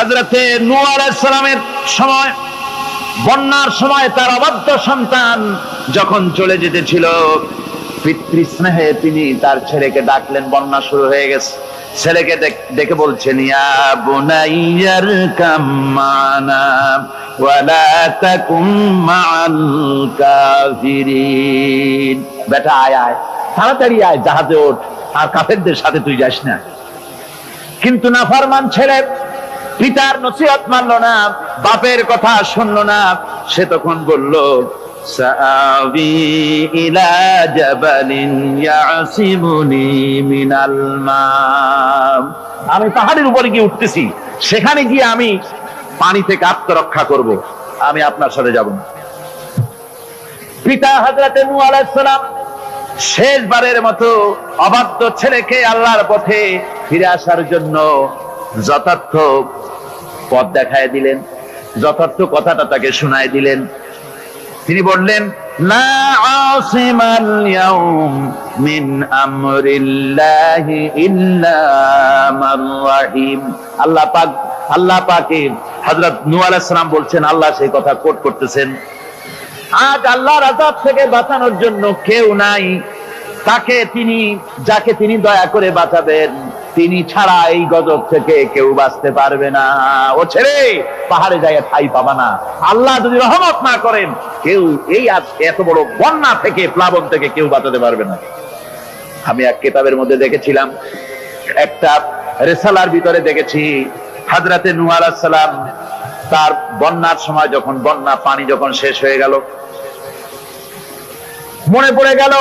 হযরতে নূহ আলাইহিস সালামের সময়, বন্যার সময় তার অবাধ্য সন্তান যখন চলে যেতেছিল, পিতৃস্নেহে তিনি তার ছেলেকে ডাকলেন। বন্যা শুরু হয়ে গেছে, ছেলেকে ডেকে বলছেন, ইয়া বুনাইয়ার কাম্মানা ওয়ালা তাকুম মাআল কাফিরিন। বেটা আয় আয়, তাড়াতাড়ি আয়, জাহাজে ওঠ, আর কাফেরদের সাথে তুই যাস না। কিন্তু নাফরমান ছেলে পিতার নসিহত মানলো না, বাপের কথা শুনলো না। সে তখন বলল, সাআবি ইলা জাবালিন ইয়াসিমুনি মিনাল মা। আমি পাহাড়ের উপরে গিয়ে উঠতেছি, সেখানে গিয়ে আমি পানি থেকে আত্মরক্ষা করব, আমি আপনার সাথে যাব না। পিতা হযরতে নূহ আলাইহিস সালাম শেষবারের মতো অবাধ্য ছেলেকে আল্লাহর পথে ফিরে আসার জন্য যথার্থ পথ দেখায় দিলেন, যথার্থ কথাটা তাকে শোনায় দিলেন। তিনি বললেন, লা আসিমাল ইয়াউম মিন আমরিল্লাহি ইল্লা মান রাহিম। আল্লাহ পাকে হযরত নূহ আলাইহিস সালাম বলছেন, আল্লাহ সেই কথা কোট করতেছেন, আজ আল্লাহর আযাব থেকে বাঁচানোর জন্য কেউ নাই। যাকে তিনি দয়া করে বাঁচাবেন, তিনি ছাড়া এই গজব থেকে কেউ বাঁচতে পারবে না। ও ছেলে, পাহাড়ে যায় ঠাই পাবা না। আল্লাহ যদি রহমত না করেন, কেউ এই এত বড় বন্যা থেকে, প্লাবন থেকে কেউ বাঁচাতে পারবে না। আমি এক কিতাবের মধ্যে দেখেছিলাম, একটা রিসালার ভিতরে দেখেছি, হযরতে নূহ আলাইহিস সালাম তার বন্যার সময় যখন পানি যখন শেষ হয়ে গেল, মনে পড়ে গেল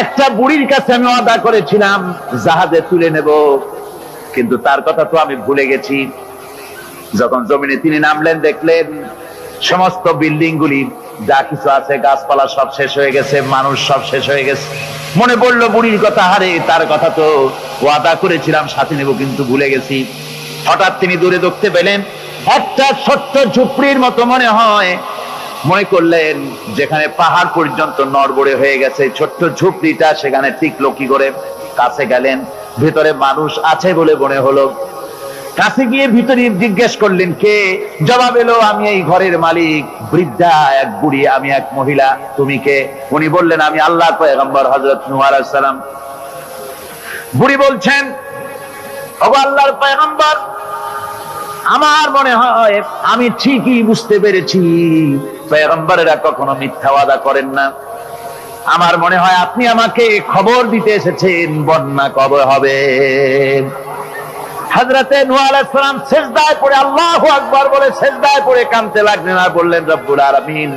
একটা বুড়ির কাছে আমি ওয়াদা করেছিলাম জাহাজে তুলে নেব, কিন্তু তার কথা তো আমি ভুলে গেছি। যখন জমিনে তিনি নামলেন, দেখলেন সমস্ত বিল্ডিং গুলি যা কিছু আছে, গাছপালা সব শেষ হয়ে গেছে, মানুষ সব শেষ হয়ে গেছে। মনে পড়লো বুড়ির কথা, হারে তার কথা তো ওয়াদা করেছিলাম সাথে নেব, কিন্তু ভুলে গেছি। হঠাৎ তিনি দূরে দেখতে পেলেন একটা ছোট্ট ঝুপড়ির মতো মনে হয়। মনে করলেন যেখানে পাহাড় পর্যন্ত নড়বড়ে হয়ে গেছে, ছোট্ট ঝুপড়িটা সেখানে টিকলো কি করে? কাছে গেলেন, ভেতরে মানুষ আছে বলে মনে হলো। কাছে গিয়ে ভিতরে জিজ্ঞেস করলেন, কে? জবাব এলো, আমি এই ঘরের মালিক, বৃদ্ধা এক বুড়ি, আমি এক মহিলা, তুমি কে? উনি বললেন, আমি আল্লাহর পয়গম্বর হযরত নূহ আলাইহিস সালাম। বুড়ি বলছেন, ওগো আল্লাহর পয়গম্বর, আমার মনে হয় আমি ঠিকই বুঝতে পেরেছি, পয়গম্বরেরা কখনো মিথ্যা ওয়াদা করেন না। আমার মনে হয় আপনি আমাকে খবর দিতে এসেছেন বন্যা কবে হবে। হযরতে নূহ আলাইহিস সালাম সিজদায় পড়ে আল্লাহু আকবার বলে সিজদায় পড়ে কাঁদতে লাগলেন আর বললেন, রব্বুল আলামিন,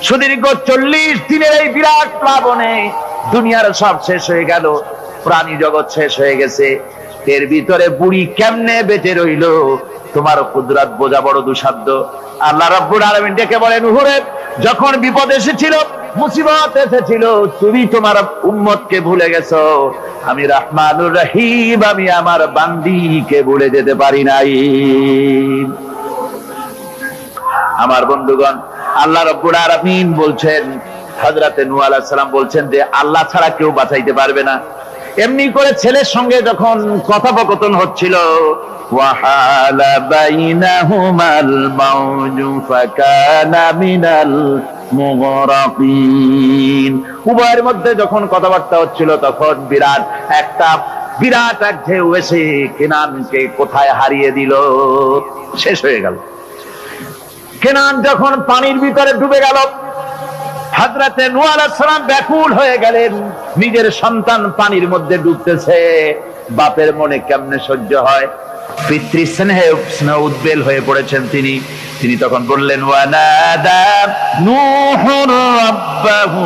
সুদীর্ঘ 40 দিনের এই বিরাট প্লাবনে দুনিয়ার সব শেষ হয়ে গেল, প্রাণী জগৎ শেষ হয়ে গেছে, এর ভিতরে বুড়ি কেমনে বেঁচে রইল? তোমার কুদরত বোঝা বড় দুঃসাধ্য। আল্লাহ রাব্বুল আলামিন ডেকে বলেন, নূহ রে, যখন বিপদ এসেছিল, মুসিবত এসেছিল, তুমি তোমার উম্মতকে ভুলে গেছো। আমি রহমানুর রহিম, আমি আমার বান্দীকে ভুলে যেতে পারি নাই। আমার বন্ধুগণ, আল্লাহ রাব্বুল আলামিন বলছেন, হযরতে নূহ আলাইহিস সালাম বলছেন যে আল্লাহ ছাড়া কেউ বাঁচাইতে পারবে না। এমনি করে ছেলের সঙ্গে যখন কথোপকথন হচ্ছিল, ওয়াহালা বাইনাহুমাল মাউজু ফাকানা মিনাল মুগরাকিন। উভয়ের মধ্যে যখন কথাবার্তা হচ্ছিল, তখন বিরাট এক ঢেউ এসে কেনানকে কোথায় হারিয়ে দিল, শেষ হয়ে গেল। কেনান যখন পানির ভিতরে ডুবে গেল, হযরতে নূহ আলাইহিস সালাম ব্যাকুল হয়ে গেলেন, নিজের সন্তান পানির মধ্যে ডুবতেছে, বাপের মনে কেমনে সহ্য হয়? পিতৃস্নেহে উদ্বেল হয়ে পড়েছেন তিনি তখন বললেন, ওয়ানাদা নূহুর রাব্বাহু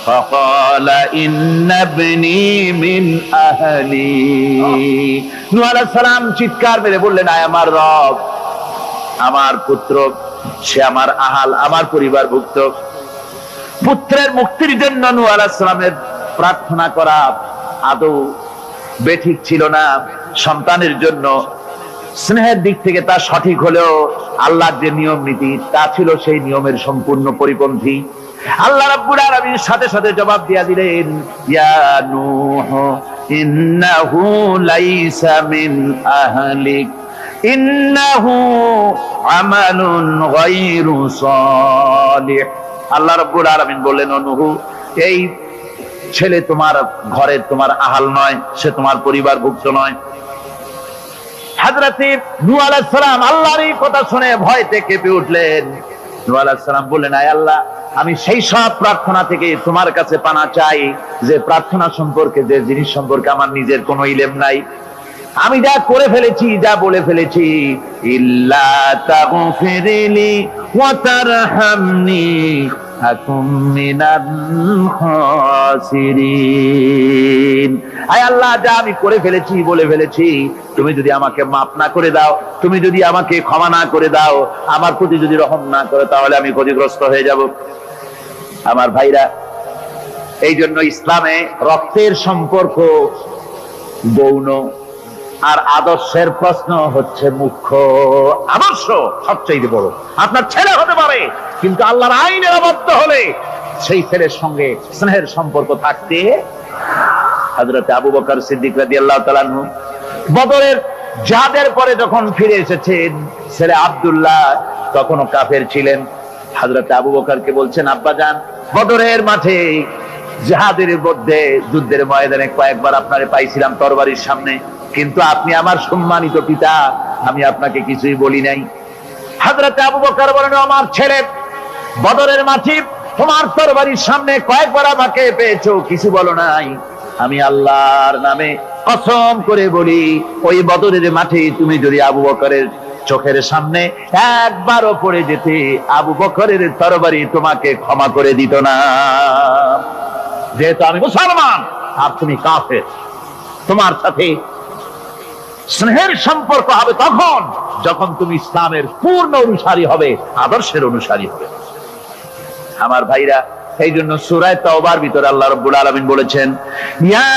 ফাকালা ইন্না ইবনি মিন আহলি। নূহ আলাইহিস সালাম চিৎকার মেরে বললেন, আয় আমার রব, আমার পুত্র, সে আমার আহাল, আমার পরিবারভুক্ত। পুত্রের মুক্তির জন্য নূহ আলাইহিস সালামের প্রার্থনা করা আদৌ বেঠিক ছিল না। সন্তানের জন্য স্নেহের দিক থেকে তা সঠিক হলেও আল্লাহর যে নিয়ম নীতি, তা ছিল সেই নিয়মের সম্পূর্ণ পরিপন্থী। আল্লাহ রাব্বুল আলামিন সাথে সাথে জবাব দিয়া দিলেন, ইয়া নূহ ইন্নাহু লাইসা মিন আহলিক ইন্নাহু আমালুন গায়রু সালিহ। আল্লাহ রাব্বুল আলামিন বললেন, ও নূহ, এই ছেলে তোমার ঘরের তোমার আহাল নয়, সে তোমার পরিবারভুক্ত নয়। হযরতে নূহ আলাইহিস সালাম আল্লাহর এই কথা শুনে ভয়তে কেঁপে উঠলেন। নূহ আলাইহিস সালাম বললেন, আয় আল্লাহ, আমি সেই সব প্রার্থনা থেকে তোমার কাছে পানা চাই যে প্রার্থনা সম্পর্কে, যে জিনিস সম্পর্কে আমার নিজের কোনো ইলম নাই। আমি যা করে ফেলেছি, যা বলে ফেলেছি, ইল্লা তাগফিরলি ওয়া তারহামনি আকুম মিনাল খাসিরিন। আয় আল্লাহ, যা আমি করে ফেলেছি, বলে ফেলেছি, তুমি যদি আমাকে মাফ না করে দাও, তুমি যদি আমাকে ক্ষমা না করে দাও, আমার প্রতি যদি রহম না করে, তাহলে আমি ক্ষতিগ্রস্ত হয়ে যাব। আমার ভাইরা, এই জন্য ইসলামে রক্তের সম্পর্ক গৌণ, আর আদর্শের প্রশ্ন হচ্ছে মুখ্য। আদর্শ সবচেয়ে বড়। আপনার ছেলে হতে পারে, কিন্তু আল্লাহর আইনের আবদ্ধ হলে সেই ছেলের সঙ্গে স্নেহের সম্পর্ক থাকতে। হযরত আবু বকর সিদ্দিক রাদিয়াল্লাহু তাআলা আনহু বদরের জিহাদের পরে যখন ফিরে এসেছেন, ছেলে আব্দুল্লাহ তখনও কাফের ছিলেন। হযরত আবু বকরকে বলছেন, আব্বাজান, বদরের মাঠে জিহাদের মধ্যে, যুদ্ধের ময়দানে কয়েকবার আপনারে পাইছিলাম তরবারির সামনে, কিন্তু আপনি আমার সম্মানিত পিতা, আমি আপনাকে কিছুই বলি নাই। হযরত আবু বকর বলেন, আমার ছেলে, বদরের মাঠে তোমার তরবারির সামনে কয়েকবার আমাকে পেয়েছো, কিছু বলো নাই। আমি আল্লাহর নামে কসম করে বলি, ওই বদরের মাঠে তুমি যদি আবু বকরের চোখের সামনে একবারও পড়ে যেতে, আবু বকরের তরবারি তোমাকে ক্ষমা করে দিত না। যেহেতু আমি মুসলমান আর তুমি কাফের, তোমার সাথে স্নেহের সম্পর্ক হবে তখন যখন তুমি ইসলামের পূর্ণ অনুসারী হবে, আদর্শের অনুসারী হবে। আমার ভাইরা, এই জন্য সূরা তাওবার ভিতরে আল্লাহ রাব্বুল আলামিন বলেছেন, ইয়া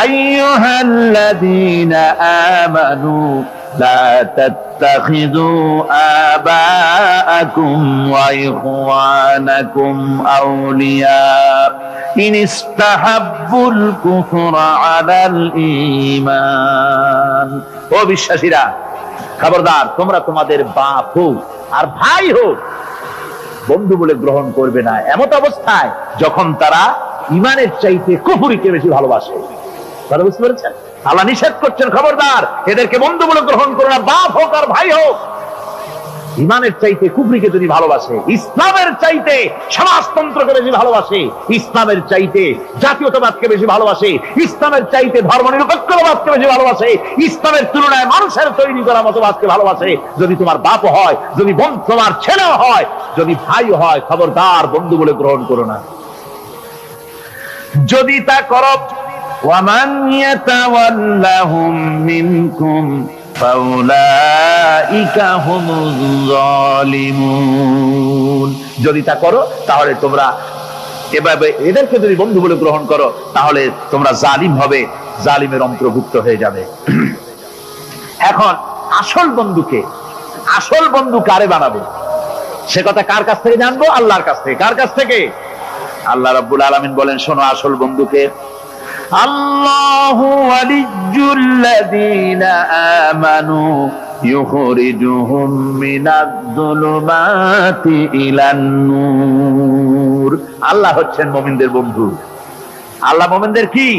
আইয়ুহাল্লাযীনা আমানু লা তাত্তাখিযু আবাআকুম ওয়া ইখওয়ানাকুম আউলিয়া ইন ইসতাহাব্বুল কুফরা আলাল ঈমান। ও বিশ্বাসীরা, খবরদার, তোমরা তোমাদের বাপ হোক আর ভাই হোক বন্ধু বলে গ্রহণ করবে না এমত অবস্থায় যখন তারা ইমানের চাইতে কুফরিকে বেশি ভালোবাসে। তারা বুঝতে পেরেছেন? আল্লাহ নিষেধ করছেন, খবরদার, এদেরকে বন্ধু বলে গ্রহণ করো না, বাপ হোক আর ভাই হোক। ইমানের চাইতে কুফরিকে যদি ভালোবাসে, ইসলামের চাইতে সমাজতন্ত্রকে বেশি ভালোবাসে, ইসলামের চাইতে জাতীয়তাবাদকে বেশি ভালোবাসে, ইসলামের চাইতে ধর্মনিরপেক্ষতাবাদকে বেশি ভালোবাসে, ইসলামের তুলনায় মানুষের তৈরি করা মতবাদকে ভালোবাসে, যদি তোমার বাপ হয়, যদি তোমার ছেলে হয়, যদি ভাই হয়, খবরদার, বন্ধু বলে গ্রহণ করো না। যদি তা করো, ওয়ামান ইয়াতাওয়াল্লাহুম মিনকুম ফাউলাইকা হুমুজ জালিমুন। যদি তা করো, তাহলে তোমরা এভাবে এদেরকে যদি বন্ধু বলে গ্রহণ করো, তাহলে তোমরা জালিম হবে, জালিমের অন্তর্ভুক্ত হয়ে যাবে। এখন আসল বন্ধু কারে বানাবো, সে কথা কার কাছ থেকে জানবো? আল্লাহর কাছ থেকে। কার কাছ থেকে? আল্লাহ রাব্বুল আলামিন বলেন, শোনো, আসল বন্ধুকে, আল্লাহু ওয়ালিয়্যুল্লাযীনা আমানু ইউখরিজুহুম মিনাজ-যুলুমাতি ইলান-নূর। আল্লাহ হচ্ছেন মুমিনদের বন্ধু। আল্লাহ মুমিনদের কি?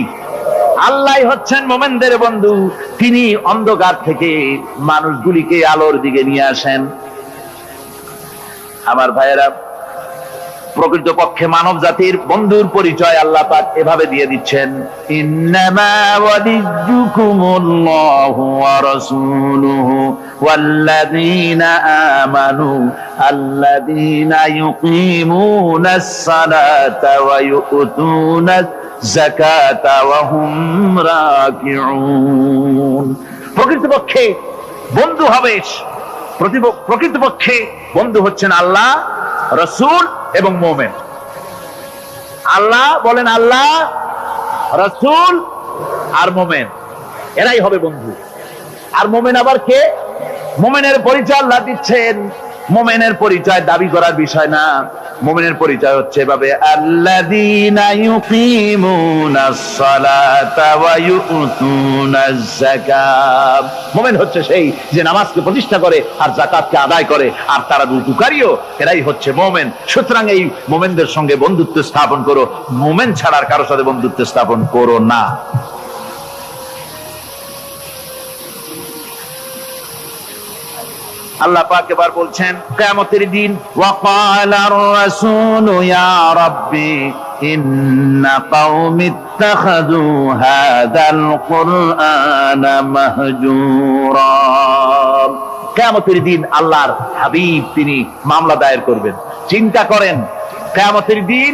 আল্লাহই হচ্ছেন মুমিনদের বন্ধু। তিনি অন্ধকার থেকে মানুষগুলিকে আলোর দিকে নিয়ে আসেন। আমার ভাইয়েরা, প্রকৃতপক্ষে মানব জাতির বন্ধুর পরিচয় আল্লাহ পাক এভাবে দিয়ে দিচ্ছেন, ইন্নামা ওয়ালিয়্যুকুমুল্লাহু ওয়া রাসূলুহু ওয়াল্লাযীনা আমানু আল্লাযীনা ইউকিমুনাস সালাতা ওয়া ইউতুনাজ যাকাতা ওয়া হুম রাকিউন। প্রকৃতপক্ষে বন্ধু হবে, প্রকৃতপক্ষে বন্ধু হচ্ছেন আল্লাহ, রাসূল এবং মুমিন। আল্লাহ বলেন, আল্লাহ, রাসূল আর মুমিন, এরাই হবে বন্ধু। আর মুমিন আবার কে? মুমিনের পরিচয় আল্লাহ দিচ্ছেন, মুমিনের পরিচয় দাবি করার বিষয় না। মুমিনের পরিচয় হচ্ছে এভাবে, আল্লাযীনা ইউকিমুনাস সালাতা ওয়া ইউতুনাজ যাকাত। মুমিন হচ্ছে সেই যে নামাজকে প্রতিষ্ঠা করে আর যাকাতকে আদায় করে, আর তারা রুকুকারীও, এরাই হচ্ছে মুমিন। সুতরাং এই মুমিনদের সঙ্গে বন্ধুত্ব স্থাপন করো, মুমিন ছাড়ার কারো সাথে বন্ধুত্ব স্থাপন করো না। আল্লাহ পাক এবার বলছেন কিয়ামতের দিন, ওয়াকালার রাসূলু ইয়া রাব্বি ইন্না কওমি ইত্তাখাযু হাযাল কুরআনা মাহজুরা। কিয়ামতের দিন আল্লাহর হাবিব তিনি মামলা দায়ের করবেন। চিন্তা করেন, কিয়ামতের দিন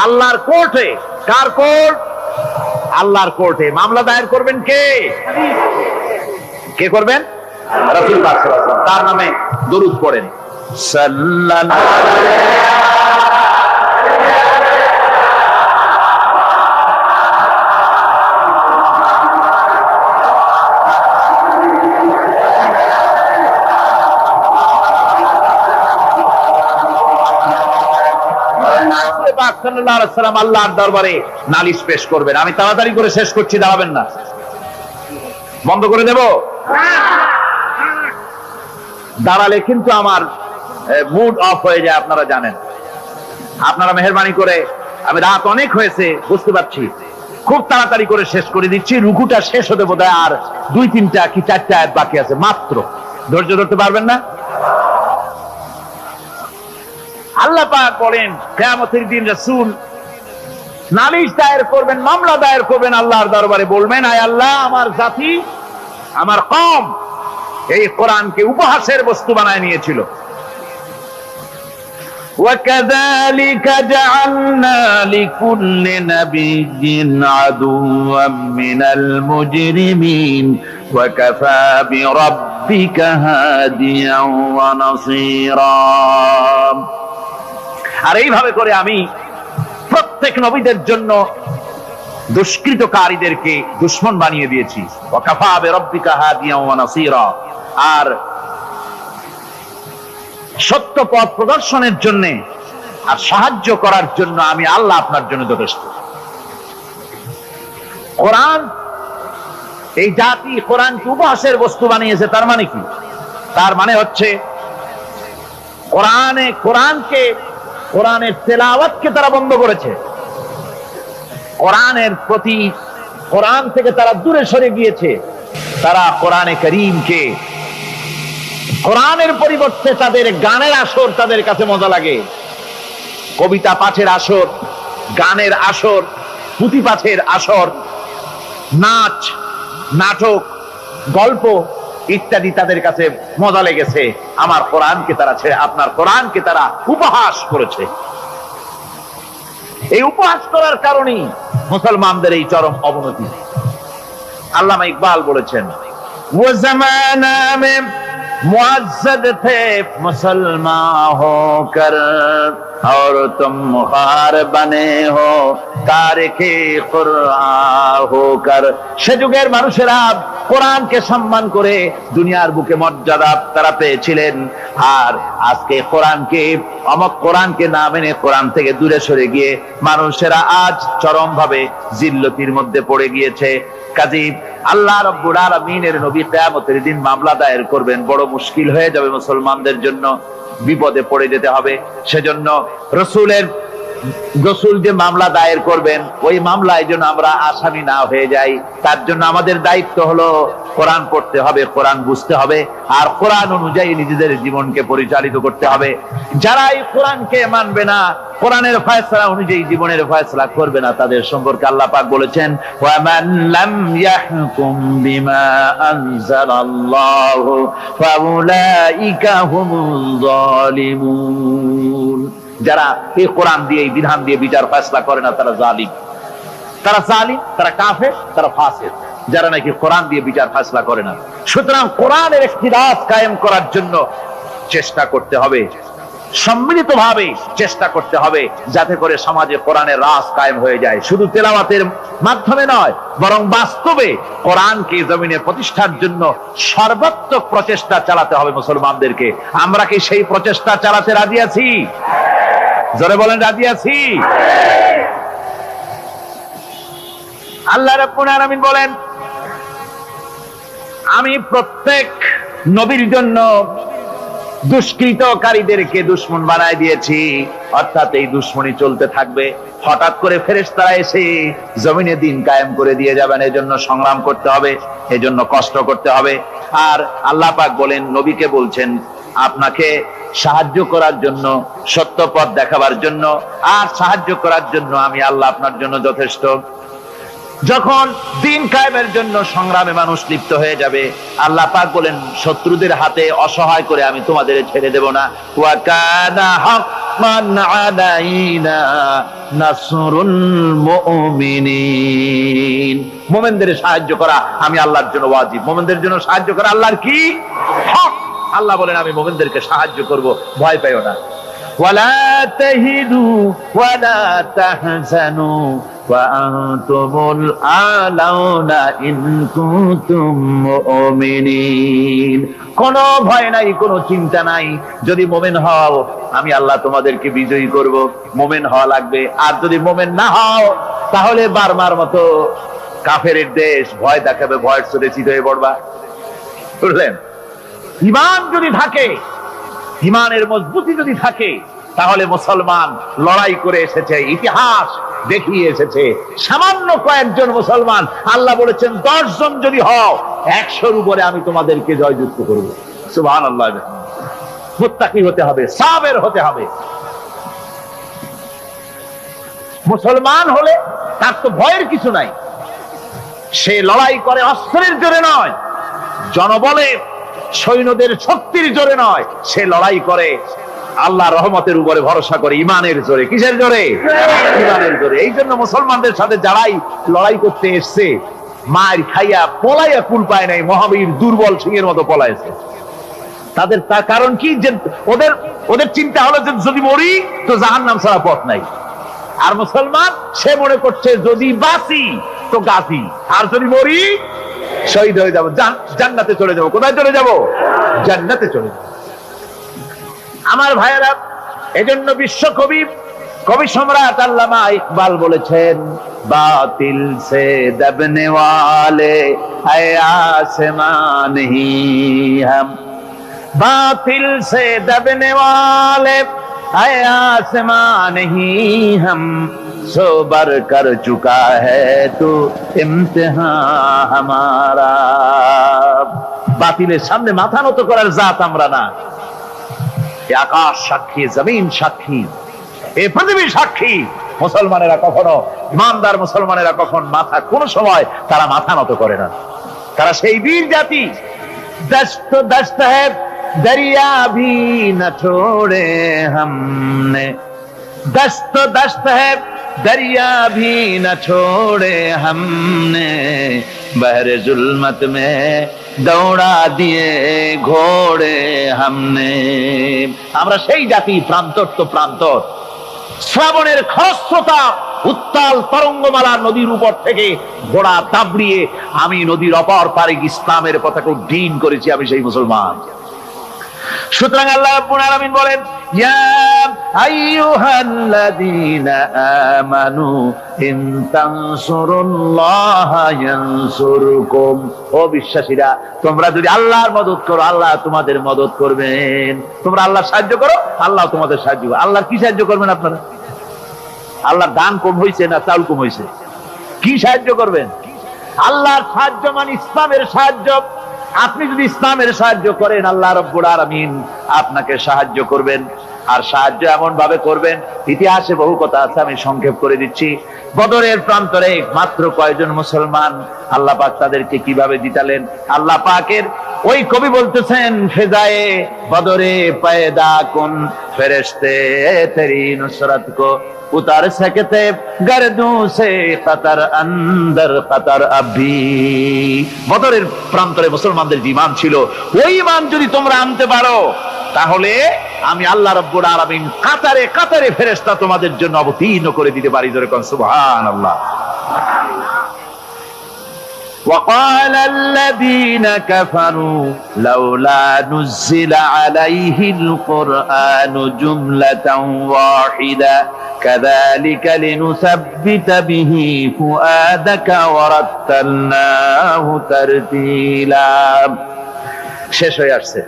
আল্লাহর কোর্টে, কার কোর্ট? আল্লাহর কোর্টে মামলা দায়ের করবেন কে? কে করবেন? রাসূল পাক সাল্লাল্লাহু আলাইহি ওয়াসাল্লাম। তার নামে দরুদ পড়েন, সাল্লাল্লাহু আল্লাহর দরবারে নালিশ পেশ করবেন। আমি তাড়াতাড়ি করে শেষ করছি, দাঁড়াবেন না, বন্ধ করে দেব। দাঁড়ালে কিন্তু আমার মুড অফ হয়ে যায়, আপনারা জানেন। আপনারা মেহেরবানি করে, আমি রাত অনেক হয়েছে বুঝতে পারছি, খুব তাড়াতাড়ি করে শেষ করে দিচ্ছি। রুকুটা শেষ হতে বোধহয় আর 2-3টা কি 4টা আয়াত বাকি আছে মাত্র। ধৈর্য ধরতে পারবেন না? আল্লাহ পাক বলেন কিয়ামতের দিন রাসূল নালিশ দায়ের করবেন, মামলা দায়ের করবেন আল্লাহর দরবারে। বলবেন, আয় আল্লাহ, আমার জাতি, আমার কওম এই কোরআনকে উপহাসের বস্তু বানায় নিয়েছিল। وَكَذَلِكَ جَعَلْنَا لِكُلِّ نَبِيٍّ عَدُوًّا مِنَ الْمُجْرِمِينَ وَكَفَى بِرَبِّكَ هَادِيًا وَنَصِيرًا। আর এইভাবে করে আমি প্রত্যেক নবীদের জন্য দুষ্কৃতকারীদেরকে দুশমন বানিয়ে দিয়েছি। ওয়াকাফা বিরাব্বিকা হাদিয়া ওয়া নাসীরা। আর সত্য পথ প্রদর্শনের জন্য আর সাহায্য করার জন্য আমি আল্লাহ আপনার জন্য যথেষ্ট। কোরআন, এই জাতি কোরআনকে উপহাসের বস্তু বানিয়েছে। তার মানে কি? তার মানে হচ্ছে কোরআনের তেলাওয়াতকে তারা বন্ধ করেছে। কোরআনের প্রতি, কোরআন থেকে তারা দূরে সরে গিয়েছে। তারা কোরআনে কারীমকে, কোরআনের পরিবর্তে তাদের গানের আসর তাদের কাছে মজা লাগে। কবিতা পাঠের আসর, গানের আসর, পুঁথি পাঠের আসর, নাচ, নাটক, গল্প ইত্যাদি তাদের কাছে মজা লেগেছে। আমার কোরআনকে তারা ছেড়ে আপনার কোরআনকে তারা উপহাস করেছে। এই উপহাস করার কারণেই মুসলমানদের এই চরম অবনতি। আল্লামা ইকবাল বলেছেন, वो जमाना में मुअज़्ज़ज़ थे मुसलमान होकर और तुम मुखार बने हो तारिके कुरआन होकर। সে যুগের মানুষেরা কোরআনকে সম্মান করে দুনিয়ার বুকে মর্যাদা তারা পেয়েছিলেন। আর আজকে কোরআনকে না মেনে কোরআন থেকে দূরে সরে গিয়ে মানুষেরা আজ চরম ভাবে জিল্লতির মধ্যে পড়ে গিয়েছে। কাজী আল্লাহ রাব্বুল আলামিনের নবী কিয়ামতের দিন মামলা দায়ের করবেন, বড় মুশকিল হয়ে যাবে মুসলমানদের জন্য, বিপদে পড়ে যেতে হবে। সেজন্য রসুল যে মামলা দায়ের করবেন, ওই মামলায় যেন আমরা আসামি না হয়ে যাই, তার জন্য আমাদের দায়িত্ব হলো কোরআন পড়তে হবে, কোরআন বুঝতে হবে, আর কোরআন অনুযায়ী নিজেদের জীবনকে পরিচালিত করতে হবে। যারা এই কোরআনকে মানবে না, কোরআনের ফয়সালা অনুযায়ী জীবনের ফয়সালা করবে না, তাদের সম্পর্কে আল্লাহ পাক বলেছেন, ওয়ামান লাম ইয়াহকুম বিমা আনজালাল্লাহু ফাউলাইকা হুমুল যালিমুন। যারা এই কোরআন দিয়ে, এই বিধান দিয়ে বিচার ফয়সালা করে না, তারা জালিম, তারা কাফের, তারা ফাসিক, যারা নাকি কোরআন দিয়ে বিচার ফয়সালা করে না। সুতরাং কোরআনের ইখতিলাস কায়েম করার জন্য চেষ্টা করতে হবে। সম্মিলিতভাবে চেষ্টা করতে হবে যাতে করে সমাজে কোরআনের রাজ কায়েম হয়ে যায়। শুধু তেলাওয়াতের মাধ্যমে নয়, বরং বাস্তবে কোরআনকে জমিনে প্রতিষ্ঠার জন্য সর্বাত্মক প্রচেষ্টা চালাতে হবে মুসলমানদেরকে। আমরা কি সেই প্রচেষ্টা চালাতে রাজি আছি? জোরে বলেন, রাজি আছি? আল্লাহ রাব্বুল আলামিন বলেন, আমি প্রত্যেক নবীর জন্য দুষ্কৃতকারীদেরকে দুশমন বানায় দিয়েছি, অর্থাৎ এই দুশমনি চলতে থাকবে। হঠাৎ করে ফেরেশতারা এসে জমিনে দিন কায়েম করে দিয়ে যাবেন, এজন্য সংগ্রাম করতে হবে, এজন্য কষ্ট করতে হবে। আর আল্লাহ পাক বলেন, নবীকে বলছেন, আপনাকে সাহায্য করার জন্য, সত্য পথ দেখাবার জন্য আর সাহায্য করার জন্য আমি আল্লাহ আপনার জন্য যথেষ্ট। যখন দিন কায়েমের জন্য সংগ্রামে মানুষ লিপ্ত হয়ে যাবে, আল্লাহ পাক বলেন, শত্রুদের হাতে অসহায় করে আমি তোমাদের ছেড়ে দেব না। ওয়া কানা হাক্কান আলাইনা নাসরুল মুমিনিন। মুমিনদের সাহায্য করা আমি আল্লাহর জন্য ওয়াজিব। মুমিনদের জন্য সাহায্য করা আল্লাহর কি হক। আল্লাহ বলেন, আমি মুমিনদেরকে সাহায্য করব, ভয় পাইও না। ওয়ালা তাহিদু ওয়ালা তাহজানু ওয়া আনতুমুল আলাউনা ইন কুনতুম মুমিনিন। কোনো ভয় নাই, কোনো চিন্তা নাই। যদি মুমিন হও, আমি আল্লাহ তোমাদেরকে বিজয়ী করব। মুমিন হওয়া লাগবে। আর যদি মুমিন না হও, তাহলে বার্মার মতো কাফেরের দেশ ভয় দেখাবে, ভয়ের চোটে চিত হয়ে পড়বা। বুঝলেন? ঈমান যদি থাকে, ঈমানের মজবুতি যদি থাকে, তাহলে মুসলমান লড়াই করে এসেছে, ইতিহাস দেখিয়ে এসেছে। সামান্য কয়েকজন মুসলমান, আল্লাহ বলেছেন 10 জন যদি হও, 100-র উপরে আমি তোমাদেরকে জয়যুক্ত করব। সুবহানাল্লাহ। মুত্তাকি হতে হবে, সাবের হতে হবে। মুসলমান হলে তার তো ভয়ের কিছু নাই। সে লড়াই করে অস্ত্রের জোরে নয়, জনবলে সৈন্যদের শক্তির জোরে নয়, সে লড়াই করে আল্লাহ রহমতের উপরে ভরসা করে, ইমানের জোরে। কিসের জোরে? ইমানের জোরে। এই জন্য মুসলমানদের সাথে যারাই লড়াই করতে এসছে, মার খাইয়া পলাইয়া কুল পায় নাই, মহাবীর দুর্বল সিংহের মতো পলাইছে। তাদের তার কারণ কি? যে ওদের চিন্তা হলো যে যদি মরি তো জাহান্নাম ছাড়া পথ নাই। আর মুসলমান সে মনে করছে যদি বাঁচি তো গাছি, আর যদি মরি শহীদ হয়ে যাবো, জান্নাতে চলে যাবো। কোথায় চলে যাবো? জান্নাতে চলে যাবো। আমার ভাইয়েরা, এজন্য বিশ্বকবি, কবি সম্রাট আল্লামা ইকবাল বলেছেন, বাতিল সে দবনে ওয়ালে है आसमान ही हम, बातिल से दबने वाले है आसमान ही हम, सो बर कर चुका है तू इम्तिहान हमारा। বাতিলের সামনে মাথা নত করার জাত আমরা না। আকাশ সাক্ষী, জমিন সাক্ষী, এই পৃথিবী সাক্ষী। মুসলমানেরা কখনো, ইমানদার মুসলমানেরা কখন মাথা, কোন সময় তারা মাথা নত করে না। তারা সেই বীর জাতি। দস্ত দস্ত है दरिया भी न छोड़े हमने, दस्त दस्त है दरिया भी न छोड़े हमने, बहरे जुल्मत में दौड़ा দিয়ে ঘোড়ে हमने। আমরা সেই জাতি, প্রান্তর তো প্রান্তর। শ্রাবণের খরস্রোতা উত্তাল তরঙ্গমালা নদীর উপর থেকে ঘোড়া দাবড়িয়ে আমি নদীর অপর পারে ইসলামের পতাকা উড্ডীন করেছি, আমি সেই মুসলমান। সুতরাং আল্লাহ রাব্বুল আলামিন বলেন, ইয়া আইয়ুহাল্লাযীনা আমানু ইন তানসুরুল্লাহা ইয়ানসুরকুম। ও বিশ্বাসীরা, তোমরা যদি আল্লাহর মদদ করো, আল্লাহ তোমাদের মদদ করবেন। তোমরা আল্লাহর সাহায্য করো, আল্লাহ তোমাদের সাহায্য করবে। আল্লাহর কি সাহায্য করবেন আপনারা? আল্লাহর দান কম হয়েছে না চাউল কম হয়েছে? কি সাহায্য করবেন? আল্লাহর সাহায্য মানে ইসলামের সাহায্য। আপনি যদি ইসলামের সাহায্য করেন, আল্লাহ রাব্বুল আলামিন আপনাকে সাহায্য করবেন। আর সাহায্য এমন ভাবে করবেন, ইতিহাসে বহু কথা আছে, আমি সংক্ষেপ করে দিচ্ছি। বদরের প্রান্তরে মাত্র কয়েকজন মুসলমান, আল্লাহ পাক তাদেরকে কিভাবে জিতালেন। আল্লাহ পাকের ওই কবি বলতেছেন, ফেজায়ে বদরে পয়দা কুন ফেরেশতে তেরি নুসরত কো उतार सकते गर्दों से कतर अंदर कतर अभी। বদরের প্রান্তরে মুসলমানদের যে ঈমান ছিল, ওই ঈমান যদি তোমরা আনতে পারো, তাহলে আমি আল্লাহ রাব্বুল আলামিন কাতারে কাতারে ফেরেশতা তোমাদের জন্য অবতীর্ণ করে দিতে পারি। জোরে কোন সুবহানাল্লাহ। وقال الذين كفروا لولا نزل عليه القرآن جملة واحدة كذلك لنثبت به فؤادك ورتلناه ترتيلا। শেষ হয়ে আসছে।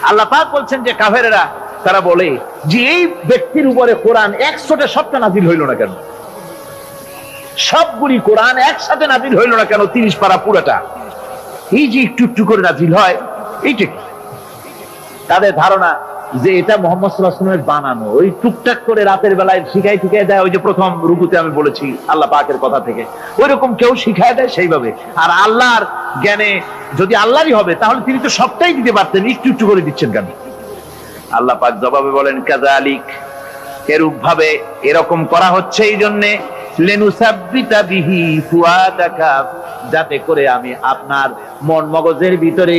আল্লাহ পাক বলছেন যে কাফেরেরা তারা বলে যে এই ব্যক্তির উপরে কোরআন 100টা সপ্তাহ নাযিল হইল না কেন, সবগুলি কোরআন একসাথে নাযিল হইল না কেন 30 পারা পুরোটা, এই যে একটু একটু করে নাযিল হয় এইটা কি? তাদের ধারণা যে এটা মুহাম্মদ সাল্লাল্লাহু আলাইহি ওয়াসাল্লামের বানানো, ওই টুকটাক করে রাতের বেলায় শিখাই ঠিকাই দেয়। ওই যে প্রথম রুকুতে আমি বলেছি আল্লাহ পাকের কথা থেকে ওইরকম কেউ শিখায় দেয় সেইভাবে। আর আল্লাহর জ্ঞানে যদি আল্লাহরই হবে তাহলে তিনি তো সবটাই দিতে পারতেন, একটু একটু করে দিচ্ছেন কেন? আল্লাহ পাক জবাবে বলেন কাযালিক, এরূপ ভাবে এরকম করা হচ্ছে এই জন্যে লিনুসাব্বিতা বিহি ফুআদাকা, যাতে করে আমি আপনার মন মগজের ভিতরে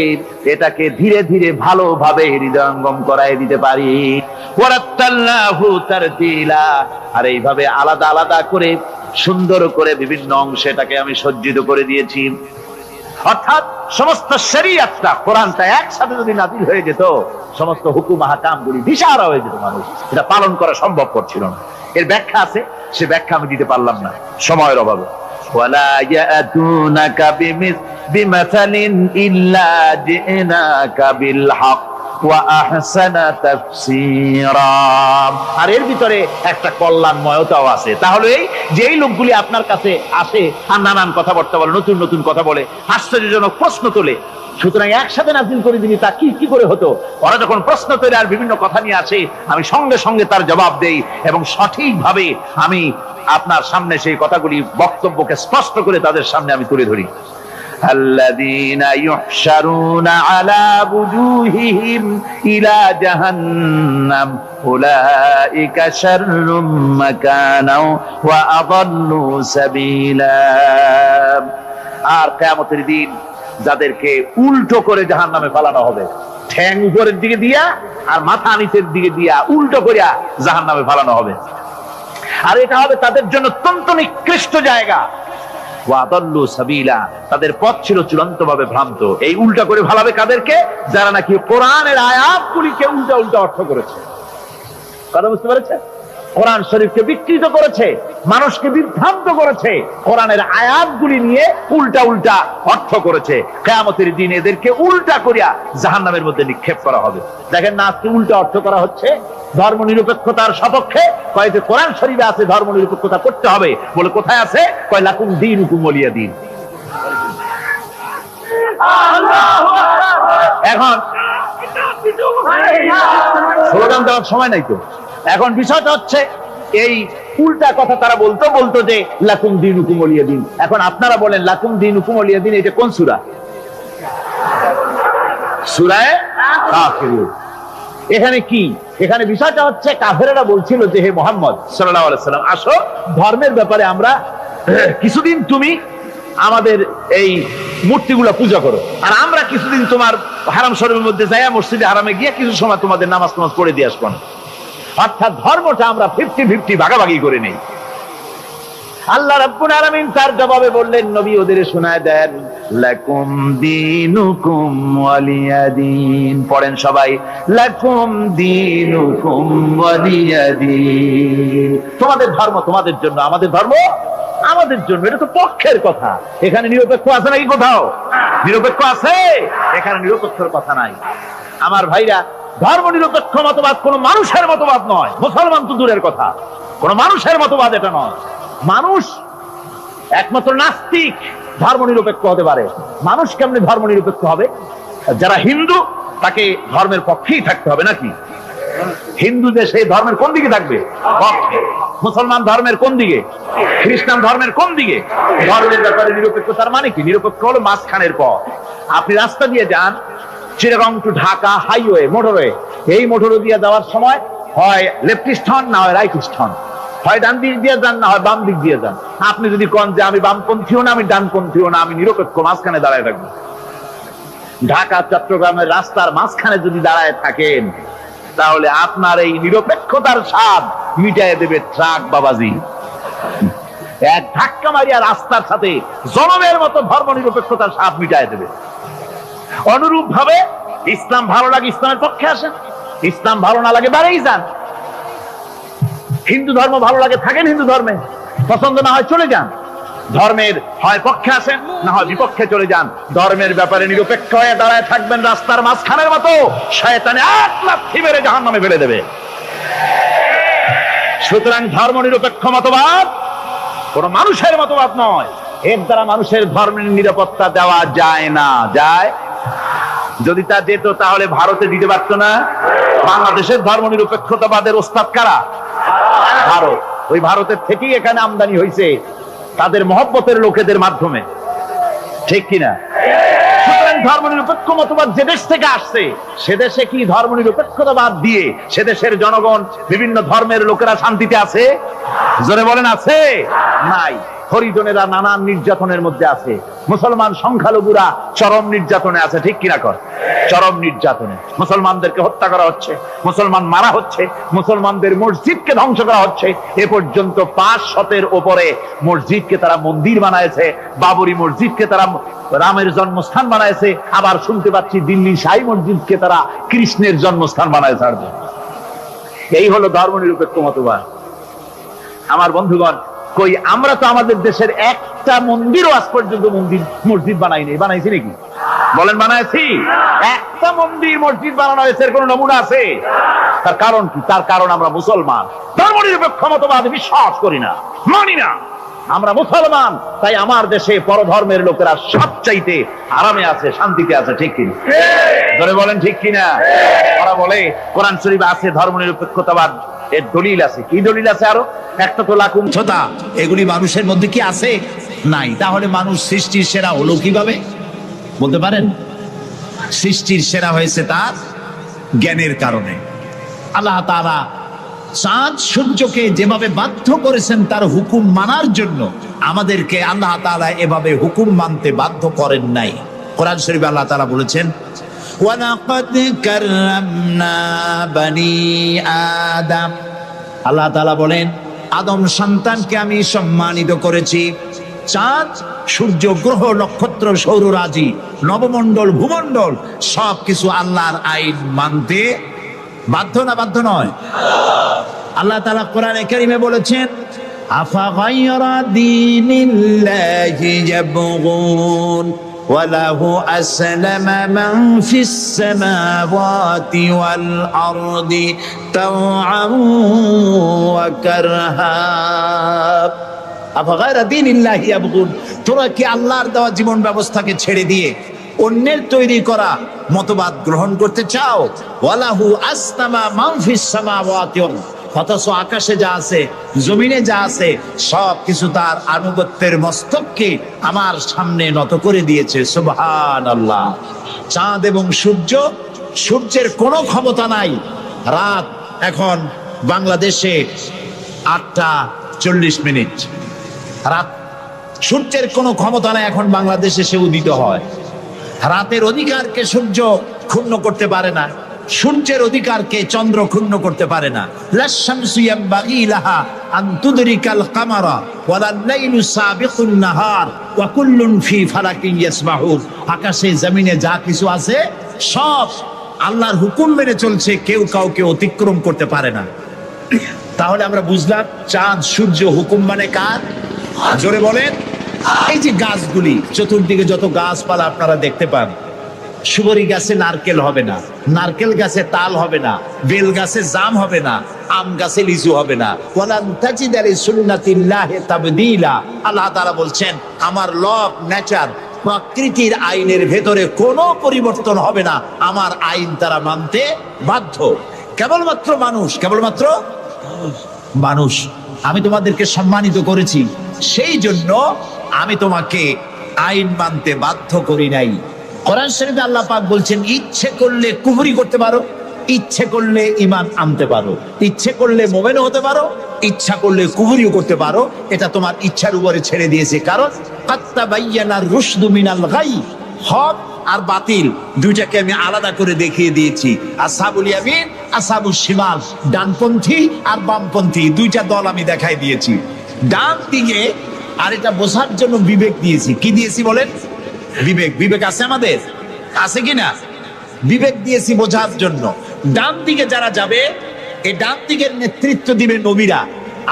এটাকে ধীরে ধীরে ভালোভাবে হৃদয়ঙ্গম করায় দিতে পারি। ওয়ারাত্তালনাহু তারতিলা, আর এইভাবে আলাদা আলাদা করে সুন্দর করে বিভিন্ন অংশে এটাকে আমি সজ্জিত করে দিয়েছি। অর্থাৎ সমস্ত শরীয়তটা কোরআনটা একসাথে যদি নাযিল হয়ে যেত, সমস্ত হুকুম আহকামগুলি দিশাহারা হয়ে যেত, মানুষ এটা পালন করা সম্ভব করছিল না। এর ব্যাখ্যা আছে, সে ব্যাখ্যা আমি দিতে পারলাম না সময়ের অভাবে। ওয়ালা ইয়াতুনাকা বিমাসালিন ইল্লা জিনাকা বিল হক ওয়া আহসানা তাফসীরা। আর এর ভিতরে একটা কল্যাণময়তাও আছে। তাহলে এই যে এই লোকগুলি আপনার কাছে আসে আর নানান কথাবার্তা বলে, নতুন নতুন কথা বলে, আশ্চর্যজনক প্রশ্ন তোলে, সুতরাং একসাথে নাযিল করে দিবি তা কি করে হতো? ওরা যখন প্রশ্ন তোলে আর বিভিন্ন কথা নিয়ে আসে, আমি সঙ্গে সঙ্গে তার জবাব দেই এবং সঠিকভাবে আমি আপনার সামনে সেই কথাগুলি বক্তব্যকে স্পষ্ট করে তাদের সামনে আমি তুলে ধরি। আল্লাযীনা ইউহশারুনা আলা বুজুহিহিম ইলা জাহান্নাম উলাইকা শাররুম মাকানাও ওয়া আযাল্লু সাবিলা। আর কিয়ামতের দিন যাদেরকে উল্টো করে জাহান্নামে ফেলানো হবে, ঠ্যাং উপরের দিকে দিয়া আর মাথা নিচের দিকে দিয়া উল্টো করিয়া জাহান্নামে ফেলানো হবে। আর এটা হবে তাদের জন্য অত্যন্ত নিকৃষ্ট জায়গা। ওয়া আযাল্লু সাবিলা, তাদের পথ ছিল চূড়ান্তভাবে ভ্রান্ত। এই উল্টা করে ফেলাবে কাদেরকে? যারা নাকি কোরআনের আয়াতগুলিকে উল্টা উল্টা অর্থ করেছে। কথা বুঝতে পেরেছেন? কোরআন শরীফকে বিকৃত করেছে, মানুষকে বিভ্রান্ত করেছে, কোরআনের আয়াতগুলি নিয়ে উল্টা উল্টা অর্থ করেছে। কিয়ামতের দিন এদেরকে উল্টা করিয়া জাহান্নামের মধ্যে নিক্ষেপ করা হবে। দেখেন না, আজকে উল্টা অর্থ করা হচ্ছে ধর্ম নিরপেক্ষতার সপক্ষে। কয়েছে কোরআন শরীফে আছে ধর্ম নিরপেক্ষতা করতে হবে বলে, কোথায় আছে? কয় লাকুম দীনুকুম ওয়ালিয়া দীন। এখন স্লোগান দেওয়ার সময় নাই তো। এখন বিষয়টা হচ্ছে এই উল্টা কথা তারা বলতো বলতো যে লাকুম দীনুকুম ওয়ালিয়া দীন। এখন আপনারা বলেন লাকুম দীনুকুম ওয়ালিয়া দীন এটা কোন সূরা? সূরা কাফিরুন। এখানে কি? এখানে বিষয়টা হচ্ছে কাফেরেরা বলছিল যে হে মুহাম্মদ সাল্লাল্লাহু আলাইহি সাল্লাম, আসো ধর্মের ব্যাপারে আমরা কিছুদিন তুমি আমাদের এই মূর্তিগুলা পূজা করো, আর আমরা কিছুদিন তোমার হারাম শরীফের মধ্যে যাইয়া মসজিদে হারামে গিয়ে কিছু সময় তোমাদের নামাজ পড়ে দিয়ে আসবো না। অর্থাৎ ধর্মটা আমরা 50-50 ভাগাভাগি করে নেই। আল্লাহ রাব্বুল আলামিন তার জবাবে বললেন, নবী ওদের শোনায় দেন, লাকুম দীনুকুম ওয়ালিয়া দীন। পড়েন সবাই, লাকুম দীনুকুম ওয়ালিয়া দীন। তোমাদের ধর্ম তোমাদের জন্য, আমাদের ধর্ম আমাদের জন্য। এটা তো পক্ষের কথা। এখানে নিরপেক্ষ আছে নাকি কোথাও? নিরপেক্ষ আছে? এখানে নিরপেক্ষর কথা নাই। আমার ভাইরা, ধর্ম নিরপেক্ষ মতবাদ কোন মানুষের মতবাদ নয়। মুসলমান তো দূরের কথা, কোন মানুষের মতবাদ এটা নয়। মানুষ একমাত্র নাস্তিক ধর্ম নিরপেক্ষ হতে পারে। মানুষ কেমনে ধর্ম নিরপেক্ষ হবে? যারা হিন্দু তাকে ধর্মের পক্ষেই থাকতে হবে নাকি? হিন্দু দেশে ধর্মের কোন দিকে থাকবে? পক্ষে। মুসলমান ধর্মের কোন দিকে? খ্রিস্টান ধর্মের কোন দিকে? ধর্মের ব্যাপারে নিরপেক্ষতার মানে কি? নিরপেক্ষ হলো মাঝখানের পথ। আপনি রাস্তা দিয়ে যান, Chittagong to Dhaka highway, motorway, এই মোটরওয়ে দিয়ে যাওয়ার সময় হয় লেফটিস্ট হন না হয় রাইটিস্ট হন, হয় ডান দিক দিয়ে যান না হয় বাম দিক দিয়ে যান। আপনি যদি কোন যে আমি বামপন্থীও না আমি ডানপন্থীও না, আমি নিরপেক্ষ মাঝখানে দাঁড়ায় থাকবো। ঢাকা চট্টগ্রামের রাস্তার মাঝখানে যদি দাঁড়ায় থাকেন তাহলে আপনার এই নিরপেক্ষতার স্বাদ মিটায় দেবে ট্রাক বাবাজি। এক ধাক্কা মারিয়া রাস্তার সাথে জনমের মতো ধর্ম নিরপেক্ষতার স্বাদ মিটায় দেবে। অনুরূপ ভাবে ইসলাম ভালো লাগে ইসলামের পক্ষে আসেন, ইসলাম ভালো না লাগে বাড়েই যান। হিন্দু ধর্ম ভালো লাগে থাকেন হিন্দু ধর্মে, পছন্দ না হয় চলে যান। ধর্মের হয় পক্ষে আসেন না হয় বিপক্ষে চলে যান। ধর্মের ব্যাপারে নিরপেক্ষ হয়ে দাঁড়ায় থাকবেন রাস্তার মাঝখানের মতো, শয়তানে এক লাথি মেরে জাহান্নামে ফেলে দেবে। সুতরাং ধর্ম নিরপেক্ষ মতবাদ কোন মানুষের মতবাদ নয়, এর দ্বারা মানুষের ধর্মের নিরাপত্তা দেওয়া যায় না। যায় যদি তা যেত তাহলে ভারতে দিতে পারতো না। বাংলাদেশের ধর্ম নিরপেক্ষতাবাদের ওস্তাদ কারা? ভারত। ওই ভারতের থেকেই এখানে আমদানি হয়েছে তাদের মহব্বতের লোকেদের মাধ্যমে, ঠিক কিনা? সুতরাং ধর্ম নিরপেক্ষ মতবাদ যে দেশ থেকে আসছে সে দেশে কি ধর্ম নিরপেক্ষতাবাদ দিয়ে সে দেশের জনগণ বিভিন্ন ধর্মের লোকেরা শান্তিতে আছে? জোরে বলেন আছে? নাই। হরিজনেরা নানান নির্যাতনের মধ্যে আছে, মুসলমান সংখ্যালঘুরা চরম নির্যাতনে আছে, ঠিক কিনা কর? চরম নির্যাতনে মুসলমানদেরকে হত্যা করা হচ্ছে, মুসলমান মারা হচ্ছে, মুসলমানদের মসজিদকে ধ্বংস করা হচ্ছে। এ পর্যন্ত 500-এর উপরে মসজিদকে তারা মন্দির বানাইছে, বাবরি মসজিদকে তারা রামের জন্মস্থান বানাইছে, আবার শুনতে পাচ্ছি দিল্লি শাহী মসজিদকে তারা কৃষ্ণের জন্মস্থান বানাইছে। এই হলো ধর্ম নিরপেক্ষ মতবাদ। আমার বন্ধুগণ, কই আমরা তো আমাদের দেশের একটা মন্দিরও আজ পর্যন্ত মসজিদ বানাইনি। বানাইছি নাকি? বলেন বানাইছি? একটা মন্দির মসজিদ বানানো হয়েছে এর কোন নমুনা আছে? তার কারণ কি? তার কারণ আমরা মুসলমান, ধর্ম নিরপেক্ষ মতবাদে বিশ্বাস করি না, মানি না। আমরা মুসলমান, তাই আমার দেশে পরধর্মের লোকেরা সবচাইতে আরামে আছে, শান্তিতে আছে, ঠিক কিনা? ধরে বলেন ঠিক কিনা? ওরা বলে কোরআন শরীফে আছে ধর্ম নিরপেক্ষতাবাদ, এর দলিল আছে। কি দলিল আছে? আরো একটা তো লাকুম ছোটা, এগুলি মানুষের মধ্যে কি আছে? নাই। তাহলে মানুষ সৃষ্টির সেরা হলো কিভাবে বলতে পারেন? সৃষ্টির সেরা হয়েছে তার জ্ঞানের কারণে। আল্লাহ তাআলা চাঁদ সূর্যকে যেভাবে বাধ্য করেছেন তার হুকুম মানার জন্য, আমাদেরকে আল্লাহ তাআলা এভাবে হুকুম মানতে বাধ্য করেন নাই। কোরআন শরীফে আল্লাহ তাআলা বলেছেন, ওয়ালাকাদ কাররামনা বানি আদম। আল্লাহ তাআলা বলেন, আদম সন্তানকে আমি সম্মানিত করেছি। চাঁদ, সূর্য, গ্রহ, নক্ষত্র, সৌররাজি, নবমণ্ডল, ভূমণ্ডল সবকিছু আল্লাহর আইন মানতে বাধ্য না বাধ্য নয়? আল্লাহ তাআলা কোরআনে কারীমে বলেছেন, আফা গায়রা দীনিল্লাহি ইয়াবগুন ওয়া লাহু আসলামা মান ফিস সামাওয়াতি ওয়াল আরদি তাওআন ওয়া কারহা। আফা গায়রা দীনিল্লাহি ইয়াবগুন, তোরা কি আল্লাহর দেওয়া জীবন ব্যবস্থাকে ছেড়ে দিয়ে অন্যের তৈরি করা মতবাদ গ্রহণ করতে চাও? ওয়ালাহু আসলামা মান ফিস সামাওয়াতি, অথচ আকাশে যা আছে, জমিনে যা আছে সব কিছু তার আনুগত্যের মস্তককে আমার সামনে নত করে দিয়েছে। সুবহানাল্লাহ। চাঁদ এবং সূর্য, সূর্যের কোনো ক্ষমতা নাই। রাত এখন বাংলাদেশে 8:40, রাত। সূর্যের কোনো ক্ষমতা নাই এখন বাংলাদেশে সে উদিত হয়। রাতের অধিকারকে সূর্য ক্ষুণ্ণ করতে পারে না, সূর্যের অধিকারকে চন্দ্র ক্ষুণ্ণ করতে পারে না। লাশ-শামসু ইয়ানবাগী লাহা আন তুদরিকাল কামারা ওয়ালাল লাইলু সাবিকুন নাহার ওয়া কুল্লুন ফি ফালাকিন ইয়াসবাহুন। আকাশে জমিনে যা কিছু আছে সব আল্লাহর হুকুম মেনে চলছে, কেউ কাউকে অতিক্রম করতে পারে না। তাহলে আমরা বুঝলাম চাঁদ সূর্য হুকুম মানে কার? জোরে বলেন। এই যে গাছগুলি, চতুর্দিকে যত গাছপালা আপনারা দেখতে পান, সুপারি গাছে নারকেল হবে না, নারকেল গাছে তাল হবে না, বেল গাছে জাম হবে না, আম গাছে লিচু হবে না। ওয়ালান তাজিদা লিসুন্নাতিল্লাহি তাবদীলা। আল্লাহ তাআলা বলছেন, আমার ল অফ নেচার, প্রকৃতির আইনের ভেতরে কোনো পরিবর্তন হবে না, আমার আইন তারা মানতে বাধ্য। কেবলমাত্র মানুষ, কেবলমাত্র মানুষ। আমি তোমাদেরকে সম্মানিত করেছি, সেই জন্য আমি তোমাকে আইন মানতে বাধ্য করি নাই। কোরআন শরীফে আল্লাহ পাক বলছেন, ইচ্ছে করলে কুফরি করতে পারো, ইচ্ছে করলে ঈমান আনতে পারো, ইচ্ছে করলে মুমিন হতে পারো, ইচ্ছা করলে কুফরিও করতে পারো। এটা তোমার ইচ্ছার উপরে ছেড়ে দিয়েছে। কারণ কাত্তাবাইয়ানার রুশদু মিনাল গাই, হক আর বাতিল দুইটাকে আমি আলাদা করে দেখিয়ে দিয়েছি। আসহাবুল ইয়ামিন আসহাবুশ শিমাল, ডানপন্থী আর বামপন্থী দুইটা দল আমি দেখাই দিয়েছি। ডান দিকে, আর এটা বোঝার জন্য বিবেক দিয়েছি। কি দিয়েছি বলেন? বিবেক। বিবেক আছে আমাদের? আছে কিনা? বিবেক দিয়েছি বোঝার জন্য। ডান দিকে যারা যাবে, এই ডান দিকের নেতৃত্ব দিবে নবীরা,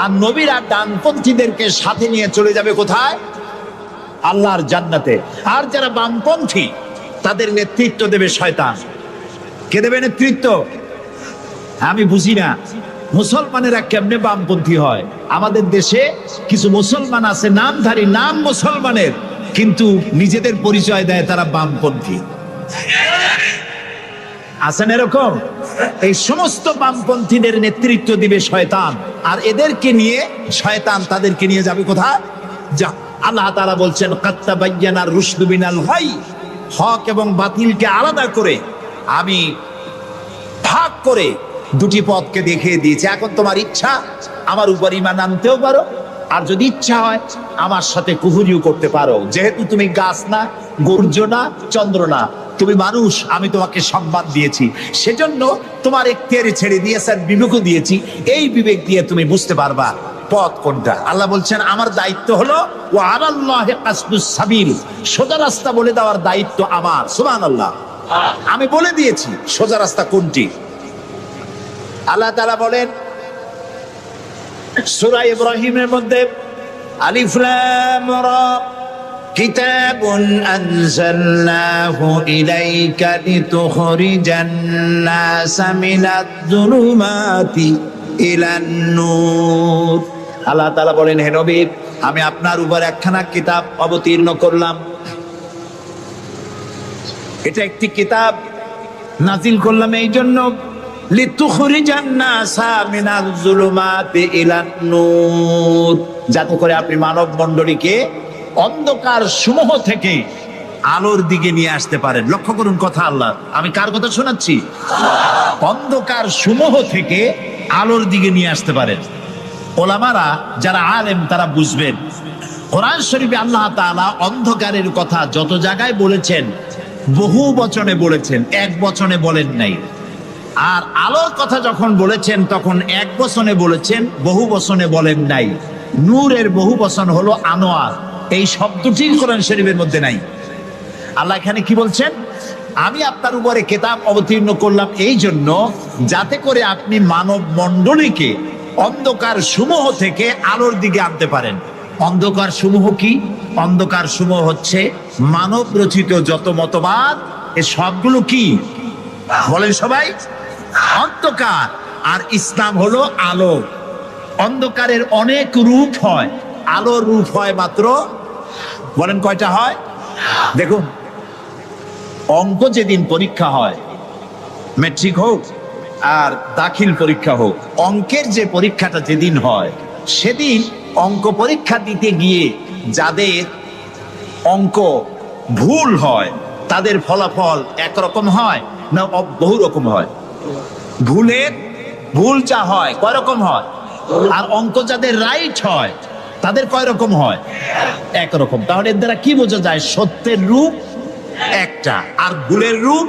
আর নবীরা ডানপন্থীদেরকে সাথে নিয়ে চলে যাবে কোথায়? আল্লাহর জান্নাতে। আর যারা বামপন্থী, তাদের নেতৃত্ব দেবে শয়তান। কে দেবে নেতৃত্ব? আমি বুঝি না মুসলমানেরা কেমনে বামপন্থী হয়। আমাদের দেশে কিছু মুসলমান আছে নামধারী, নাম মুসলমানের, কিন্তু নিজেদের পরিচয় দেয় তারা বামপন্থী। আছেন এরকম? এই সমস্ত বামপন্থীদের নেতৃত্ব দিবে শয়তান, আর এদেরকে নিয়ে শয়তান তাদেরকে নিয়ে যাবে কোথায়? যা আল্লাহ তাআলা বলছেন কাদ তাবায়্যানার রুশদু মিনাল গাই, হক এবং বাতিলকে আলাদা করে আমি ভাগ করে দুটি পথকে দেখিয়ে দিয়েছি। এখন তোমার ইচ্ছা আমার উপর ঈমান আনতেও পারো, আর যদি ইচ্ছা হয় আমার সাথে কুহুরিও করতে পারো। যেহেতু তুমি গাছ না, সূর্য না, চন্দ্র না, তুমি মানুষ, আমি তোমাকে সম্মান দিয়েছি, সেজন্য তোমার এখতিয়ারে ছেড়ে দিয়েছি, বিবেকও দিয়েছি। এই বিবেক দিয়ে তুমি বুঝতে পারবা পথ কোনটা। আল্লাহ বলছেন আমার দায়িত্ব হলো ওয়া আলাল্লাহি কাসদুস সাবিল, সোজা রাস্তা বলে দেওয়ার দায়িত্ব আমার। সুবহানাল্লাহ। আমি বলে দিয়েছি সোজা রাস্তা কোনটি। আল্লাহ তাআলা বলেন সূরা ইব্রাহিমের মধ্যে আলিফ লাম রা কিতাবুন আনজালনাহু ইলাইকা লিতুখরিজান নাসা মিনাজ যুলুমাতি ইলান নূর। আল্লাহ তাআলা বলেন হে নবী, আমি আপনার উপর একখানা কিতাব অবতীর্ণ করলাম। এটা একটি কিতাব নাজিল করলাম এই জন্য লিতুখরিজান নাসা মিনাজ যুলুমাতি ইলান নূর, যাতে করে আপনি মানব মণ্ডলীকে অন্ধকার সমূহ থেকে আলোর দিকে নিয়ে আসতে পারেন। লক্ষ্য করুন কথা আল্লাহ, আমি কার কথা শোনাচ্ছি? অন্ধকার সমূহ থেকে আলোর দিকে নিয়ে আসতে পারেন। ওলামারা যারা আলেম তারা বুঝবেন, কোরআন শরীফে আল্লাহ তাআলা অন্ধকারের কথা যত জায়গায় বলেছেন বহু বচনে বলেছেন, এক বচনে বলেন নাই। আর আলোর কথা যখন বলেছেন তখন এক বচনে বলেছেন, বহু বচনে বলেন নাই। নূরের বহু বচন হলো আনোয়ার, এই শব্দটি কোরআন শরীফের মধ্যে নাই। আল্লাহ এখানে কি বলছেন? আমি আপনার উপরে কিতাব অবতীর্ণ করলাম এই জন্য যাতে করে আপনি মানব মণ্ডলীকে অন্ধকার সমূহ থেকে আলোর দিকে আনতে পারেন। অন্ধকার সমূহ কি? অন্ধকার সমূহ হচ্ছে মানব রচিত যত মতবাদ, এ সবগুলো কি বলেন সবাই? অন্ধকার। আর ইসলাম হলো আলো। অন্ধকারের অনেক রূপ হয়, আলোর রূপ হয় মাত্র, বলেন কয়টা হয়? দেখুন, অঙ্ক যেদিন পরীক্ষা হয়, ম্যাট্রিক হোক আর দাখিল পরীক্ষা হোক, অঙ্কের যে পরীক্ষাটা যেদিন হয় সেদিন অঙ্ক পরীক্ষা দিতে গিয়ে যাদের অঙ্ক ভুল হয় তাদের ফলাফল একরকম হয় না বহু রকম হয়? ভুল যা হয় কয় রকম হয়, আর অঙ্ক যাদের রাইট হয় তাদের কয় রকম হয়? একরকম। তাহলে এর দ্বারা কি বোঝা যায়? সত্যের রূপ একটা আর ভুলের রূপ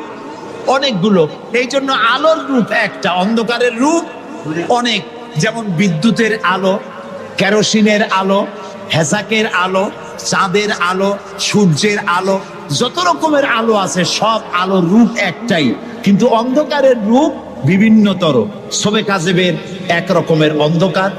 অনেকগুলো। এই জন্য আলোর রূপ একটা, অন্ধকারের রূপ অনেক। যেমন বিদ্যুতের আলো, কেরোসিনের আলো, হেজাকের আলো, চাঁদের আলো, সূর্যের আলো, যত রকমের আলো আছে সব আলোর রূপ একটাই, কিন্তু অন্ধকারের রূপ বিভিন্নতর। সবে কাজেবের এক রকমের অন্ধকার,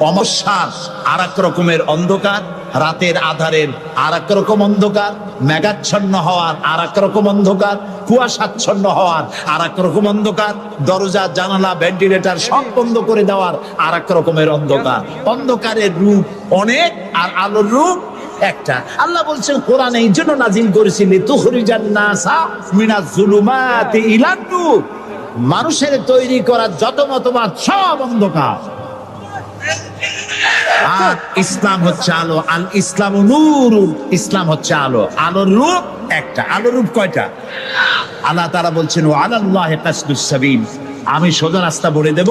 অমাবস্যার আর এক রকমের অন্ধকার, রাতের আধারের আর এক রকম অন্ধকার, মেঘাচ্ছন্ন হওয়ার আর এক রকম অন্ধকার, কুয়াশাচ্ছন্ন হওয়ার আর এক রকম অন্ধকার, দরজা জানালা ভেন্টিলেটর সব বন্ধ করে দেওয়ার আর এক রকমের অন্ধকার। অন্ধকারের রূপ অনেক আর আলোর রূপ একটা। আল্লাহ বলছেন কোরআন এই জন্য নাজিল করেছি লিতুখরিজান নাসা মিনাজ যুলুমাতি ইলান নূর, মানুষের তৈরি করা যত মতবাদ সব অন্ধকার, আর ইসলাম হচ্ছে আলো। আল ইসলাম নূর, ইসলাম হচ্ছে আলো। আলোর রূপ একটা। আলোর রূপ কয়টা? আল্লাহ তাআলা বলছেন ওয়া আলাল্লাহি কাসদুস সাবিল, আমি সোজা রাস্তা বলে দেব,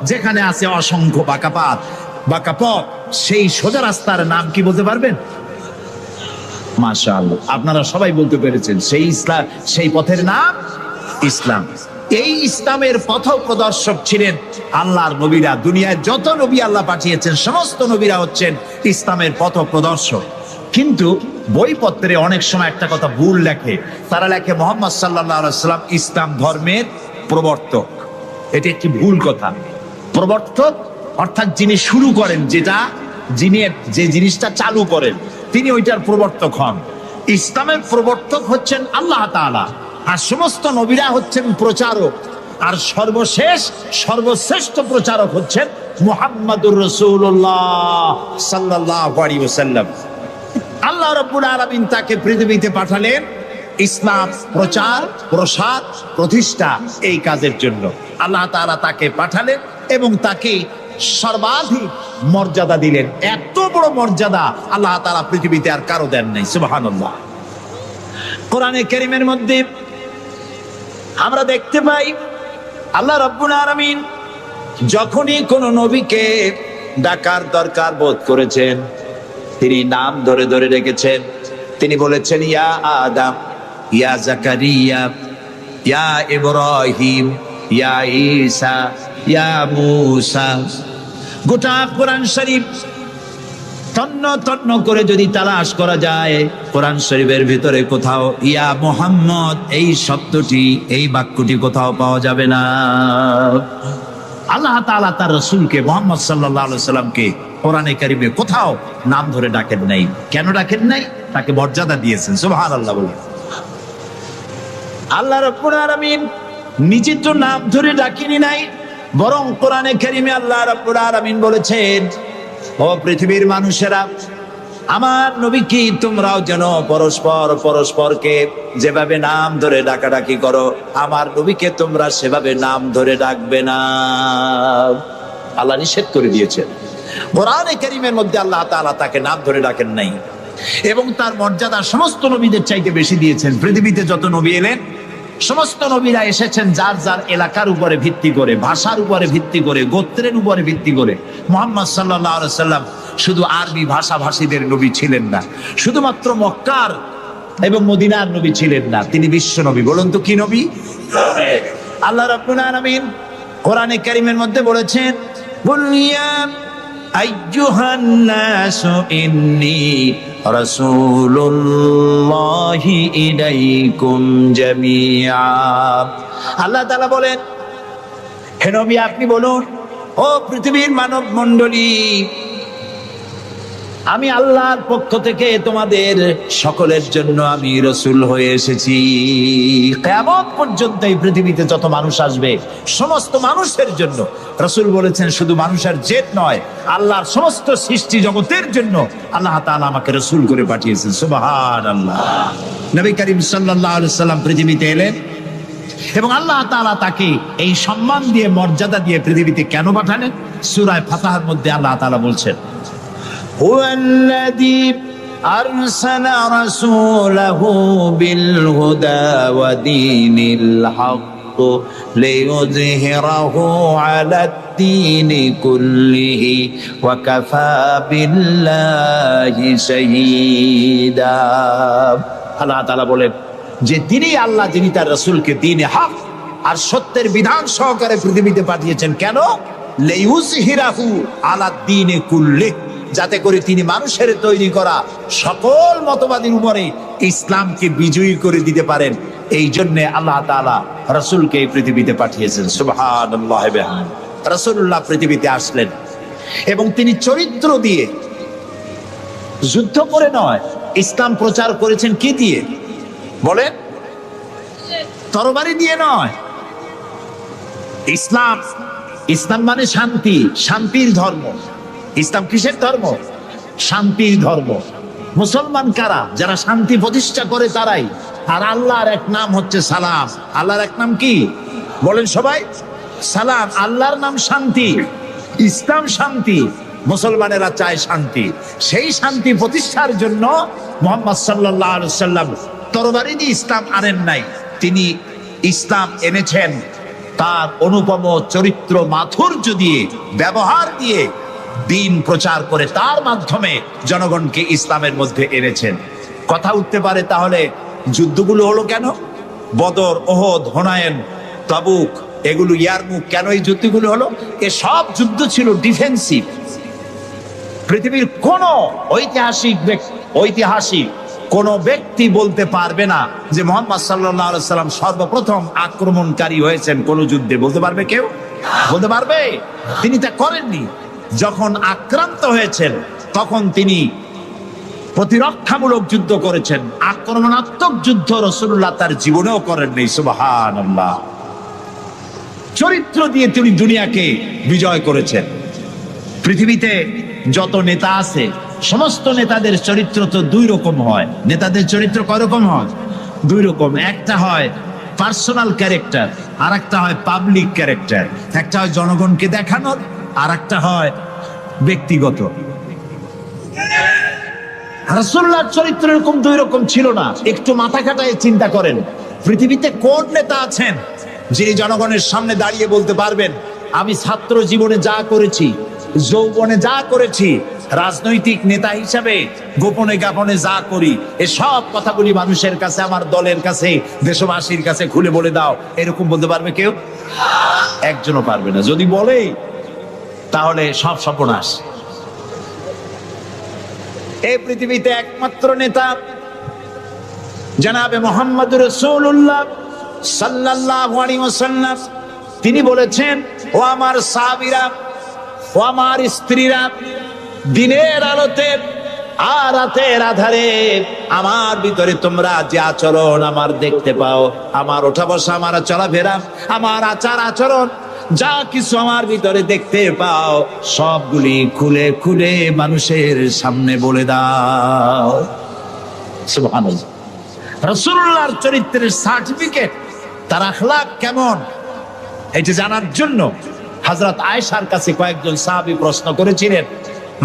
যেখানে আছে অসংখ্য বাঁকা পথ সেই সোজা রাস্তার নাম কি বলতে পারবেন? মাশাআল্লাহ, আপনারা সবাই বলতে পেরেছেন। সেই ইসলাম, সেই পথের নাম ইসলাম। এই ইসলামের পথ প্রদর্শক ছিলেন আল্লাহর নবীরা। দুনিয়ায় যত নবী আল্লাহ পাঠিয়েছেন সমস্ত নবীরা হচ্ছেন ইসলামের পথ প্রদর্শক। কিন্তু বইপত্রে অনেক সময় একটা কথা ভুল লেখে, তারা লেখে মুহাম্মদ সাল্লাল্লাহু আলাইহি ওয়াসাল্লাম ইসলাম ধর্মের প্রবর্তক। এটি একটি ভুল কথা। প্রবর্তক অর্থাৎ যিনি শুরু করেন, যিনি যে জিনিসটা চালু করেন তিনি ওইটার প্রবর্তক হন। ইসলামের প্রবর্তক হচ্ছেন আল্লাহ তাআলা, আর সমস্ত নবীরা হচ্ছেন প্রচারক, আর সর্বশ্রেষ্ঠ প্রচারক হচ্ছেন মুহাম্মাদুর রাসূলুল্লাহ সাল্লাল্লাহু আলাইহি ওয়াসাল্লাম। আল্লাহ রাব্বুল আলামিন তাকে পৃথিবীতে পাঠালেন ইসলাম প্রচার, প্রসার, প্রতিষ্ঠা এই কাজের জন্য। আল্লাহ তাআলা তাকে পাঠালেন এবং তাকে সর্বাধিক মর্যাদা দিলেন। এত বড় মর্যাদা আল্লাহ তাআলা পৃথিবীতে আর কারো দেন নাই। সুবহানাল্লাহ। কোরআনে কারীমের মধ্যে আমরা দেখতে পাই আল্লাহ রাব্বুল আলামিন যখনই কোন নবীকে ডাকার দরকার বোধ করেছেন তিনি নাম ধরে ধরে রেখেছেন। তিনি বলেছেন ইয়া আদম, ইয়া জাকারিয়া, ইয়া ইব্রাহিম, ইয়া ঈসা, ইয়া মূসা। গোটা কোরআন শরীফ তন্ন তন্ন করে যদি তালাশ করা যায় কোরআন শরীফের ভিতরে কোথাও ইয়া মুহাম্মদ এই শব্দটি, এই বাক্যটি কোথাও পাওয়া যাবে না। আল্লাহ তাআলা তার রাসূলকে মুহাম্মদ সাল্লাল্লাহু আলাইহি সাল্লামকে কোরআনে কারীমে কোথাও নাম ধরে ডাকেন নাই। কেন ডাকেন নাই? তাকে মর্যাদা দিয়েছেন। সুবহানাল্লাহ বলে। আল্লাহ রাব্বুল আলামিন নিজে তো নাম ধরে ডাকেনি নাই, বরং কোরআনে কারীমে আল্লাহ রাব্বুল আলামিন বলেছেন ও পৃথিবীর মানুষেরা, আমার নবীকে তোমরাও যেন পরস্পরকে যেভাবে নাম ধরে ডাকাডাকি করো আমার নবীকে তোমরা সেভাবে নাম ধরে ডাকবে না। আল্লাহ নিষেধ করে দিয়েছেন। কোরআনে কারীমের মধ্যে আল্লাহ তাআলা তাকে নাম ধরে ডাকেন নাই এবং তার মর্যাদা সমস্ত নবীদের চাইতে বেশি দিয়েছেন। পৃথিবীতে যত নবী এলেন সমস্ত নবীরা এসেছেন যার যার এলাকার উপরে ভিত্তি করে, ভাষার উপরে ভিত্তি করে, গোত্রের উপরে ভিত্তি করে। মুহাম্মদ সাল্লাল্লাহু আলাইহি সাল্লাম শুধু আরবি ভাষাভাষীদের নবী ছিলেন না, শুধুমাত্র মক্কার এবং মদিনার নবী ছিলেন না, তিনি বিশ্ব নবী। বলুন তো কি নবী? আল্লাহ রাব্বুল আলামিন কোরআনে কারীমের মধ্যে বলেছেন বুনিয়া আইয়ুহান নাসু ইন্নী রাসূলুল্লাহি ইলাইকুম জামিআ। আল্লাহ তাআলা বলেন হে নবী আপনি বলুন ও পৃথিবীর মানব মণ্ডলী, আমি আল্লাহর পক্ষ থেকে তোমাদের সকলের জন্য আমি রাসূল হয়ে এসেছি। কিয়ামত পর্যন্ত এই পৃথিবীতে যত মানুষ আসবে সমস্ত মানুষের জন্য রাসূল বলেছেন, শুধু মানুষের জেদ নয়, আল্লাহর সমস্ত সৃষ্টি জগতের জন্য আল্লাহ তাআলা আমাকে রাসূল করে পাঠিয়েছেন। সুবহানাল্লাহ। নবী করিম সাল্লাল্লাহু আলাইহি সাল্লাম পৃথিবীতে এলেন এবং আল্লাহ তাআলা তাকে এই সম্মান দিয়ে, মর্যাদা দিয়ে পৃথিবীতে কেন পাঠালেন? সূরা ফাতহার মধ্যে আল্লাহ তাআলা বলছেন هو الذي أرسل رسوله بالهدى ودين الحق ليظهره على الدين كله وكفى بالله شهيدا। আল্লাহ তাআলা বলেন যে তিনি আল্লাহ, যিনি তার রাসূলকে দ্বীনে হক আর সত্যের বিধান সহকারে পৃথিবীতে পাঠিয়েছেন। কেন? লিইউযহিরাহু আলা দ্বীনি কুল্লিহি, যাতে করে তিনি মানুষের তৈরি করা সকল মতবাদের উপরে ইসলামকে বিজয়ী করে দিতে পারেন। এই জন্য আল্লাহ তাআলা রাসূলকে এই পৃথিবীতে পাঠিয়েছেন। সুবহানাল্লাহ। রাসূলুল্লাহ পৃথিবীতে আসলেন এবং তিনি চরিত্র দিয়ে, যুদ্ধ করে নয়, ইসলাম প্রচার করেছেন কি দিয়ে? বলেন, তরবারি দিয়ে নয়। ইসলাম মানে শান্তি, শান্তির ধর্ম। ইসলাম কিসের ধর্ম? শান্তির ধর্ম। মুসলমান কারা? যারা শান্তি প্রতিষ্ঠা করে তারাই। আর আল্লাহর এক নাম হচ্ছে সালাম। আল্লাহর এক নাম কি? বলেন সবাই, সালাম। আল্লাহর নাম শান্তি, ইসলাম শান্তি, মুসলমানেরা চায় শান্তি। সেই শান্তি প্রতিষ্ঠার জন্য মুহাম্মদ সাল্লাল্লাহু আলাইহি সাল্লাম তরবারি দিয়ে ইসলাম আনেন নাই, তিনি ইসলাম এনেছেন তার অনুপম চরিত্র, মাধুর্য দিয়ে, ব্যবহার দিয়ে, দিন প্রচার করে তার মাধ্যমে জনগণকে ইসলামের মধ্যে এনেছেন। কথা উঠতে পারে তাহলে যুদ্ধগুলো হলো কেন? বদর, ওহদ, হুনাইন, তাবুক, এগুলো ইয়ারমুক, কেন এই যুদ্ধগুলো হলো? এ সব যুদ্ধ ছিল ডিফেন্সিভ। পৃথিবীর কোন ঐতিহাসিক কোন ব্যক্তি বলতে পারবে না যে মুহাম্মদ সাল্লাল্লাহু আলাইহি সাল্লাম সর্বপ্রথম আক্রমণকারী হয়েছেন কোন যুদ্ধে। বলতে পারবে কেউ? বলতে পারবে? তিনি তা করেননি। যখন আক্রান্ত হয়েছেন তখন তিনি প্রতিরক্ষামূলক যুদ্ধ করেছেন। আক্রমণাত্মক যুদ্ধ রাসূলুল্লাহ তার জীবনেও করেননি। সুবহানাল্লাহ। চরিত্র দিয়ে তিনি দুনিয়াকে বিজয় করেছেন। পৃথিবীতে যত নেতা আছে সমস্ত নেতাদের চরিত্র তো দুই রকম হয়। নেতাদের চরিত্র কয় রকম হয়? দুই রকম। একটা হয় পার্সোনাল ক্যারেক্টার, আর একটা হয় পাবলিক ক্যারেক্টার। একটা হয় জনগণকে দেখানোর, আর একটা হয় ব্যক্তিগত। রাসূলুল্লাহর চরিত্র এরকম দুই রকম ছিল না। একটু মাথা খাটায় চিন্তা করেন, পৃথিবীতে কোন নেতা আছেন যিনি জনগণের সামনে দাঁড়িয়ে বলতে পারবেন আমি ছাত্র জীবনে যা করেছি, যৌবনে যা করেছি, রাজনৈতিক নেতা হিসাবে গোপনে গোপনে যা করি, এসব কথাগুলি মানুষের কাছে, আমার দলের কাছে, দেশবাসীর কাছে খুলে বলে দাও, এরকম বলতে পারবে কেউ? একজনও পারবে না। যদি বলে তাহলে সব সর্বনাশ। এই পৃথিবীতে একমাত্র নেতা জনাবে মুহাম্মদুর রাসূলুল্লাহ সাল্লাল্লাহু আলাইহি ওয়াসাল্লাম। তিনি বলেছেন, ও আমার সাহাবীরা, ও আমার স্ত্রীরা, দিনের আলোতে আর রাতের আধারে আমার ভিতরে তোমরা যে আচরণ আমার দেখতে পাও, আমার ওঠা বসা, আমার চলাফেরা, আমার আচার আচরণ, যা কিছু আমার ভিতরে দেখতে পাও, সবগুলি খুলে খুলে মানুষের সামনে বলে দাও। সুবহানাল্লাহ। রাসূলুল্লাহর চরিত্রের সার্টিফিকেট, তার আখলাক কেমন, এটা জানার জন্য হযরত আয়েশার কাছে কয়েকজন সাহাবী প্রশ্ন করেছিলেন,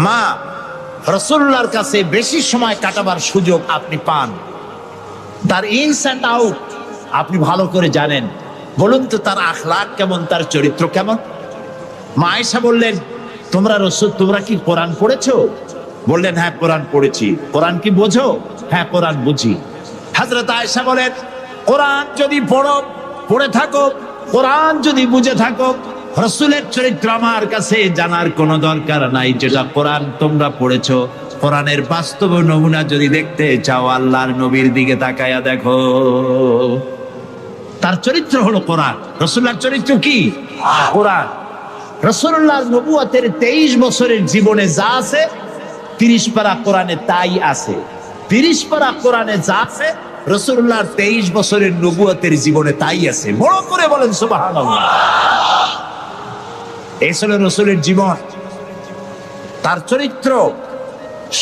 মা, রাসূলুল্লাহর কাছে বেশি সময় কাটাবার সুযোগ আপনি পান, তার ইনস এন্ড আউট আপনি ভালো করে জানেন, বলুন তো তার আখলাক কেমন, তার চরিত্র কেমন? মা আয়েশা বললেন, তোমরা কি কোরআন পড়েছো? বললেন, হ্যাঁ কোরআন পড়েছি। কোরআন কি বোঝো? হ্যাঁ কোরআন বুঝি। হযরত আয়েশা বলেন, কোরআন যদি পড়ে থাকো, কোরআন যদি বুঝে থাকো, রাসূলের চরিত্র আমার কাছে জানার কোনো দরকার নাই। যেটা কোরআন তোমরা পড়েছো, কোরআনের বাস্তব নমুনা যদি দেখতে চাও, আল্লাহর নবীর দিকে তাকায়া দেখো। তার চরিত্র হলো কোরআন। রাসূলুল্লাহর চরিত্র কি? কোরআন। রাসূলুল্লাহর নবুয়তের 23 বছরের জীবনে যা আছে, 30 পারা কোরআনে তাই আছে। 30 পারা কোরআনে যা আছে, রাসূলুল্লাহর 23 বছরের নবুয়তের জীবনে তাই আছে। বড় করে বলেন সুবহানাল্লাহ। এই ছিল রাসূলের জীবন। তার চরিত্র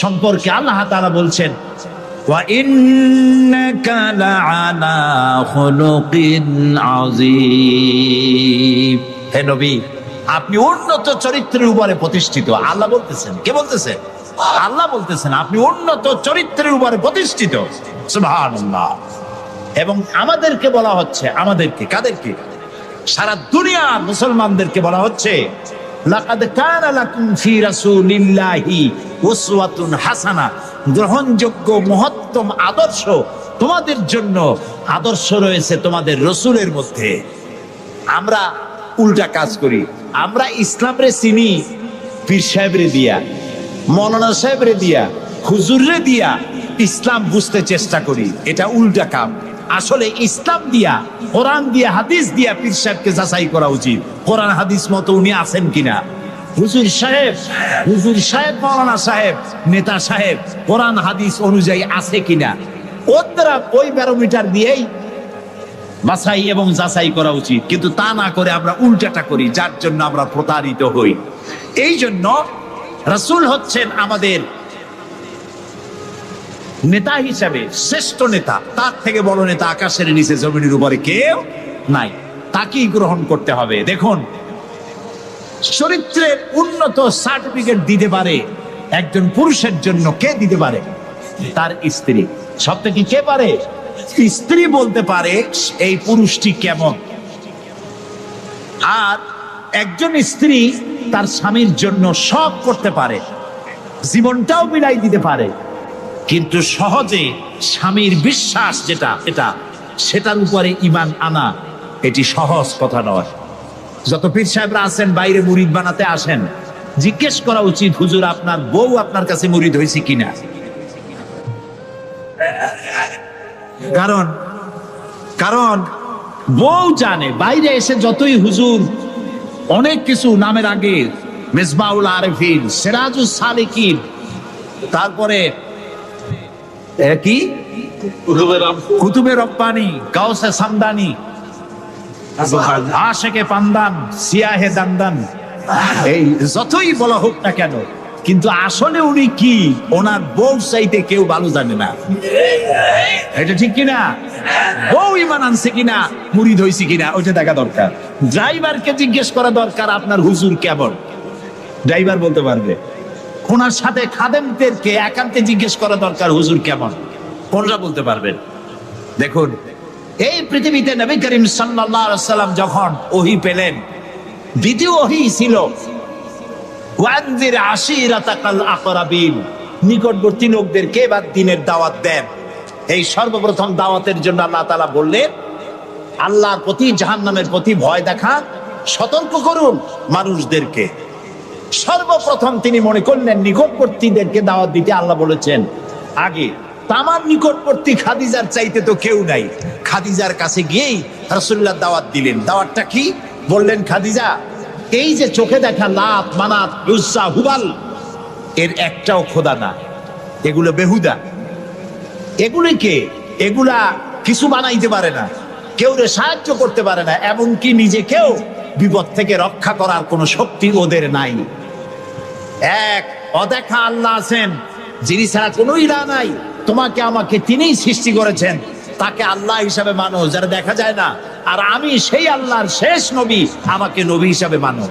সম্পর্কে আল্লাহ তাআলা বলছেন, ওয়া ইন্নাকা লাআলা খুলুকিন আযীম। হে নবী, আপনি উন্নত চরিত্রের উপরে প্রতিষ্ঠিত। আল্লাহ বলতেছেন। কে বলতেছেন? আল্লাহ বলতেছেন আপনি উন্নত চরিত্রের উপরে প্রতিষ্ঠিত। সুবহানাল্লাহ। এবং আমাদেরকে বলা হচ্ছে, আমাদেরকে, কাদেরকে? সারা দুনিয়ার মুসলমানদেরকে বলা হচ্ছে, লাকাদ কানা লাকুম ফি রাসূলিল্লাহি উসওয়াতুন হাসানাহ, গ্রহণযোগ্য মহত্তম আদর্শ তোমাদের জন্য আদর্শ রয়েছে তোমাদের রাসূলের মধ্যে। আমরা উল্টা কাজ করি। আমরা ইসলামরে চিনি পীর সাহেবরে দিয়া, মৌলানা সাহেবরে দিয়া, হুজুররে দিয়া ইসলাম বুঝতে চেষ্টা করি। এটা উল্টা কাম। আসলে ইসলাম দিয়া, কোরআন দিয়া, হাদিস দিয়া পীর সাহেবকে যাচাই করা উচিত, কোরআন হাদিস মতো উনি আছেন কিনা। হুজুর সাহেব, মৌলানা সাহেব, নেতা সাহেব কোরআন হাদিস অনুযায়ী আছে কিনা, ওই ব্যারোমিটার দিয়েই বাছাই এবং যাচাই করা উচিত। কিন্তু তা না করে আমরা উল্টাটা করি, যার জন্য আমরা প্রতারিত হই। এই জন্য রাসূল হচ্ছেন আমাদের নেতা হিসাবে শ্রেষ্ঠ নেতা। তার থেকে বড় নেতা আকাশের নিচে জমিনের উপরে কেউ নাই। তাকেই গ্রহণ করতে হবে। দেখুন, চরিত্রের উন্নত সার্টিফিকেট দিতে পারে একজন পুরুষের জন্য কে দিতে পারে? তার স্ত্রী। সব থেকে কে পারে? স্ত্রী বলতে পারে এই পুরুষটি কেমন। আর একজন স্ত্রী তার স্বামীর জন্য সব করতে পারে, জীবনটাও বিলাই দিতে পারে, কিন্তু সহজে স্বামীর বিশ্বাস যেটা সেটার উপরে ঈমান আনা, এটি সহজ কথা নয়। যত পীর সাহেবরা আছেন বাইরে মুরিদ বানাতে আসেন, জিজ্ঞেস করা উচিত, হুজুর আপনার বউ আপনার কাছে মুরিদ হয়েছে কিনা। কারণ কারণ বউ জানে, বাইরে এসে যতই হুজুর অনেক কিছু নামের আগে মিসবাউল আরিফিন, সিরাজুস সালিকিন, তারপরে কি কুতুবে রব্বানি, গাউসে সামদানি, আশেকে পান্দান, সিয়াহে দান্দান, এই যতই বলা হোক না কেন, কিন্তু আসলে উনি কি ওনার বউ চাইতে কেউ ভালো জানে না। এটা ঠিক কিনা? বউ ইমান আনছে কিনা, মুরিদ হয়েছে কিনা, ওইটা দেখা দরকার। ড্রাইভারকে জিজ্ঞেস করা দরকার আপনার হুজুর কেমন, ড্রাইভার বলতে পারবে। ওনার সাথে খাদেমদেরকে একান্তে জিজ্ঞেস করা দরকার হুজুর কেমন, কোনরা বলতে পারবেন। দেখুন, এই পৃথিবীতে নবী করিম সাল্লাল্লাহু আলাইহি সাল্লাম যখন ওহী পেলেন, দ্বিতীয় ওহী ছিল ওয়ানজির আশিরাতাকাল আকরাবিন, নিকটবর্তী লোকদেরকে বা দ্বীনের দাওয়াত দেন। এই সর্বপ্রথম দাওয়াতের জন্য আল্লাহ তাআলা বললেন, আল্লাহর প্রতি, জাহান্নামের প্রতি ভয় দেখান, সতর্ক করুন মানুষদেরকে। সর্বপ্রথম তিনি মনে করলেন নিকটবর্তীদেরকে দাওয়াত দিতে আল্লাহ বলেছেন আগে। তামার নিকটবর্তী খাদিজার চাইতে তো কেউ নাই। খাদিজার কাছে গিয়েই রাসূলুল্লাহ দাওয়াত দিলেন। দাওয়াতটা কি বললেন? খাদিজা, এই যে চোখে দেখা লাত, মানাত, উজ্জা, হুবাল, এর একটাও খোদা না, এগুলো বেহুদা। এগুলা কিছু বানাইতে পারে না, কেউ সাহায্য করতে পারে না, এমনকি নিজেকেও বিপদ থেকে রক্ষা করার কোনো শক্তি ওদের নাই। এক অদেখা আল্লাহ আছেন, যিনি ছাড়া কোনো ইলাহ নাই। তোমাকে আমাকে তিনিই সৃষ্টি করেছেন, তাকে আল্লাহ হিসাবে মানো, যারা দেখা যায় না। আর আমি সেই আল্লাহর শেষ নবী, আমাকে নবী হিসাবে মানো।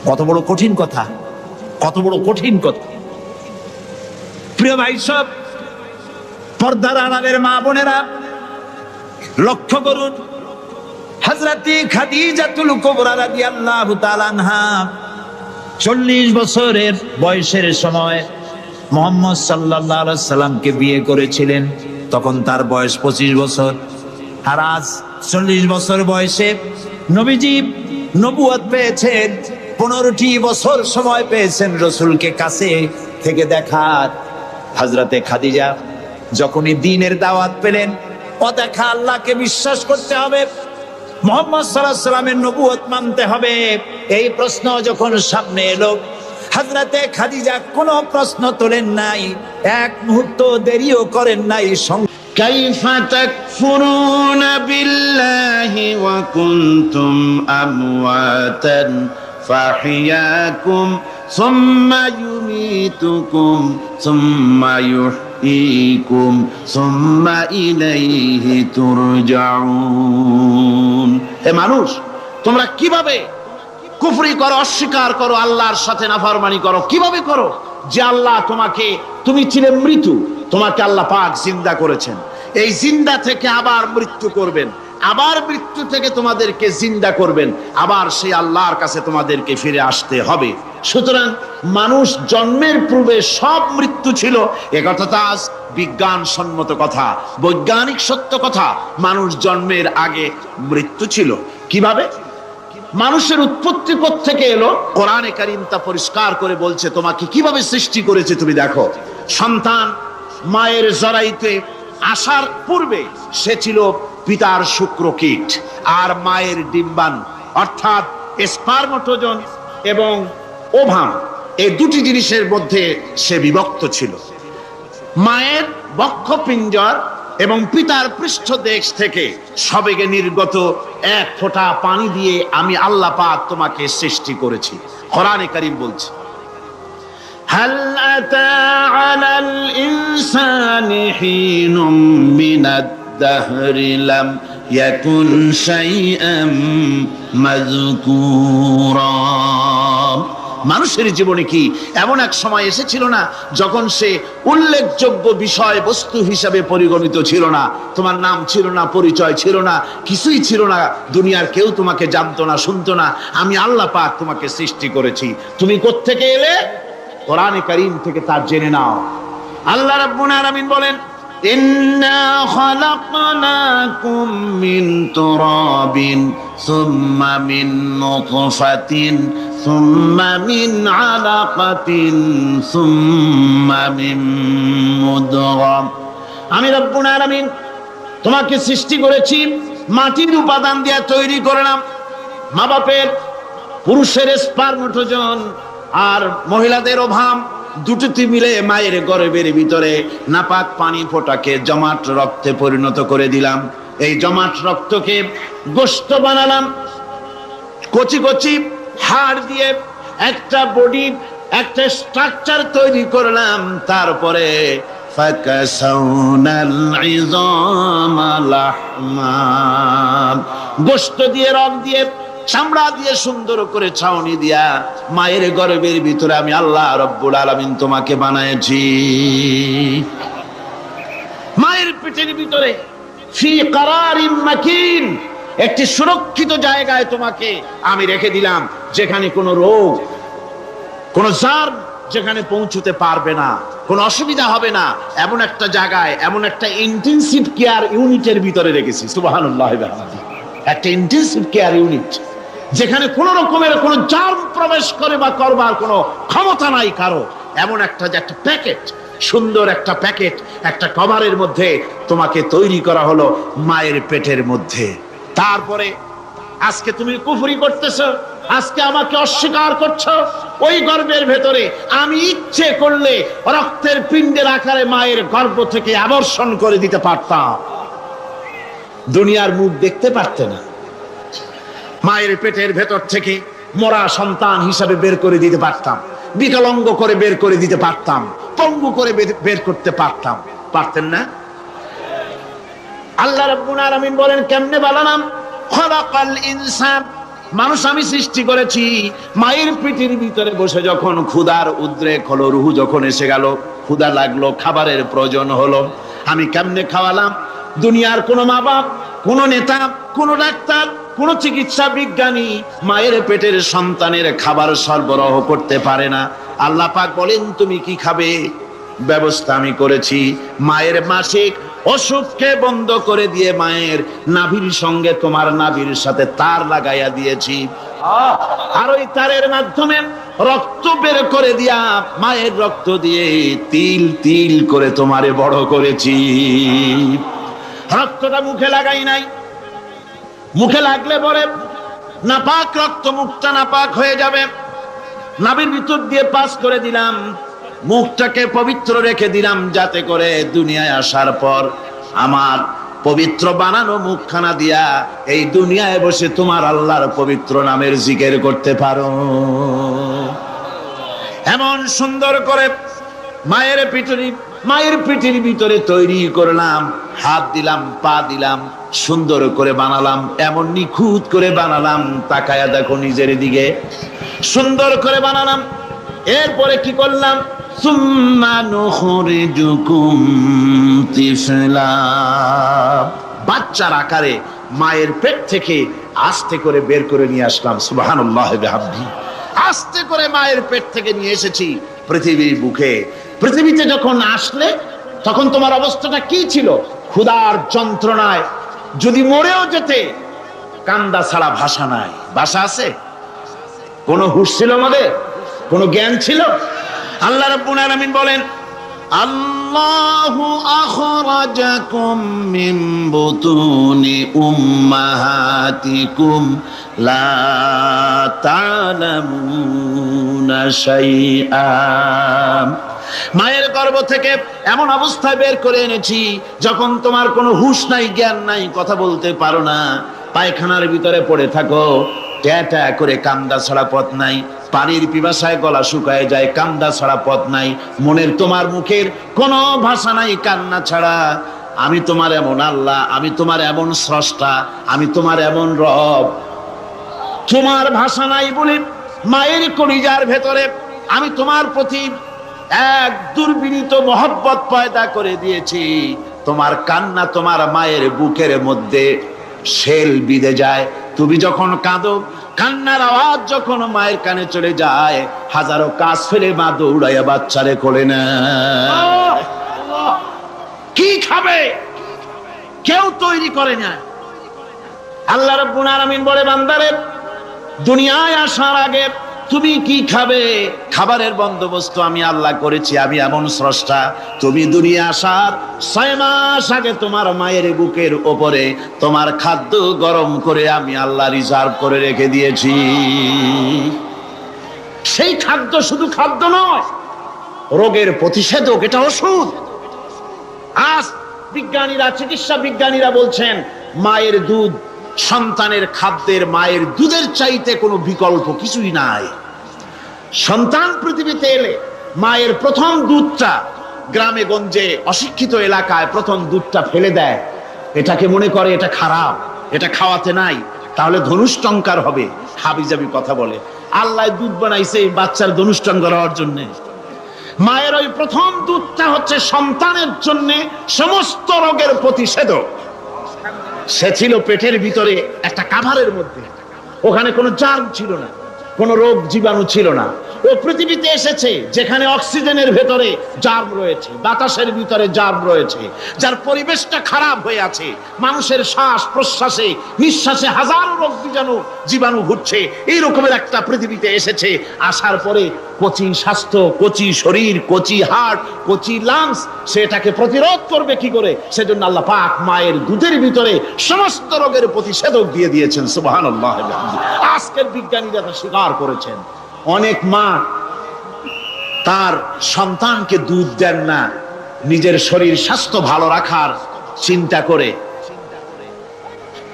কত বড় কঠিন কথা, কত বড় কঠিন কথা। প্রিয় ভাই সব, পর্দার আড়ালের মা বোনেরা লক্ষ্য করুন, হযরত খাদিজাতুল কুবরা রাদিয়াল্লাহু তাআলা আনহা 40 বছরের বয়সের সময় মুহাম্মদ সাল্লাল্লাহু আলাইহি সাল্লামকে বিয়ে করেছিলেন। তখন তার বয়স 25 বছর। আর আজ 40 বছর বয়সে নবীজি নবুয়ত পেয়েছেন। 15টি বছর সময় পেয়েছেন রাসূলকে কাছে থেকে দেখার। হযরতে খাদিজা যখনই দ্বীনের দাওয়াত পেলেন, অদেখা আল্লাহকে বিশ্বাস করতে হবে, মুহাম্মদ সাল্লাল্লাহু আলাইহি সাল্লামের নবুয়ত মানতে হবে, এই প্রশ্ন যখন সামনে এলো, হযরতে খাদিজা কোনো প্রশ্ন তোলেন নাই, এক মুহূর্ত দেরিও করেন নাই। কাইফা তাকফুরুনা বিল্লাহি ওয়া কুনতুম আমওয়াতান ফাহিয়াকুম সুম্মা ইউমীতুকুম সুম্মা ইউহয়ীকুম সুম্মা ইলাইহি তুরজাউন। হে মানুষ, তোমরা কিভাবে কুফরি করো, অস্বীকার করো, আল্লাহর সাথে নাফরমানি করো? কিভাবে করো? যে আল্লাহ তোমাকে, তুমি ছিলে মৃত্যু, তোমাকে আল্লাহ পাক জিন্দা করেছেন, এই জিন্দা থেকে আবার মৃত্যু করবেন, আবার মৃত্যু থেকে তোমাদেরকে জিন্দা করবেন, আবার সেই আল্লাহর কাছে তোমাদেরকে ফিরে আসতে হবে। সুতরাং মানুষ জন্মের পূর্বে সব মৃত্যু ছিল, একথা তো আজ বিজ্ঞান সম্মত কথা, বৈজ্ঞানিক সত্য কথা। মানুষ জন্মের আগে মৃত্যু ছিল। কিভাবে? মানুষের উৎপত্তি থেকে এলো, কোরআনে কারীম তা পরিষ্কার করে বলছে তোমাকে কিভাবে সৃষ্টি করেছে। তুমি দেখো, সন্তান মায়ের জরায়ুতে আসার পূর্বে সে ছিল পিতার শুক্রকীট আর মায়ের ডিম্বাণু, অর্থাৎ স্পার্মটোজন এবং ওভাম, এই দুটি জিনিসের মধ্যে সে বিভক্ত ছিল। মায়ের বক্ষপিঞ্জর এবং পিতার পৃষ্ঠদেশ থেকে সবেগে নির্গত এক ফোঁটা পানি দিয়ে আমি আল্লাহ পাক তোমাকে সৃষ্টি করেছি। কোরআনে কারীম বলছে, হাল আতা আলাল ইনসানি হিনুম মিনাদ দাহরি লাম ইয়াকুন শাইআম মাযকুরা। মানুষের জীবনে কি এমন এক সময় এসেছিল না যখন সে উল্লেখযোগ্য বিষয় বস্তু হিসাবে পরিগণিত ছিল না? তোমার নাম ছিল না, পরিচয় ছিল না, কিছুই ছিল না, দুনিয়ার কেউ তোমাকে জানতো না, শুনতো না। আমি আল্লাহ পাক তোমাকে সৃষ্টি করেছি। তুমি কোত্থেকে এলে? কোরআনে কারীম থেকে তা জেনে নাও। আল্লাহ রাব্বুল আলামিন বলেন, ইন্না খালাকনাকুম মিন তুরাবিন সুম্মা মিন নুতফাতিন সুম্মা মিন আলাকাতিন সুম্মা মিন মুদগা। আমি রব্বুল আলামিন তোমাকে সৃষ্টি করেছি মাটির উপাদান দিয়ে তৈরি করলাম। মা বাপের পুরুষের স্পার্মটোজন আর মহিলাদের ওভাম দুটোতে মিলে মায়ের গর্ভের ভিতরে নাপাক পানি ফোটাকে জমাট রক্তে পরিণত করে দিলাম। এই জমাট রক্তকে গোশত বানালাম, কচি কচি হাড় দিয়ে একটা বডি, একটা স্ট্রাকচার তৈরি করলাম। তারপরে ফাকাসাউনাল ইযামা লাহমা, গোশত দিয়ে, রক দিয়ে, চামড়া দিয়ে সুন্দর করে ছাউনি দিয়া মায়ের গর্ভের ভিতরে আমি আল্লাহ রব্বুল আলামিন তোমাকে বানাইছি। মায়ের পেটের ভিতরে ফি কারারিম মাকিন, একটি সুরক্ষিত জায়গায় তোমাকে আমি রেখে দিলাম, যেখানে কোনো রোগ, কোনো জার যেখানে পৌঁছতে পারবে না, কোনো অসুবিধা হবে না, এমন একটা জায়গায়, এমন একটা ইন্টেনসিভ কেয়ার ইউনিটের ভিতরে রেখেছি। সুবহানাল্লাহ, একটা ইন্টেনসিভ কেয়ার ইউনিট, যেখানে কোন রকমের কোন জার্ম প্রবেশ করে বা করবার কোনো ক্ষমতা নাই কারো। এমন একটা যে একটা প্যাকেট, সুন্দর একটা প্যাকেট, একটা কভারের মধ্যে তোমাকে তৈরি করা হলো মায়ের পেটের মধ্যে। তারপরে আজকে তুমি কুফরি করতেছো, আজকে আমাকে অস্বীকার করছো। ওই গর্ভের ভেতরে আমি ইচ্ছে করলে রক্তের পিণ্ডের আকারে মায়ের গর্ভ থেকে আবর্ষণ করে দিতে পারতাম, দুনিয়ার মুখ দেখতে পারতে না। মায়ের পেটের ভেতর থেকে মরা সন্তান হিসাবে বের করে দিতে পারতাম, বিকলাঙ্গ করে বের করে দিতে পারতাম, পঙ্গু করে বের করতে পারতাম, পারতেন না? আল্লাহ রাব্বুল আলামিন বলেন কেমনে বানালাম? খলাকাল ইনসান, মানুষ আমি সৃষ্টি করেছি মায়ের পেটের ভিতরে বসে। যখন ক্ষুধার উদ্রেক হলো, রুহু যখন এসে গেল, ক্ষুধা লাগলো, খাবারের প্রয়োজন হলো, আমি কেমনে খাওয়ালাম? দুনিয়ার কোনো মা বাপ, কোনো নেতা, কোনো ডাক্তার, কোন চিকিৎসা বিজ্ঞানী মায়ের পেটের সন্তানের খাবার সরবরাহ করতে পারে না। আল্লাহ পাক বলেন তুমি কি খাবে? ব্যবস্থা আমি করেছি। মায়ের মাসিক অসুখকে বন্ধ করে দিয়ে মায়ের নাভির সঙ্গে তোমার নাভির সাথে তার লাগাইয়া দিয়েছি, আর ওই তারের মাধ্যমে রক্ত বের করে দিয়া মায়ের রক্ত দিয়ে তিল তিল করে তোমারে বড় করেছি। রক্তটা মুখে লাগাই নাই, মুখে লাগলে পরে নাপাক রক্ত, মুখটা নাপাক হয়ে যাবে। নাভির ভিতর দিয়ে পাস করে দিলাম, মুখটাকে পবিত্র রেখে দিলাম, যাতে করে দুনিয়ায় আসার পর আমার পবিত্র বানানো মুখখানা দিয়া এই দুনিয়ায় বসে তোমার আল্লাহর পবিত্র নামের জিকির করতে পারো। এমন সুন্দর করে মায়ের পিঠের ভিতরে তৈরি করলাম, হাত দিলাম, পা দিলাম, সুন্দর করে বানালাম, এমন নিখুঁত করে বানালাম, তাকায়া দেখো নিজের দিকে, সুন্দর করে বানালাম। এরপরে কি করলাম? সুম্মা নুখরিজুকুম তিফলা, বাচ্চার আকারে মায়ের পেট থেকে আস্তে করে বের করে নিয়ে আসলাম। সুবহানাল্লাহ বিহামদিহি, আস্তে করে মায়ের পেট থেকে নিয়ে এসেছি পৃথিবীর বুকে। পৃথিবীতে যখন আসলে তখন তোমার অবস্থাটা কি ছিল? ক্ষুধার যন্ত্রণায় যদি মরেও যেতে, কান্দা ছাড়া ভাষা নাই। ভাষা আছে? কোন হুঁশ ছিল আমাদের? কোন জ্ঞান ছিল? আল্লাহ রাব্বুল আলামিন বলেন আল্লাহু আখরাজাকুম মিন বুতুনি উম্মাহাতিকুম লা তা'লামুনা শাইআ, মায়ের গর্ভ থেকে এমন অবস্থায় বের করে এনেছি যখন তোমার কোনো হুঁশ নাই, জ্ঞান নাই, কথা বলতে পারো না, পায়খানার ভিতরে পড়ে থাকো, ট্যাটা করে কান্দা ছাড়া পথ নাই, পানির পিপাসায় গলা শুকায় যায়, কান্দা ছাড়া পথ নাই, মনের তোমার মুখের কোনো ভাষা নাই কান্না ছাড়া। আমি তোমার এমন আল্লাহ, আমি তোমার এমন স্রষ্টা, আমি তোমার এমন রব, তোমার ভাষা নাই বলে মায়ের কলিজার ভেতরে আমি তোমার প্রতি এক দুর্বিনীত মহব্বত পয়দা করে দিয়েছি। তোমার কান্না তোমার মায়ের বুকের মধ্যে শেল বিঁধে যায়। তুমি যখন কাঁদো, কান্নার আওয়াজ যখন মায়ের কানে চলে যায়, হাজারো কাজ ফেলে মা দৌড়াইয়া বাচ্চারে কোলে নেয়। কি খাবে কেউ তৈরি করে না। আল্লাহ রাব্বুল আলামিন বলে, বান্দারে দুনিয়ায় আসার আগে তুমি কি খাবে, খাবারের বন্দোবস্ত আমি আল্লাহ করেছি। আমি এমন স্রষ্টা, তুমি দুনিয়া আসার 6 মাস আগে তোমার মায়ের বুকের ওপরে তোমার খাদ্য গরম করে আমি আল্লাহ রিজার্ভ করে রেখে দিয়েছি। সেই খাদ্য শুধু খাদ্য নয়, রোগের প্রতিষেধক, এটা ওষুধ। আজ বিজ্ঞানীরা, চিকিৎসা বিজ্ঞানীরা বলছেন মায়ের দুধ সন্তানের খাদ্যের, মায়ের দুধের চাইতে কোনো বিকল্প কিছুই নাই। সন্তান পৃথিবীতে এলে মায়ের প্রথম দুধটা, গ্রামে গঞ্জে অশিক্ষিত এলাকায় প্রথম দুধটা ফেলে দেয়, এটাকে মনে করে এটা খারাপ, এটা খাওয়াতে নাই, তাহলে ধনুষ্টঙ্কার হবে, হাবিজাবি কথা বলে। আল্লাহ দুধ বানাইছে এই বাচ্চার ধনুষ্টঙ্কার হওয়ার জন্য। মায়ের ওই প্রথম দুধটা হচ্ছে সন্তানের জন্য সমস্ত রোগের প্রতিষেধক। সে ছিল পেটের ভিতরে একটা কাভারের মধ্যে, ওখানে কোনো জার্ম ছিল না, কোনো রোগ জীবাণু ছিল না। ও পৃথিবীতে এসেছে যেখানে অক্সিজেনের ভেতরে জার্ম রয়েছে, বাতাসের ভিতরে জার্ম রয়েছে, যার পরিবেশটা খারাপ হয়ে আছে। মানুষের শ্বাস প্রশ্বাসে, নিঃশ্বাসে হাজারো রোগ জীবাণু ঘুরছে। এই রকমের একটা পৃথিবীতে এসেছে। আসার পরে কচি স্বাস্থ্য, কচি শরীর, কচি হার্ট, কচি লাংস, সেটাকে প্রতিরোধ করবে কি করে? সেজন্য আল্লাহ পাক মায়ের দুধের ভিতরে সমস্ত রোগের প্রতিষেধক দিয়ে দিয়েছেন। সুবহানাল্লাহ। আজকের বিজ্ঞানীরা তা স্বীকার করেছেন। অনেক মা তার সন্তানকে দুধ দেন না নিজের শরীর স্বাস্থ্য ভালো রাখার চিন্তা করে,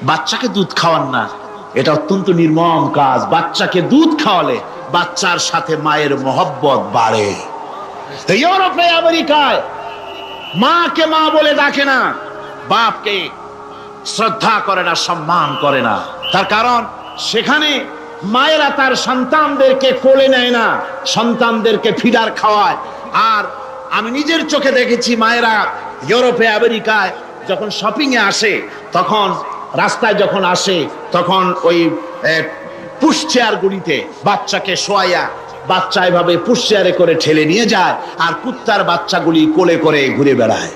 বাচ্চাকে দুধ খাওয়ান না। এটা অত্যন্ত নির্মম কাজ। বাচ্চাকে দুধ খাওয়ালে বাচ্চার সাথে মায়ের মহব্বত বাড়ে। ইউরোপে, আমেরিকায় মাকে মা বলে ডাকে না, বাপকে শ্রদ্ধা করে না, সম্মান করে না। তার কারণ সেখানে মায়েরা তার সন্তানদেরকে কোলে নেয় না, সন্তানদেরকে ফিডার খাওয়ায়। আর আমি নিজের চোখে দেখেছি মায়েরা ইউরোপে, আমেরিকায় যখন শপিং এ আসে, তখন রাস্তায় যখন আসে, তখন ওই পুশ চেয়ার গুলিতে বাচ্চাকে শোয়াইয়া, বাচ্চা এভাবে পুশ চেয়ারে করে ঠেলে নিয়ে যায়, আর কুত্তার বাচ্চাগুলি কোলে করে ঘুরে বেড়ায়।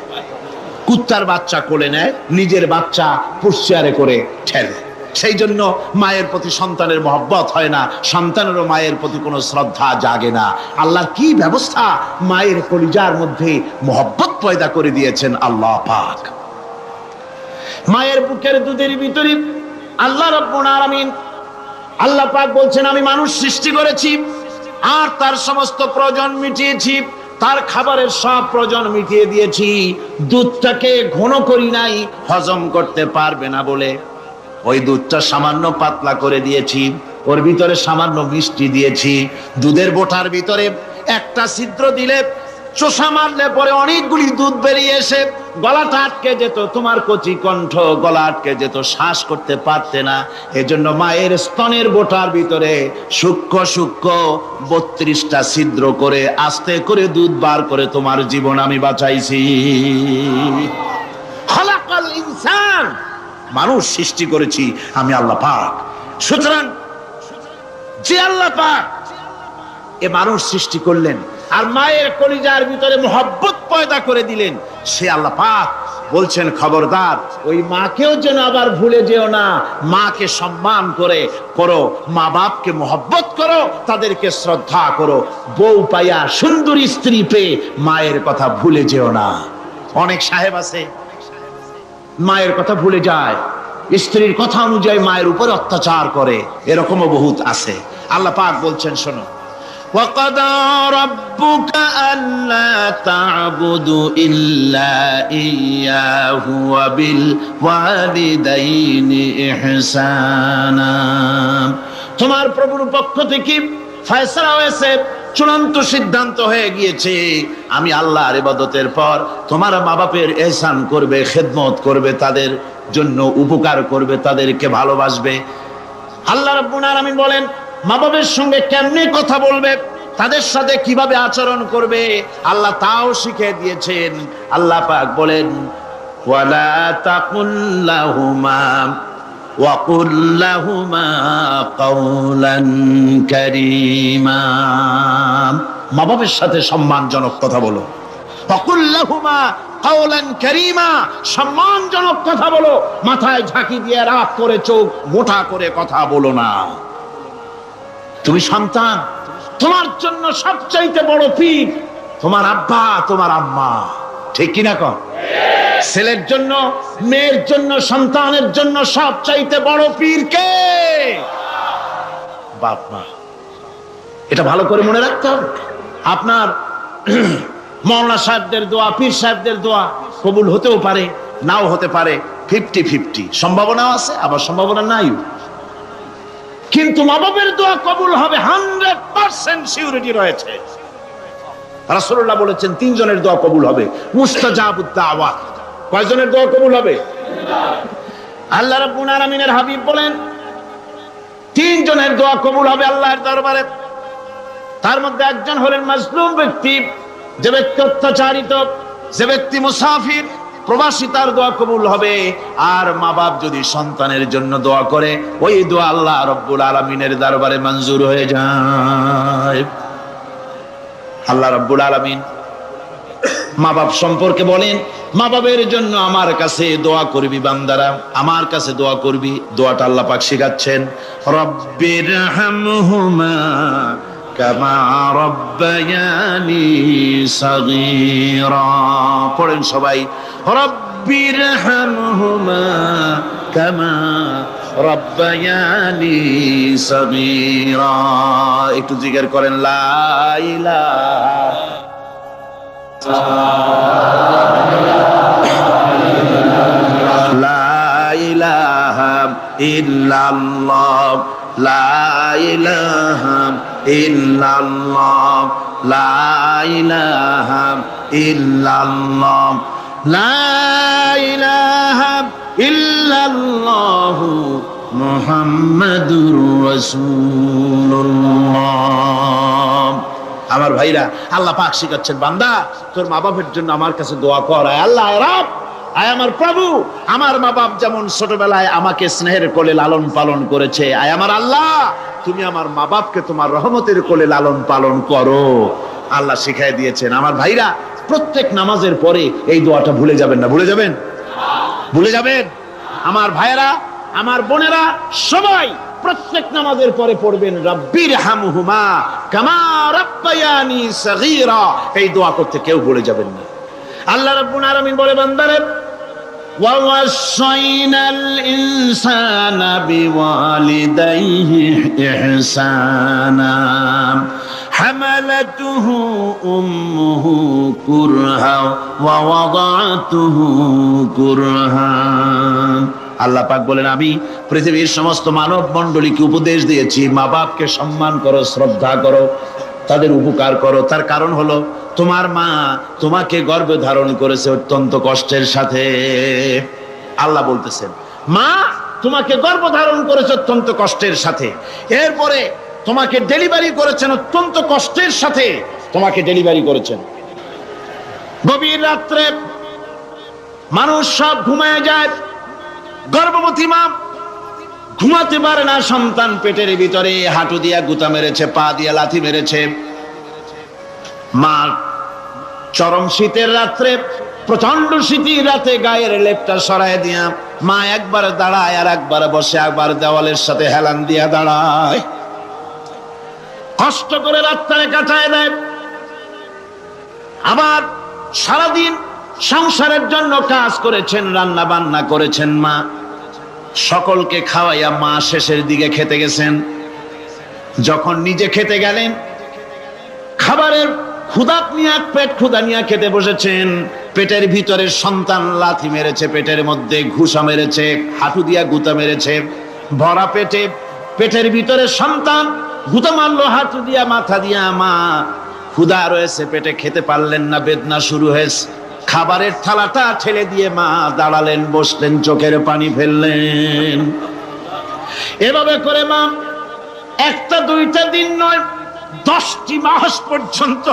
কুত্তার বাচ্চা কোলে নেয়, নিজের বাচ্চা পুশ চেয়ারে করে ঠেলে। সেই জন্য মায়ের প্রতি সন্তানের মহব্বত হয় না, সন্তানেরও মায়ের প্রতি কোনো শ্রদ্ধা জাগে না। আল্লাহর কি ব্যবস্থা! মায়ের কলিজার মধ্যে মহব্বত পয়দা করে দিয়েছেন আল্লাহ পাক। মায়ের বুকের দুধের ভিতরে আল্লাহ রাব্বুল আলামিন, আল্লাহ পাক বলছেন, আমি মানুষ সৃষ্টি করেছি আর তার সমস্ত প্রয়োজন মিটিয়েছি, তার খাবারের সব প্রয়োজন মিটিয়ে দিয়েছি। দুধটাকে ঘন করি নাই, হজম করতে পারবে না বলে ওই দুধটা সামান্য পাতলা করে দিয়েছি, ওর ভিতরে সামান্য মিষ্টি দিয়েছি। দুধের বোটার ভিতরে একটা ছিদ্র দিলে, চোষা মারলে পরে অনেকগুলি দুধ বেরিয়ে এসে গলাটা আটকে যেত, তোমার কচি কণ্ঠ গলা আটকে যেত, শ্বাস করতে পারতে না। এজন্য মায়ের স্তনের বোটার ভিতরে সূক্ষ্ম সূক্ষ্ম 32টা ছিদ্র করে আস্তে করে দুধ বার করে তোমার জীবন আমি বাঁচাইছি। খলাকাল ইনসান, মানুষ সৃষ্টি করেছি আমি আল্লাহ পাক। সুতরাং যে আল্লাহ পাক এ মানুষ সৃষ্টি করলেন আর মায়ের কলিজার ভিতরে মহব্বত পয়দা করে দিলেন, সে আল্লাহ পাক বলছেন, খবরদার ওই মাকেও যেন আবার ভুলে যেও না। মাকে সম্মান করে করো, মা বাপকে মহব্বত করো, তাদেরকে শ্রদ্ধা করো। বউ পাইয়া, সুন্দরী স্ত্রী পেয়ে মায়ের কথা ভুলে যেও না। অনেক সাহেব আছে মায়ের কথা ভুলে যায়, স্ত্রীর কথা অনুযায়ী মায়ের উপর অত্যাচার করে, এরকমও বহুত আছে। আল্লাহ পাক বলছেন, শোনো, وَقَضَى رَبُّكَ أَلَّا تَعْبُدُوا إِلَّا إِيَّاهُ وَبِالْوَالِدَيْنِ إِحْسَانًا। তোমার প্রভুর পক্ষ থেকে ফয়সালা হয়েছে, চূড়ান্ত সিদ্ধান্ত হয়ে গিয়েছে, আমি আল্লাহর ইবাদতের পর তোমার মা বাপের ইহসান করবে, খেদমত করবে, তাদের জন্য উপকার করবে, তাদেরকে ভালোবাসবে। আল্লাহ রাব্বুল আলামিন বলেন, মা বাবার সঙ্গে কেমনে কথা বলবে, তাদের সাথে কিভাবে আচরণ করবে, আল্লাহ তাও শিখিয়ে দিয়েছেন। আল্লাহ পাক বলেন, ওয়ালা তাকুল লাহুমা ওয়া কুল লাহুমা কাওলান কারীমা। মা বাবার সাথে সম্মানজনক কথা বলো, ফাকুল লাহুমা কাওলান কারীমা, সম্মানজনক কথা বলো, মাথায় ঝাঁকি দিয়ে রাগ করে চোখ মোটা করে কথা বলো না। তুমি সন্তান, তোমার জন্য সবচাইতে বড় পীর তোমার আব্বা তোমার আম্মা, ঠিক কিনা কন? ছেলের জন্য, মেয়ের জন্য, সন্তানের জন্য সবচাইতে বড় পীর কে? বাপ মা। এটা ভালো করে মনে রাখতে হবে। আপনার মাওলানা সাহেবদের দোয়া, পীর সাহেবদের দোয়া কবুল হতেও পারে, নাও হতে পারে, 50-50 সম্ভাবনাও আছে, আবার সম্ভাবনা নাই। কিন্তু মা বাবার দোয়া কবুল হবে 100% সিউরিটি রয়েছে। রাসূলুল্লাহ বলেছেন 3 জনের দোয়া কবুল হবে, মুস্তাজাবুদ দাওয়াত। কয়জনের দোয়া কবুল হবে? আল্লাহ রাব্বুল আলামিনের হাবিব বলেন 3 জনের দোয়া কবুল হবে আল্লাহর দরবারে। তার মধ্যে একজন হলেন মাজলুম ব্যক্তি, যে ব্যক্তি অত্যাচারিত, যে ব্যক্তি মুসাফির, প্রবাসী, তার দোয়া কবুল হবে। আর মা বাপ যদি সন্তানের জন্য দোয়া করে, ওই দোয়া আল্লাহ রাব্বুল আলামিনের দরবারে মঞ্জুর হয়ে যায়। আল্লাহ রাব্বুল আলামিন মা বাপ সম্পর্কে বলেন, মা বাবের জন্য আমার কাছে দোয়া করবি বান্দারা, আমার কাছে দোয়া করবি। দোয়াটা আল্লাহ পাক শিখাচ্ছেন, রব্বির হামহুমা কামা রব্বায়ানি সাগীরা। পড়েন সবাই, রব্বির হামহুমা কামা রব্বায়ানি সাগীরা। একটু জিকির করেন, লা ইলাহা লা ইলাহা ইল্লাল্লাহ, লা ইলাহা ইল্লাল্লাহ, লা ইলাহা ইল্লাল্লাহ, লা ইলাহা ইল্লাল্লাহু মুহাম্মাদুর রাসূলুল্লাহ। আমার ভাইরা, আল্লাহ পাক শিখাচ্ছেন, বান্দা তোর মা বাপের জন্য আমার কাছে দোয়া কর। আয় আল্লাহ, আয় রব, আয় আমার প্রভু, আমার মা বাপ যেমন ছোটবেলায় আমাকে স্নেহের কোলে লালন পালন করেছে, আয় আমার আল্লাহ তুমি আমার মা বাপকে তোমার রহমতের কোলে লালন পালন করো। আল্লাহ শিখাই দিয়েছেন। আমার ভাইরা, প্রত্যেক নামাজের পরে এই দোয়াটা ভুলে যাবেন না। ভুলে যাবেন? ভুলে যাবেন? আমার ভাইরা, আমার বোনেরা, সবাই প্রত্যেক নামাজের পরে পড়বেন, রব্বির হামহুমা কামা রাব্বায়ানি সাগীরা। এই দোয়া করতে কেউ ভুলে যাবেন না। আল্লাহ রাব্বুল আলামিন বলে, বান্দারে, ওয়া ওয়াসাইনাল ইনসানা বিওয়ালিদাইহি ইহসানা হামালাতুহু উম্মুহু কুরহা ওয়া ওয়াদাতুহু কুরহা। আল্লাহ পাক বলেন, আমি পৃথিবীর সমস্ত মানব মণ্ডলীকে উপদেশ দিয়েছি, মা বাপকে সম্মান করো, শ্রদ্ধা করো, তাদের উপকার করো। তার কারণ হলো তোমার মা তোমাকে গর্ভে ধারণ করেছে অত্যন্ত কষ্টের সাথে। আল্লাহ বলতেছেন, মা তোমাকে গর্ভ ধারণ করেছে অত্যন্ত কষ্টের সাথে, এরপরে তোমাকে ডেলিভারি করেছেন অত্যন্ত কষ্টের সাথে, তোমাকে ডেলিভারি করেছেন। গভীর রাত্রে মানুষ সব ঘুমায় যায়, গর্ভবতী মা ঘুমাতে পারে না, সন্তান পেটের ভিতরে হাঁটু দিয়া গুতা মেরেছে, পা দিয়া লাথি মেরেছে। মা চরম শীতের রাত্রে, প্রচন্ড শীতের রাতে গায়ের লেপটা সরায় দিয়া মা একবার দাঁড়ায়, আর একবার বসে, একবার দেওয়ালের সাথে হেলান দিয়া দাঁড়ায়, কষ্ট করে রাতটারে কাটায় দেয়। আবার সারাদিন সংসারের জন্য কাজ করেছেন, রান্না বান্না করেছেন, মা সকলকে খাওয়াইয়া মা শেষের দিকে খেতে গেছেন। যখন নিজে খেতে গেলেন, খাবারের ক্ষুধা নিয়ে, পেট ক্ষুধা নিয়ে খেতে বসেছেন, পেটের ভিতরে সন্তান লাথি মেরেছে, পেটের মধ্যে ঘুষা মেরেছে, হাঁটু দিয়া গুতা মেরেছে, ভরা পেটে, পেটের ভিতরে সন্তান গুতা মারলো হাঁটু দিয়া, মাথা দিয়া। মা ক্ষুধা রয়েছে, পেটে খেতে পারলেন না, বেদনা শুরু হয়েছে। খাবারের থালাটা ঠেলে দিয়ে মা দাঁড়ালেন, বসলেন, চোখের পানি ফেললেন। এভাবে করে মা একটা দুইটা দিন নয়, 10টি মাস পর্যন্ত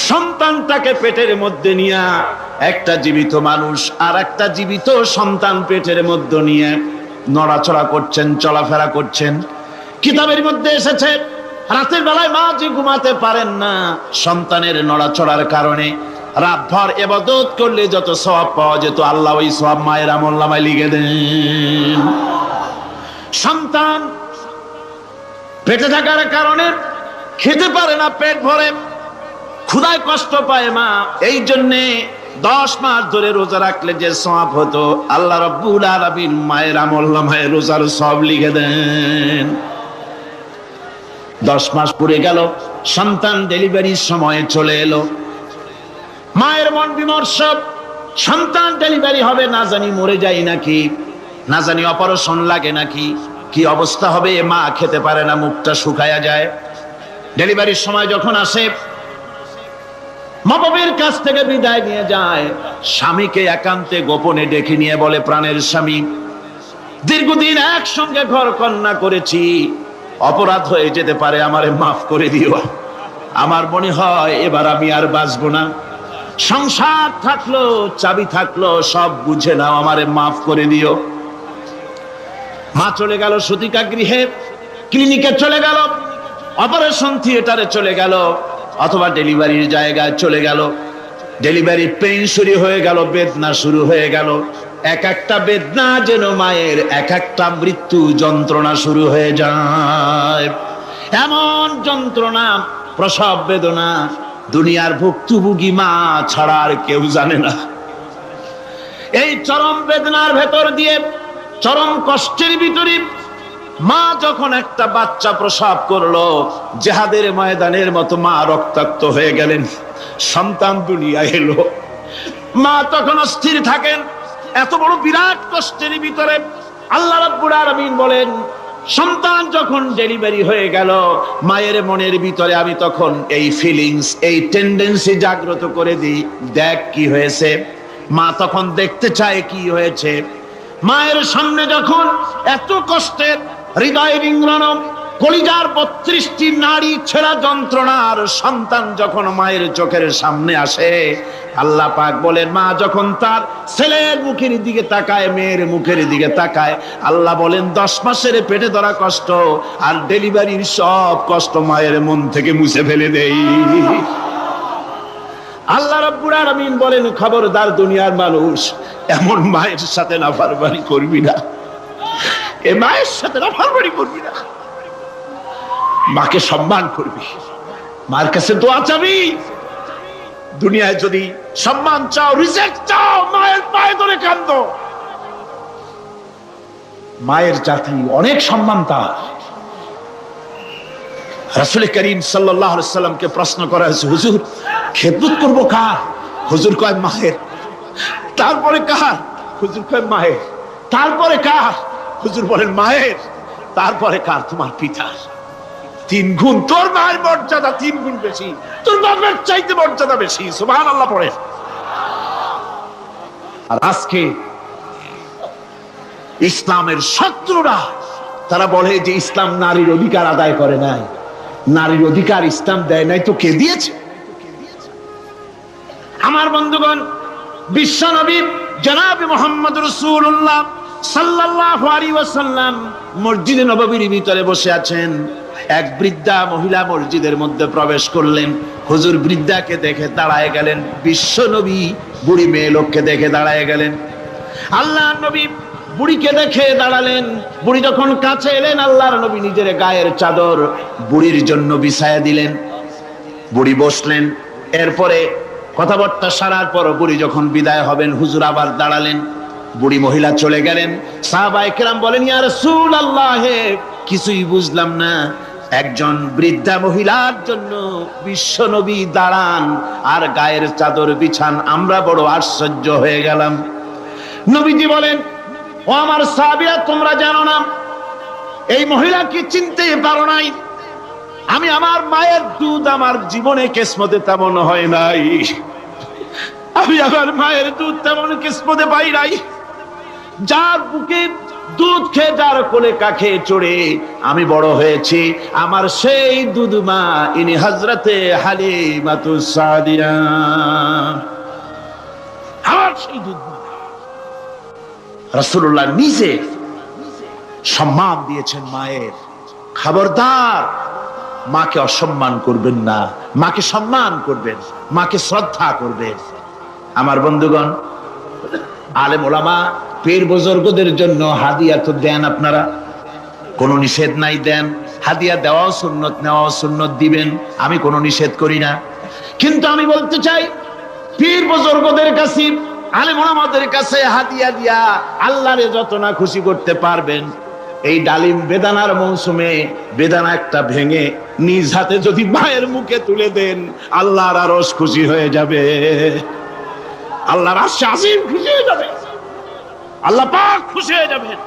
সন্তানটাকে পেটের মধ্যে নিয়ে, একটা জীবিত মানুষ আর একটা জীবিত সন্তান পেটের মধ্যে নিয়ে নড়াচড়া করছেন, চলাফেরা করছেন। কিতাবের মধ্যে এসেছে রাতের বেলায় মা যে ঘুমাতে পারেন না সন্তানের নড়াচড়ার কারণে, রাতভর ইবাদত করলে যত সওয়াব পাওয়া যেত আল্লাহ ওই সওয়াব মায়ের আমলনামায় লিখে দেন। সন্তান পেটে থাকার কারণে খেতে পারে না, পেট ভরে ক্ষুধায় কষ্ট পায় মা, এই জন্যে 10 মাস ধরে রোজা রাখলে যে সওয়াব হতো আল্লাহ রাব্বুল আলামিন মায়ের আমলনামায় রোজার সওয়াব লিখে দেন। 10 মাস পুরে গেল, সন্তান ডেলিভারির সময় চলে এলো, মায়ের মন বিমর্ষ, সন্তান ডেলিভারি হবে, না জানি মরে যায় নাকি, না জানি অপারেশন লাগে নাকি, কি অবস্থা হবে। মা খেতে পারে না, মুখটা শুকায়া যায়। ডেলিভারির সময় যখন আসে, মা বাবার কাছ থেকে বিদায় নিয়ে যায়, স্বামীকে একান্তে গোপনে ডেকে নিয়ে বলে, প্রাণের স্বামী, দীর্ঘদিন একসঙ্গে ঘর কন্যা করেছি, অপরাধ হয়ে যেতে পারে, আমারে মাফ করে দিও। আমার মনে হয় এবার আমি আর বাঁচবো না। সংসার থাকলো, চাবি থাকলো, সব বুঝে নাও, আমারে মাফ করে দিও। মা চলে গেল সতিকা গৃহে, ক্লিনিকে চলে গেল, অপারেশন থিয়েটারে চলে গেল, অথবা ডেলিভারির জায়গায় চলে গেল। ডেলিভারি পেইন শুরু হয়ে গেল, বেদনা শুরু হয়ে গেল। এক একটা বেদনা যেন মায়ের এক একটা মৃত্যু যন্ত্রণা শুরু হয়ে যায়। এমন যন্ত্রণা, প্রসব বেদনা দুনিয়ার ভুক্তভোগী মা ছাড়া আর কেউ জানে না। এই চরম বেদনার ভেতর দিয়ে, চরম কষ্টের ভিতরে মা যখন একটা বাচ্চা প্রসব করলো, জিহাদের ময়দানের মতো মা রক্তাক্ত হয়ে গেলেন, সন্তান দুনিয়ায় এলো। মা তখন অস্থির থাকেন। এত বড় বিরাট কষ্টের ভিতরে আল্লাহ রাব্বুল আলামিন বলেন, সন্তান যখন ডেলিভারি হয়ে গেল, মায়ের মনের ভিতরে আমি তখন এই ফিলিংস, এই টেন্ডেন্সি জাগ্রত করে দিই, দেখ কি হয়েছে। মা তখন দেখতে চায় কি হয়েছে। মায়ের সামনে যখন এত কষ্টের, হৃদয় রিংড়ানো, কলিজার 32টি নাড়ি ছেঁড়া যন্ত্রণার সন্তান যখন মায়ের চোখের সামনে আসে, আল্লাহ পাক বলেন, মা যখন তার ছেলের মুখের দিকে তাকায়, মেয়ের মুখের দিকে তাকায়, আল্লাহ বলেন 10 মাসের পেটে ধরা কষ্ট আর ডেলিভারির সব কষ্ট মায়ের মন থেকে মুছে ফেলে দেই। আল্লাহ রাব্বুল আলামিন বলেন, খবরদার দুনিয়ার মানুষ, এমন মায়ের সাথে নাফরমানি করবি না, এ মায়ের সাথে নাফরমানি করবি না, মাকে সম্মান করবি, মার কাছে দোয়া চাবি। দুনিয়ায় যদি সম্মান চাও, রিজেক্ট চাও, মায়ের পায়ে ধরে কাঁদো। মায়ের জাতি অনেক সম্মান তার। রাসূল করিম সাল্লাল্লাহু আলাইহি ওয়াসাল্লামকে প্রশ্ন করা হয়েছে, হুজুর খেদমত করব কার? হুজুর কয় মায়ের। তারপরে কার? হুজুর কয় মায়ের। তারপরে কার? হুজুর বলেন মায়ের। তারপরে কার? তোমার পিতার। 3 গুণ। তোর মায়ের মর্যাদা 3 গুণ বেশি, তোর বাবার চাইতে মর্যাদা বেশি। সুবহানাল্লাহ পড়ে। আর আজকে ইসলামের শত্রুরা তারা বলে যে ইসলাম নারীর অধিকার আদায় করে নাই। নারীর অধিকার ইসলাম দেয় নাই তো কে দিয়েছে? আমার বন্ধুগণ, বিশ্বনবী জনাব মুহাম্মদ রাসূলুল্লাহ সাল্লাল্লাহু আলাইহি ওয়াসাল্লাম মসজিদে নববীর ভিতরে বসে আছেন। এক বৃদ্ধা মহিলা মসজিদের মধ্যে প্রবেশ করলেন। হুজুর বৃদ্ধাকে দেখে দাঁড়ায় গেলেন, বিশ্বনবী বুড়ি মেয়ে লোককে দেখে দাঁড়ায় গেলেন। আল্লাহর নবী বুড়িকে দেখে দাঁড়ালেন। বুড়ি যখন কাছে এলেন, আল্লাহর নবী নিজের গায়ের চাদর বুড়ির জন্য বিছায়া দিলেন। বুড়ি বসলেন। এরপরে কথাবার্তা সারার পর বুড়ি যখন বিদায় হবেন, হুজুর আবার দাঁড়ালেন। বুড়ি মহিলা চলে গেলেন। সাহাবায়ে কেরাম বলেন, ইয়া রাসূলুল্লাহ, কিছুই বুঝলাম না, একজন বৃদ্ধা মহিলার জন্য বিশ্বনবী দাঁড়ান আর গায়ের চাদর বিছান, আমরা বড় আশ্চর্য হয়ে গেলাম। নবীজি বলেন, ও আমার সাহাবীরা, তোমরা জানো না, এই মহিলাকে চিনতে পারো নাই। আমি আমার মায়ের দুধ আমার জীবনে কিসমতে তেমন হয় নাই। আমি আমার মায়ের দুধ তেমন কিসমতে পাই নাই। যার বুকে দুধ খেয়ে, যার কোলে কাখে চড়ে আমি বড় হয়েছি, আমার সেই দুধ মা, ইনি হযরতে হালিমাতুস সাদিয়া, আমার সেই দুধ মা। রাসূলুল্লাহ নিজে সম্মান দিয়েছেন মায়ের। খবরদার মাকে অসম্মান করবেন না, মাকে সম্মান করবেন, মাকে শ্রদ্ধা করবেন। আমার বন্ধুগণ, আলেম ওলামা পীর বুজুর্গদের জন্য হাদিয়া তো দেন, আপনারা কোনো নিষেধ নাই, দেন। হাদিয়া দেওয়াও সুন্নত, নেওয়াও সুন্নত, দিবেন, আমি কোনো নিষেধ করি না। কিন্তু আমি বলতে চাই, পীর বুজুর্গদের কাছে, আলেম ওলামাদের কাছে হাদিয়া দিয়া আল্লাহরে যত না খুশি করতে পারবেন, এই ডালিম বেদানার মৌসুমে বেদানা একটা ভেঙে নিজ হাতে যদি মায়ের মুখে তুলে দেন, আল্লাহর আরশ খুশি হয়ে যাবে, আল্লাহর আরশ আজিম খুশি হয়ে যাবে, আল্লাহ পাক খুশি হয়ে যাবেন।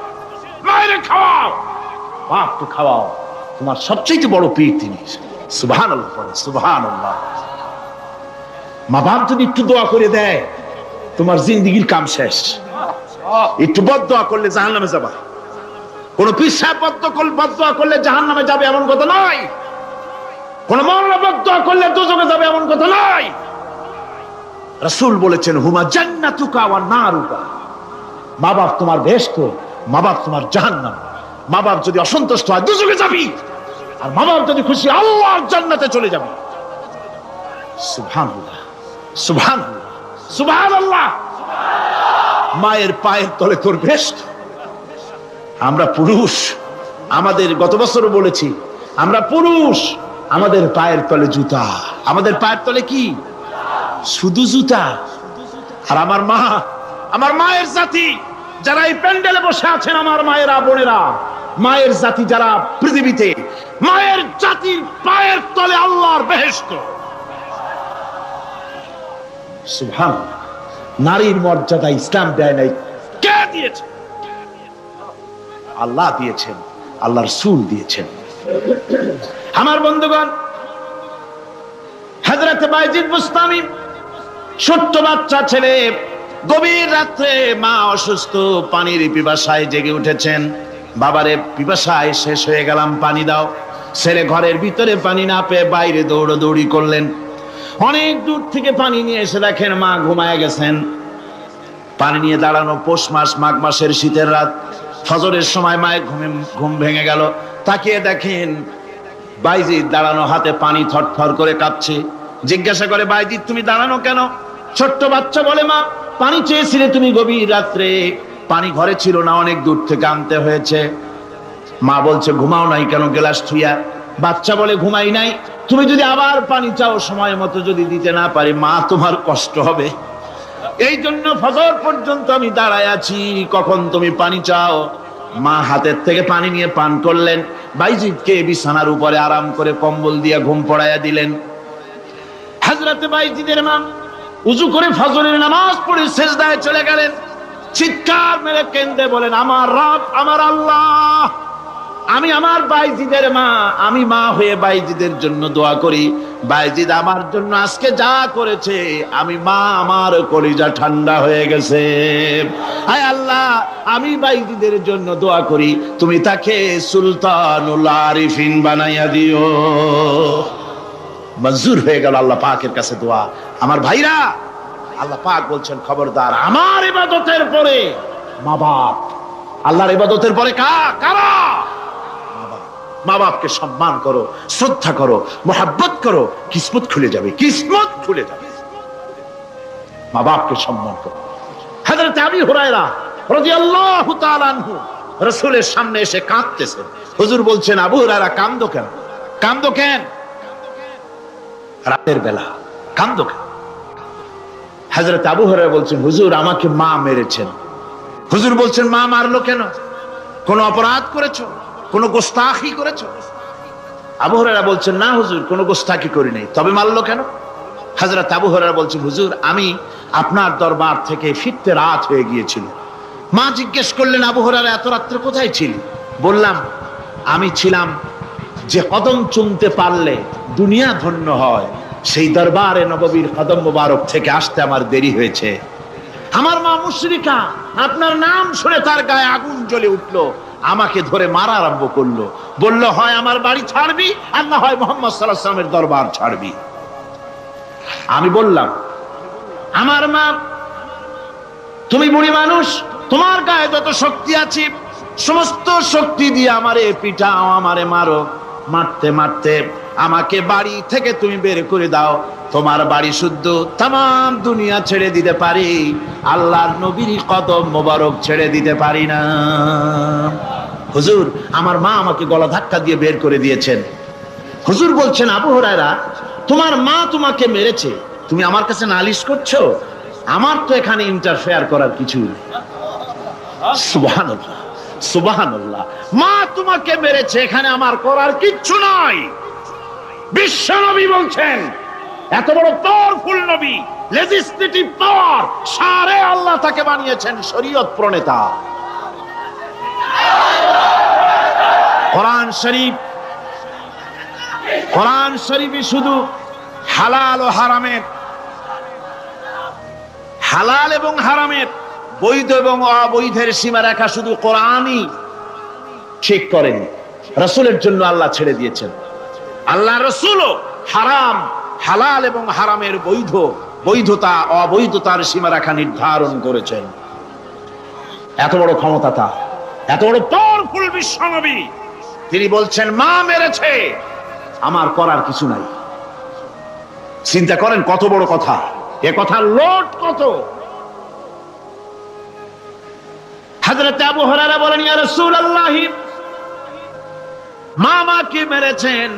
মায়ের খাওয়াও, বাপকে খাওয়াও, তোমার সবচেয়ে বড় পীর তিনি। সুবহানাল্লাহ, সুবহানাল্লাহ। মা বাপ যদি একটু দোয়া করে দেয়, তোমার জিন্দেগির কাম শেষ। একটু বদদোয়া করলে জাহান্নামে যাবা। কোন পীর সাহেব বদদোয়া করলে জাহান্নামে যাবে এমন কথা নয়। কোন মাওলানা বদদোয়া করলে দোজখে যাবে এমন কথা নয়। রাসূল বলেছেন, হুমা জান্নাতুকা ওয়া নারুকা। মা বাপ তোমার বেহেশত, মা বাপ তোমার জাহান্নাম। মা বাপ যদি অসন্তুষ্ট হয় দোজখে যাবি, আর মা বাপ যদি খুশি আল্লাহর জান্নাতে চলে যাবে। সুবহানাল্লাহ, সুবহানাল্লাহ, সুবহানাল্লাহ। মায়ের পায়ের তলে তোর বেহেশত। আমরা পুরুষ, আমাদের গত বছরও বলেছি, আমরা পুরুষ, আমাদের পায়ের তলে জুতা। আমাদের পায়ের তলে কি? শুধু জুতা। আর আমার মা, আমার মায়ের জাতি যারা এই প্যান্ডেলে বসে আছেন, আমার মায়েরা বোনেরা, মায়ের জাতি যারা পৃথিবীতে, মায়ের জাতির পায়ের তলে আল্লাহর বেহেশত। সুবহানাল্লাহ। নারীর মর্যাদা ইসলাম দেয় নাই, কে দিয়েছে? আল্লাহ দিয়েছেন, আল্লাহ রাসূল দিয়েছেন। আমার বন্ধুগণ, হযরত বাইজিদ বুস্তামি, ছোট্ট বাচ্চা ছেলে, গভীর রাত্রে মা অসুস্থ, পানির পিপাসায় জেগে উঠেছেন। বাবারে, পিপাসায় শেষ হয়ে গেলাম, পানি দাও। ছেলে ঘরের ভিতরে পানি না পেয়ে বাইরে দৌড়াদৌড়ি করলেন। অনেক দূর থেকে পানি নিয়ে এসে দেখেন মা ঘুমায় গেছেন। পানি নিয়ে দাঁড়ানো, পৌষ মাস, মাঘ মাসের শীতের রাত, ফজরের সময় মায়ের ঘুম ভেঙে গেল। তাকিয়ে দেখেন বাইজিদ দাঁড়ানো, হাতে পানি থরথর করে কাঁপছে। জিজ্ঞাসা করে, বাইজিদ তুমি দাঁড়ানো কেন? ছোট্ট বাচ্চা বলে, মা পানি চেয়েছিলে তুমি গভীর রাত্রে, পানি ঘরে ছিল না, অনেক দূর থেকে আনতে হয়েছে। মা বলছে, ঘুমাও নাই কেন গ্লাস থুইয়া? বাচ্চা বলে, ঘুমাই নাই। তুমি যদি আবার পানি চাও, সময় মতো যদি দিতে না পারি, মা তোমার কষ্ট হবে। এই জন্য ফজর পর্যন্ত আমি দাঁড়ায় আছি, কখন তুমি পানি চাও। মা হাতের থেকে পানি নিয়ে পান করলেন। বাইজিদকে বিছানার উপরে আরাম করে কম্বল দিয়ে ঘুম পড়াইয়া দিলেন। হযরত বাইজিদের মা উযু করে ফজরের নামাজ পড়ে সিজদায় চলে গেলেন। চিৎকার মেরে কেঁদে বলেন, আমার রব, আমার আল্লাহ, আমি আমার বাইজিদের মা, আমি মা হয়ে বাইজিদের জন্য দোয়া করি। বাইজিদ আমার জন্য আজকে যা করেছে, আমি মা, আমার কলিজা ঠান্ডা হয়ে গেছে। হায় আল্লাহ, আমি বাইজিদের জন্য দোয়া করি, তুমি তাকে সুলতানুল আরিফিন বানাইয়া দিও। মঞ্জুর হয়ে গেল আল্লাহ পাকের কাছে দোয়া। আমার ভাইরা, আল্লাহ পাক বলছেন, খবরদার, আমার ইবাদতের পরে মা বাপ, আল্লাহর ইবাদতের পরে কারা? মা বাপকে সম্মান করো, শ্রদ্ধা করো, মোহাব্বত করো, কিসমত খুলে যাবে, কিসমত খুলে যাবে। মা বাপকে সম্মান করো। হযরত আবু হুরায়রা রাদিয়াল্লাহু তাআলা আনহু রাসূলের সামনে এসে কাঁদতেছেন। হুজুর বলছেন, আবু হুরায়রা কাঁদো কেন? কাঁদো কেন? রাতের বেলা কাঁদো কেন? হযরত আবু হুরায়রা বলছেন, হুজুর আমাকে মা মেরেছেন। হুজুর বলছেন, মা মারলো কেন? কোন অপরাধ করেছো? কোন গোস্তাখি করেছো? আবু হুরায়রা বলছেন, না হুজুর, কোন গোস্তাখি করি নাই, তবে মারলো কেন? হযরত আবু হুরায়রা বলছেন, হুজুর আমি আপনার দরবার থেকে ফিরতে রাত হয়ে গিয়েছিল। মা জিজ্ঞেস করলেন, আবু হুরায়রা এত রাত্রে কোথায় ছিলি? বললাম, আমি ছিলাম যে কদম চুমতে পারলে দুনিয়া ধন্য হয়, সেই দরবারে নববীর কদম মোবারক থেকে আসতে আমার দেরি হয়েছে। আমার মা মুশরিকা, আপনার নাম শুনে তার গায়ে আগুন জ্বলে উঠলো, আমাকে ধরে মারা আরম্ভ করলো। বলল, হয় আমার বাড়ি ছাড়বি, আর না হয় মুহাম্মদ সাল্লাল্লাহু আলাইহি ওয়াসাল্লামের দরবার ছাড়বি। আমি বললাম, আমার মা, তুমি বুড়ি মানুষ, তোমার গায়ে যত শক্তি আছে সমস্ত শক্তি দিয়ে আমারে পিটাও, আমারে মারো। মারতে মারতে আমাকে বাড়ি থেকে তুমি বের করে দাও, তোমার বাড়ি শুদ্ধ তাম দুনিয়া ছেড়ে দিতে পারি, আল্লাহর নবীর কদম মোবারক ছেড়ে দিতে পারি না। হুজুর, আমার মা আমাকে গলা ধাক্কা দিয়ে বের করে দিয়েছেন। হুজুর বলছেন, আবু হুরায়রা, তোমার মা তোমাকে মেরেছে, তুমি আমার কাছে নালিশ করছো? আমার তো এখানে ইন্টারফেয়ার করার কিছু নেই। সুবহানাল্লাহ, সুবহানাল্লাহ। মা তোমাকে মেরেছে, এখানে আমার করার কিচ্ছু নাই। বিশ্ব নবী বলছেন, এত বড় পাওয়ারফুল নবী, লেজিসলেটিভ পাওয়ার, সারে আল্লাহ তাকে বানিয়েছেন শরীয়ত প্রণেতা। কোরআন শরীফ, কোরআন শরীফে শুধু হালাল ও হারামের, হালাল এবং হারামের, বৈধ এবং অবৈধের সীমারেখা শুধু কোরআনই ঠিক করেন, রাসূলের জন্য আল্লাহ ছেড়ে দিয়েছেন। আল্লাহ রাসূলও হারাম, হালাল এবং হারামের বৈধ, বৈধতা অবৈধতার সীমারেখা নির্ধারণ করেছেন। এত বড় ক্ষমতা তার, এত বড় পাওয়ারফুল বিশ্বনবী, তিনি বলছেন মা মেরেছে, আমার করার কিছু নাই। চিন্তা করেন কত বড় কথা, এ কথার লোড কত। হযরত আবু হুরায়রা বলেন, ইয়া রাসূলুল্লাহ, মা মাকে মেরেছেন,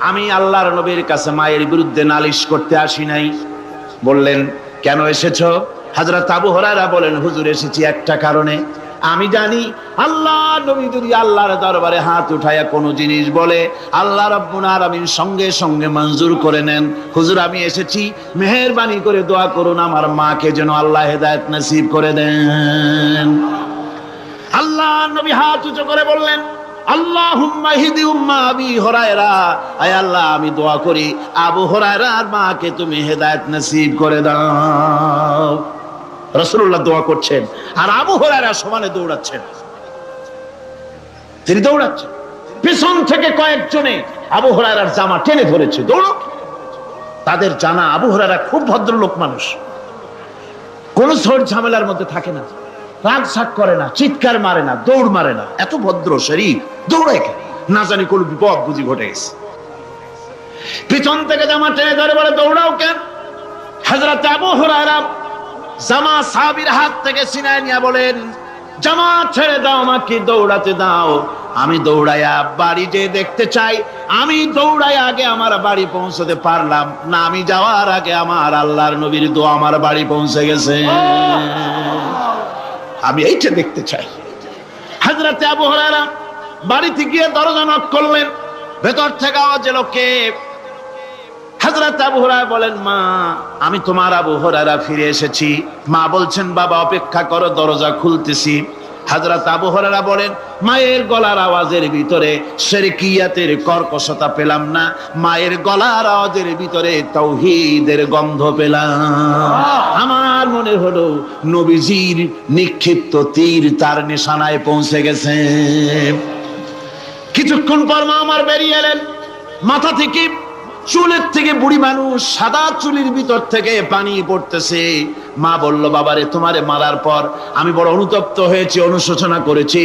আমি আল্লাহর নবীর কাছে মায়ের বিরুদ্ধে নালিশ করতে আসি নাই। বললেন, কেন এসেছো? হযরত আবু হুরায়রা বলেন, হুজুর, এসেছি একটা কারণে। আমি জানি আল্লাহ নবী যদি আল্লাহর দরবারে হাত উঠায়া কোনো জিনিস বলে, আল্লাহ রাব্বুল আলামিন সঙ্গে সঙ্গে মঞ্জুর করে নেন। হুজুর, আমি এসেছি, মেহেরবানি করে দোয়া করুন আমার মাকে যেন আল্লাহ হেদায়েত নসিব করে দেন। আল্লাহ নবী হাত উঁচু করে বললেন, আল্লাহুম্মা হিদি উম্মা আবি হুরায়রা, আয় আল্লাহ, আমি দোয়া করি আবু হুরায়রার মাকে তুমি হেদায়েত নসিব করে দাও। রাসূলুল্লাহ দোয়া করছেন আর আবু হুরায়রা সমানে দৌড়াচ্ছেন। তিনি দৌড়াচ্ছেন, পিছন থেকে কয়েকজনে আবু হুরায়রার জামা টেনে ধরেছে, দৌড়ো। তাদের জানা আবু হুরায়রা খুব ভদ্রলোক মানুষ, কোন ঝড় ঝামেলার মধ্যে থাকে না, রাগ সাগ করে না, চিৎকার মারে না, দৌড় মারে না, এত ভদ্র শরীর, দৌড়ায় কেন? না জানি কোন বিপদ বুঝি ঘটে গেছে। পিছন থেকে জামা টেনে ধরে বলে, দৌড়াও কেন? হযরত আবু হুরায়রা জামা সাহাবীর হাত থেকে ছিনায় নিয়ে বলেন, জামা ছেড়ে দাও, আমাকে দৌড়াতে দাও। আমি দৌড়াইয়া বাড়ি যে দেখতে চাই, আমি দৌড়াই আগে আমার বাড়ি পৌঁছতে পারলাম না, আমি যাওয়ার আগে আমার আল্লাহর নবীর দোয়া আমার বাড়ি পৌঁছে গেছে, আমি এইটা দেখতে চাই। হযরত আবু হুরায়রা বাড়িতে গিয়ে দরজা নক করলেন, ভেতর থেকে আওয়াজ এলো, কে? হযরত আবু হুরায়রা বলেন, মা, আমি তোমার আবু হুরায়রা ফিরে এসেছি। মা বলছেন, বাবা অপেক্ষা করো, দরজা খুলতেছি। হযরত আবু হুরায়রা বলেন, মায়ের গলার আওয়াজের ভিতরে শিরকিয়াতের কর্কশতা পেলাম না, মায়ের গলার আওয়াজের ভিতরে তাওহীদের গন্ধ পেলাম। আমার মনে হলো নবীজির নিক্ষিপ্ত তীর তার নিশানায় পৌঁছে গেছে। কিছুক্ষণ পর মা আমার বেরিয়ে এলেন, মাথা থেকে, চুলের থেকে, বুড়ি মানুষ, সাদা চুলের ভিতর থেকে পানি পড়তেছে। মা বলল, বাবারে, তোমারে মারার পর আমি বড় অনুতপ্ত হয়েছি, অনুশোচনা করেছি,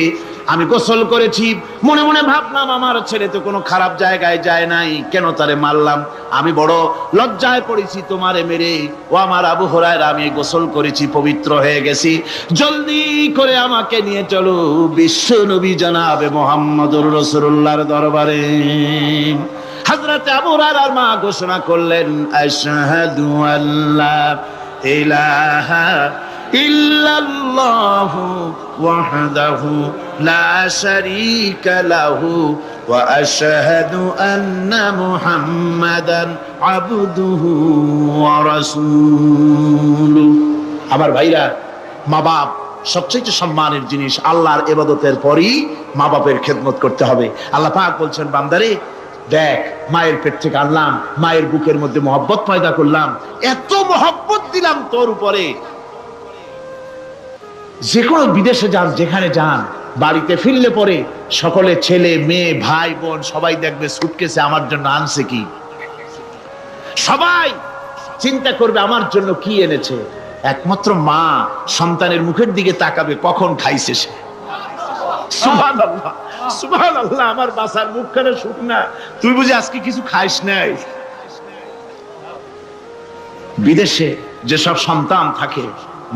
আমি গোসল করেছি, মনে মনে ভাবলাম আমার ছেলে তো কোনো খারাপ জায়গায় যায় নাই, কেন তারে মারলাম? আমি বড় লজ্জায় পড়েছি তোমারে মেরে। ও আমার আবু হুরায়রা, আমি গোসল করেছি, পবিত্র হয়ে গেছি, জলদি করে আমাকে নিয়ে চলো বিশ্ব নবী জনাবে মুহাম্মদুর রাসূলুল্লাহর দরবারে। হযরত আবু হুরায়রার মা ঘোষণা করলেন, আশহাদু আল্লা ইলাহা ইল্লাল্লাহু ওয়াহদাহু লা শারীকা লাহু ওয়া আশহাদু আন্না মুহাম্মাদান আবদুহু ওয়া রাসূলুহু। আমার ভাইরা, মা বাপ সবচেয়ে সম্মানের জিনিস। আল্লাহর ইবাদতের পরই মা বাপের খেদমত করতে হবে। আল্লাহ পাক বলছেন, বান্দারে, দেখ, মায়ের পেট থেকে আনলাম, মায়ের বুকের মধ্যে মহব্বত পয়দা করলাম, এত মহব্বত দিলাম তোর উপরে, যে কোনো বিদেশে যান, যেখানে যান, বাড়িতে ফিরলে পরে সকলে, ছেলে মেয়ে ভাই বোন সবাই দেখবে সুটকেসে আমার জন্য আনছে কি। সবাই চিন্তা করবে আমার জন্য কি এনেছে। একমাত্র মা সন্তানের মুখের দিকে তাকাবে কখন খাইছে সে। সুবহানাল্লাহ, সুবহানাল্লাহ। আমার বাসার মুখখানে শুকনা, তুই বুঝি আজকে কিছু খাইস নাই? বিদেশে যেসব সন্তান থাকে,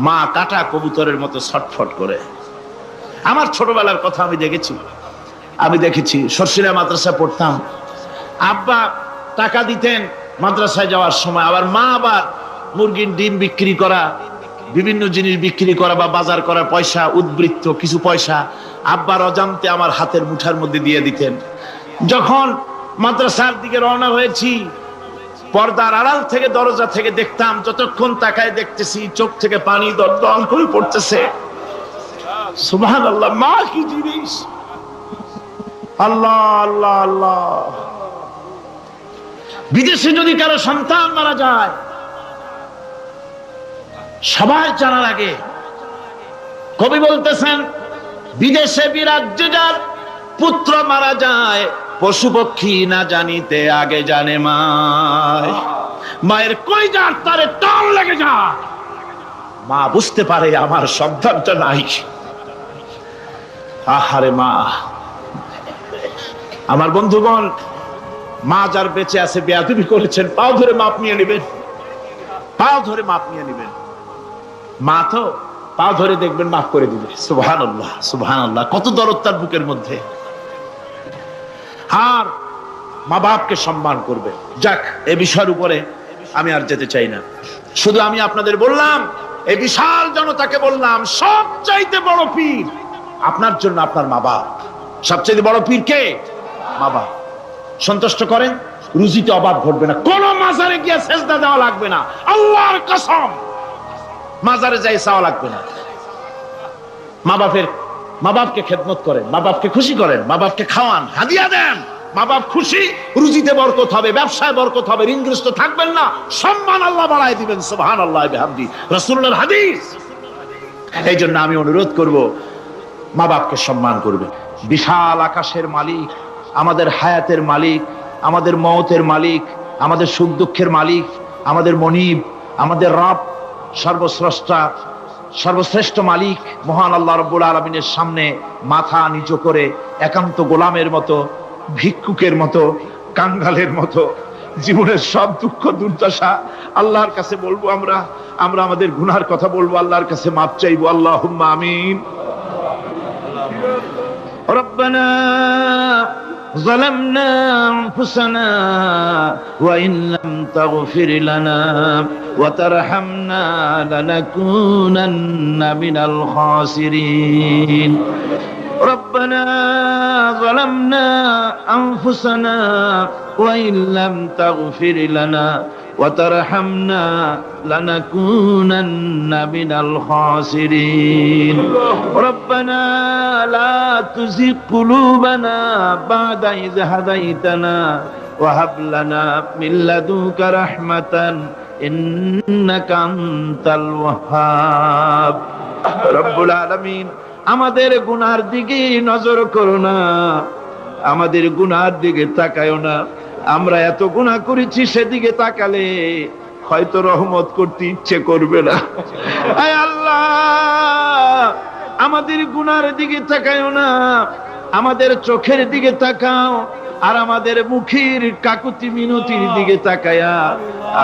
মা কাটা কবুতরের মতো ছটফট করে। আমার ছোটবেলার কথা আমি দেখেছি। সরসিরা মাদ্রাসা পড়তাম, আব্বা টাকা দিতেন মাদ্রাসায় যাওয়ার সময়, আবার মা আবার মুরগির ডিম বিক্রি করা, বিভিন্ন জিনিস বিক্রি করা বা বাজার করার পয়সা, উদ্বৃত্ত কিছু পয়সা আব্বার অজান্তে আমার হাতের মুঠার মধ্যে দিয়ে দিতেন। যখন মাদ্রাসার দিকে রওনা হয়েছি, পর্দার আড়াল থেকে দরজা থেকে দেখতাম, যতক্ষণ তাকায় দেখতেছি চোখ থেকে পানি দল করে পড়তেছে। সুবহানাল্লাহ, মা কি জিনিস! আল্লাহ আল্লাহ আল্লাহ। বিদেশে যদি কারো সন্তান মারা যায়, সবাই জানার আগে কবি বলতেছেন, বিদেশে বিরাজ্যে যার পুত্র মারা যায়, পশু পক্ষী না জানিতে আগে জানে মায়। মায়ের কই যার তারে টান লেগে যায়, মা বুঝতে পারে আমার সন্তানটা নাই। আহারে মা! আমার বন্ধুগণ, মা যার বেঁচে আছে বেয়াদবি করেছেন, পাও ধরে মাপ নিয়ে নেবেন, পাও ধরে মাপ নিয়ে নেবেন। মা তো পাও ধরে দেখবেন মাফ করে দিবে। সুবহানাল্লাহ, সুবহানাল্লাহ। কত দরদ তার বুকের মধ্যে। আর মা বাপকে সম্মান করবে। যাক, এই বিষয়ের উপরে আমি আর যেতে চাই না। শুধু আমি আপনাদের বললাম, এই বিশাল জনতাকে বললাম, সবচাইতে বড় পীর আপনার জন্য আপনার মা বাপ। সবচাইতে বড় পীর কে? মা বাপ। সন্তুষ্ট করেন, রুজিতে অভাব ঘটবে না। কোন মাজারে গিয়ে সেজদা দেওয়া লাগবে না, আল্লাহর কসম। মাজারে যাই চাওয়া লাগবে না। মা বাপকে খেদমত করেন, মা বাপকে খুশি করেন, মা বাপকে খাওয়ান, হাদিয়া দেন। মা বাপ খুশি, রুজিতে বরকত হবে, ব্যবসায় বরকত হবে, ঋণগ্রস্ত থাকবেন না, সম্মান আল্লাহ বাড়ায় দিবেন। সুবহানাল্লাহ বিহামদি, রাসূলুল্লাহর হাদিস। এই জন্য আমি অনুরোধ করব, মা বাপকে সম্মান করবে। বিশাল আকাশের মালিক, আমাদের হায়াতের মালিক, আমাদের মওতের মালিক, আমাদের সুখ দুঃখের মালিক, আমাদের মনিব, আমাদের রব, সর্বস্রষ্টা, সর্বশ্রেষ্ঠ মালিক মহান আল্লাহ রাব্বুল আলামিনের সামনে মাথা নিচু করে একান্ত গোলামের মতো, ভিক্ষুকের মতো, কাঙ্গালের মতো জীবনের সব দুঃখ দুর্দশা আল্লাহর কাছে বলবো। আমরা আমাদের গুনার কথা বলবো, আল্লাহর কাছে মাপ চাইবো। আল্লাহুম্মা আমিন। রব্বানা ظلمنا أنفسنا وإن لم تغفر لنا وترحمنا لنكونن من الخاسرين ربنا ظلمنا أنفسنا وإن لم تغفر لنا وترحمنا لنكونن من الخاسرين ربنا لا تزغ قلوبنا بعد إذ هديتنا وهب لنا من لدنك رحمة إنك أنت الوهاب رب العالمين আমাদের গুনার দিকে নজর করো না, আমাদের গুনার দিকে তাকায়ো না। আমরা এত গুনাহ করেছি, সেদিকে তাকালে হয়তো রহমত করতে ইচ্ছে করবে না। আয় আল্লাহ, আমাদের গুনার দিকে তাকায়ো না, আমাদের চোখের দিকে তাকাও, আর আমাদের মুখের কাকুতি মিনতির দিকে তাকায়া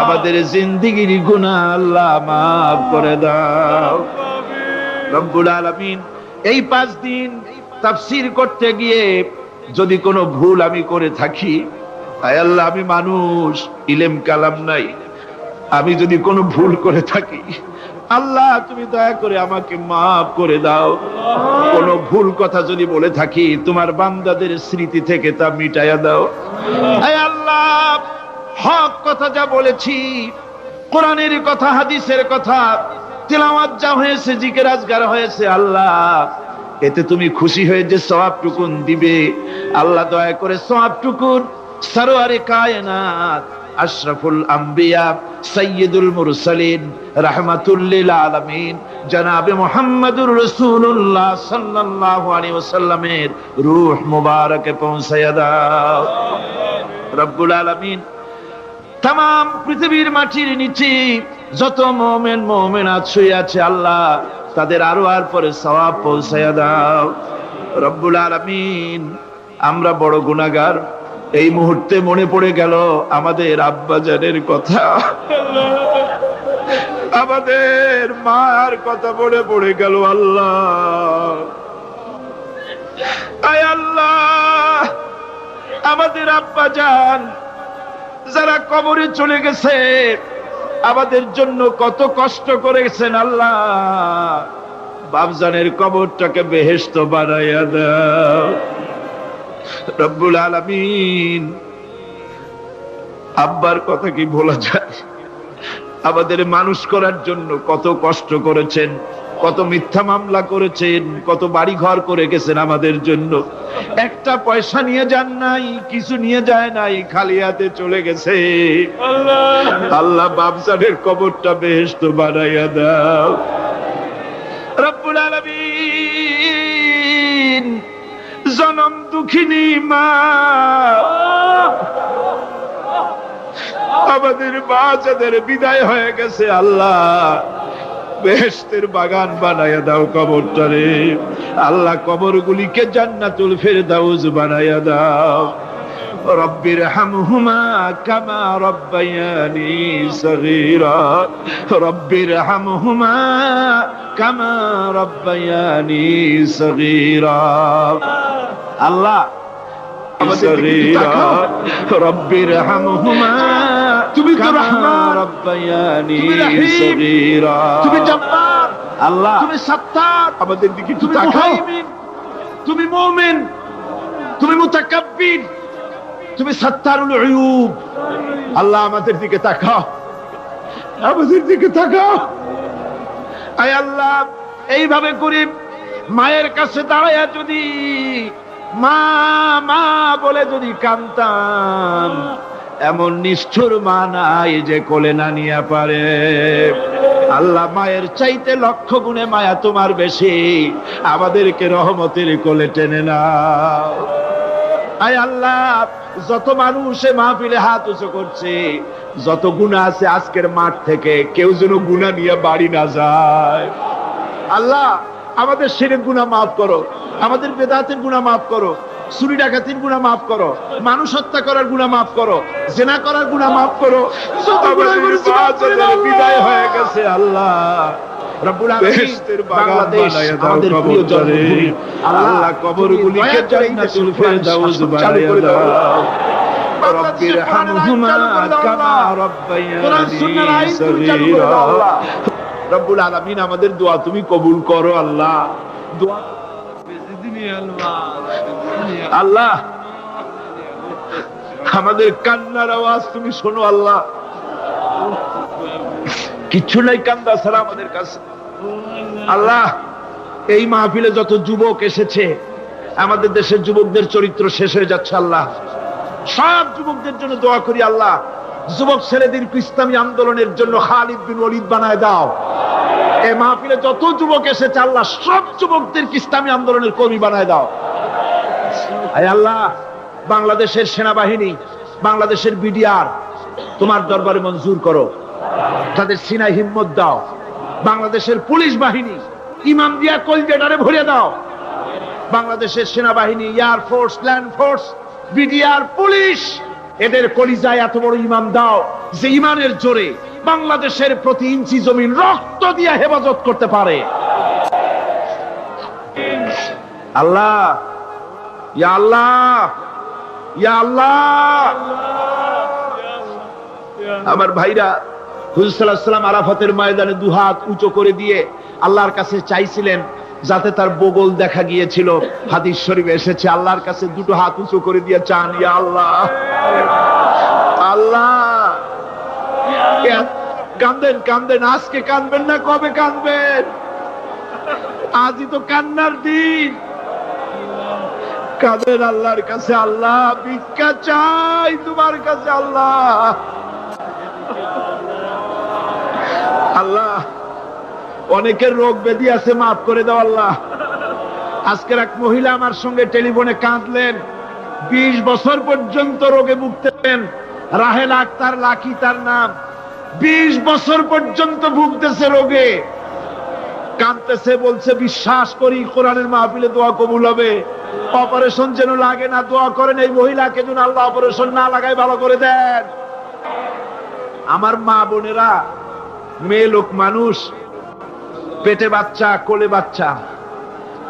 আমাদের জিন্দেগির গুনাহ আল্লাহ মাফ করে দাও। রব্বুল আলামিন, এই 5 দিন তাফসীর করতে গিয়ে যদি কোনো ভুল আমি করে থাকি, আয় আল্লাহ, আমি মানুষ, ইলম কালাম নাই, আমি যদি কোনো ভুল করে থাকি, আল্লাহ তুমি দয়া করে আমাকে মাফ করে দাও। কোনো ভুল কথা যদি বলে থাকি, তোমার বান্দাদের স্মৃতি থেকে তা মিটাইয়া দাও। আয় আল্লাহ, হক কথা যা বলেছি, কোরআনের কথা, হাদিসের কথা, তিলাওয়াত যা হয়েছে, জিকির আজকার হয়েছে, আল্লাহ এতে তুমি খুশি হয়ে যে সওয়াবটুকুন দিবে, আল্লাহ দয়া করে সওয়াবটুকুন সরওয়ারে কায়নাত, আশরাফুল আম্বিয়া, সাইয়্যিদুল মুরসালিন, রাহমাতুল লিল আলামিন জনাবে মুহাম্মদুর রাসূলুল্লাহ সাল্লাল্লাহু আলাইহি ওয়াসাল্লামের রূহ মুবারকে পৌঁছায়া দাও। রব্বুল আলামিন, तमाम পৃথিবীর মাটির নিচে যত মুমিনাত শুয়ে আছে, আল্লাহ তাদের আরো আর পরে সওয়াব পৌঁছায়া দাও। রব্বুল আলামিন, আমরা বড় গুনাহগার। এই মুহূর্তে মনে পড়ে গেল আমাদের আব্বাজানের কথা, আমাদের মার কথা মনে পড়ে গেল। আল্লাহ, আয় আল্লাহ, আমাদের আব্বাজান যারা কবরে চলে গেছে, আমাদের জন্য কত কষ্ট করেছেন। আল্লাহ, বাপজানের কবরটাকে বেহেশত বানাইয়া দাও। রব্বুল আলামিন, আব্বার কথা কি বলা যায়? আমাদের মানুষ করার জন্য কত কষ্ট করেছেন, কত মিথ্যা মামলা করেছেন, কত বাড়ি ঘর করে গেছেন আমাদের জন্য। একটা পয়সা নিয়ে যান নাই, কিছু নিয়ে যায় নাই, খালি হাতে চলে গেছে। আল্লাহ, বাপজানের কবরটা বেহেশত বানাইয়া দাও। রব্বুল আলামিন, জনম দুঃখিনী মা, আমাদের মা যাদের বিদায় হয়ে গেছে, আল্লাহ বেহেশতের বাগান বানায়া দাও কবরটারে। আল্লাহ, কবরগুলিকে জান্নাতুল ফেরদাউস বানায়া দাও। রব্বির হামহুমা কামা রব্বায়ানি সগীরা, রব্বির হামহুমা কামা রব্বায়ানি সগীরা। আল্লাহ, রব্বির হামহুমা, তুমি তো রহমান, রব্বায়ানি সগীরা, তুমি জব্বার, আল্লাহ তুমি সত্তার, আমাদের দিকে একটু তাকাও। তুমি মুমিন, তুমি মুতাকাব্বির, তুমি সত্তারুল উয়ুব। আল্লাহ, আমাদের দিকে তাকাও, আমাদের দিকে তাকাও। আয় আল্লাহ, এইভাবে করে মায়ের কাছে দাঁড়ায়া যদি মা মা বলে যদি কাঁদতাম, এমন নিষ্ঠুর মা নাই যে কোলে না নিয়ে পারে। আল্লাহ, মায়ের চাইতে লক্ষ গুণে মায়া তোমার বেশি, আমাদেরকে রহমতের কোলে টেনে নাও। আয় আল্লাহ, যত মানুষ মাহফিলে হাত উঁচু করছে, যত গুনাহ আছে আজকের মাঠ থেকে কেউ যেন গুনাহ নিয়ে বাড়ি না যায়। আল্লাহ, আমাদের শিরক গুনাহ মাফ করো, আমাদের বেদাতের গুনাহ মাফ করো, চুরি ডাকাতির গুনাহ মাফ করো, মানুষ হত্যা করার গুনাহ মাফ করো, জিনা করার গুনাহ মাফ করো। বিদায় হয়ে গেছে আল্লাহ, রব্বুল আলামিন, বাংলাদেশ আমাদের প্রিয় জন্মভূমি। আল্লাহ, কবরগুলিকে জান্নাতুল ফেরদাউস বানায়া দাও। রব্বির হামহুমা কামা রব্বায়ানি সগীরা। রব্বুল আলামিন, আমাদের দোয়া তুমি কবুল করো। আল্লাহ, দোয়া আল্লাহ, আমাদের কান্নার আওয়াজ তুমি শোনো। আল্লাহ, কিচ্ছু নাই কান্দা ছাড়া আমাদের কাছে। আল্লাহ, এই মাহফিলে যত যুবক এসেছে, আমাদের দেশের যুবকদের চরিত্র শেষ হয়ে যাচ্ছে। আল্লাহ, সব যুবকদের জন্য দোয়া করি। আল্লাহ, যুবক ছেলেদের ইসলামী আন্দোলনের জন্য খালিদ বিন ওয়ালিদ বানায় দাও। এই মাহফিলে যত যুবক এসেছে, আল্লাহ সব যুবকদের ইসলামী আন্দোলনের কর্মী বানায় দাও। আয় আল্লাহ, বাংলাদেশের সেনাবাহিনী, বাংলাদেশের বিডিআর তোমার দরবারে মঞ্জুর করো, তাদের সিনায় হিম্মত দাও। বাংলাদেশের পুলিশ বাহিনী ইমাম দিয়া কলজেটারে ভরে দাও। বাংলাদেশের সেনাবাহিনী, air force, land force, BDR, police, এদের কলিজায় এত বড় ইমাম দাও যে ইমানের জোরে বাংলাদেশের প্রতি ইঞ্চি জমিন রক্ত দিয়ে হেফাজত করতে পারে। আল্লাহ, ইয়া আল্লাহ, ইয়া আল্লাহ। আমার ভাইরা, হুজুর সাল্লাল্লাহু আলাইহি ওয়াসাল্লাম আরাফাতের ময়দানে দুহাত উঁচু করে দিয়ে আল্লাহর কাছে চাইছিলেন, যাতে তার বগল দেখা গিয়েছিল। হাদিস শরীফে এসেছে, আল্লাহর কাছে দুটো হাত উঁচু করে দিয়ে চান, ইয়া আল্লাহ, আল্লাহ। কান্দেন, কান্দেন, আজকে কাঁদবেন না, কবে কাঁদবেন? আজই তো কান্নার দিন। কাঁদেন আল্লাহর কাছে, আল্লাহ ভিক্ষা চাই তোমার কাছে। আল্লাহ, আল্লাহ, অনেকের রোগ ব্যাধি আছে, মাফ করে দাও। আল্লাহ, আজকের এক মহিলা আমার সঙ্গে টেলিফোনে কাঁদলেন, 20 বছর পর্যন্ত রোগে ভুগতেন। রাহেল আক্তার লাকি তার নাম, 20 বছর পর্যন্ত ভুগতেছে রোগে। কাঁদতেছে, বলছে বিশ্বাস করি কোরআনের মাহফিলে দোয়া কবুল হবে, অপারেশন যেন লাগে না, দোয়া করেন এই মহিলাকে যেন আল্লাহ অপারেশন না লাগায় ভালো করে দেন। আমার মা বোনেরা, মেয়ে লোক মানুষ, পেটে বাচ্চা, কোলে বাচ্চা,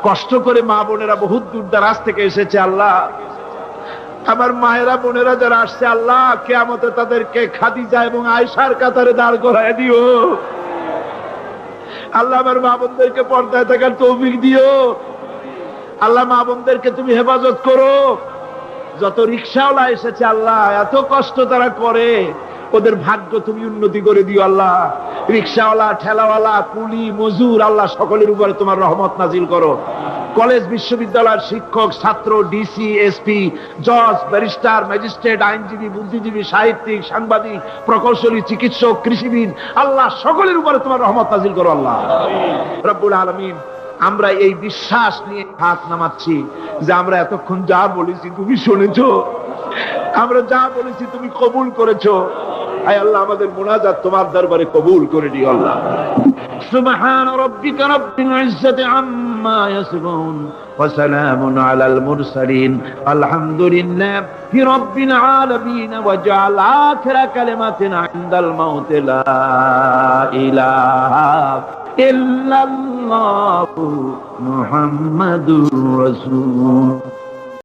কষ্ট করে মা বোনেরা বহুত দূর দারাজ থেকে এসেছে। আল্লাহ, আমার মায়েরা বোনেরা যারা আসছে, আল্লাহ কিয়ামতে তাদেরকে খাদিজা এবং আয়েশার কাতারে দাঁড় করায় দিও। আল্লাহ আমার মা বোনদেরকে পর্দায় থাকার তৌফিক দিও। আল্লাহ মা বোনদেরকে তুমি হেফাজত করো। যত রিকশাওয়ালা এসেছে আল্লাহ, এত কষ্ট তারা করে, ওদের ভাগ্য তুমি উন্নতি করে দিও আল্লাহ। রিকশাওয়ালা, ঠেলাওয়ালা, কুলি, মজুর, আল্লাহ সকলের উপরে তোমার রহমত নাজিল করো। কলেজ বিশ্ববিদ্যালয়ের শিক্ষক, ছাত্র, ডিসি, এসপি, জজ, ব্যারিস্টার, ম্যাজিস্ট্রেট, আইনজীবী, বুদ্ধিজীবী, সাহিত্যিক, সাংবাদিক, প্রকৌশলী, চিকিৎসক, কৃষিবিদ, আল্লাহ সকলের উপরে তোমার রহমত নাজিল করো আল্লাহ রব্বুল আলামিন। আমরা এই বিশ্বাস নিয়ে হাত নামাচ্ছি যে আমরা এতক্ষণ যা বলেছি তুমি শুনেছো, আমরা যা বলেছি তুমি কবুল করেছো। আয় আল্লাহ, আমাদের মুনাজাত তোমার দরবারে কবুল করে দিও আল্লাহ। সুবহান রাব্বিকা রাব্বিল ইজ্জাতি আম্মা ইয়াসিফুন ওয়া সালামুন আলাল মুরসালিন আলহামদুলিল্লাহি রাব্বিল আলামিন ওয়া জাআল আখিরা কালিমাতিনা ইনদাল মাউত লা ইলাহা ইল্লাল্লাহু মুহাম্মাদুর রাসূল।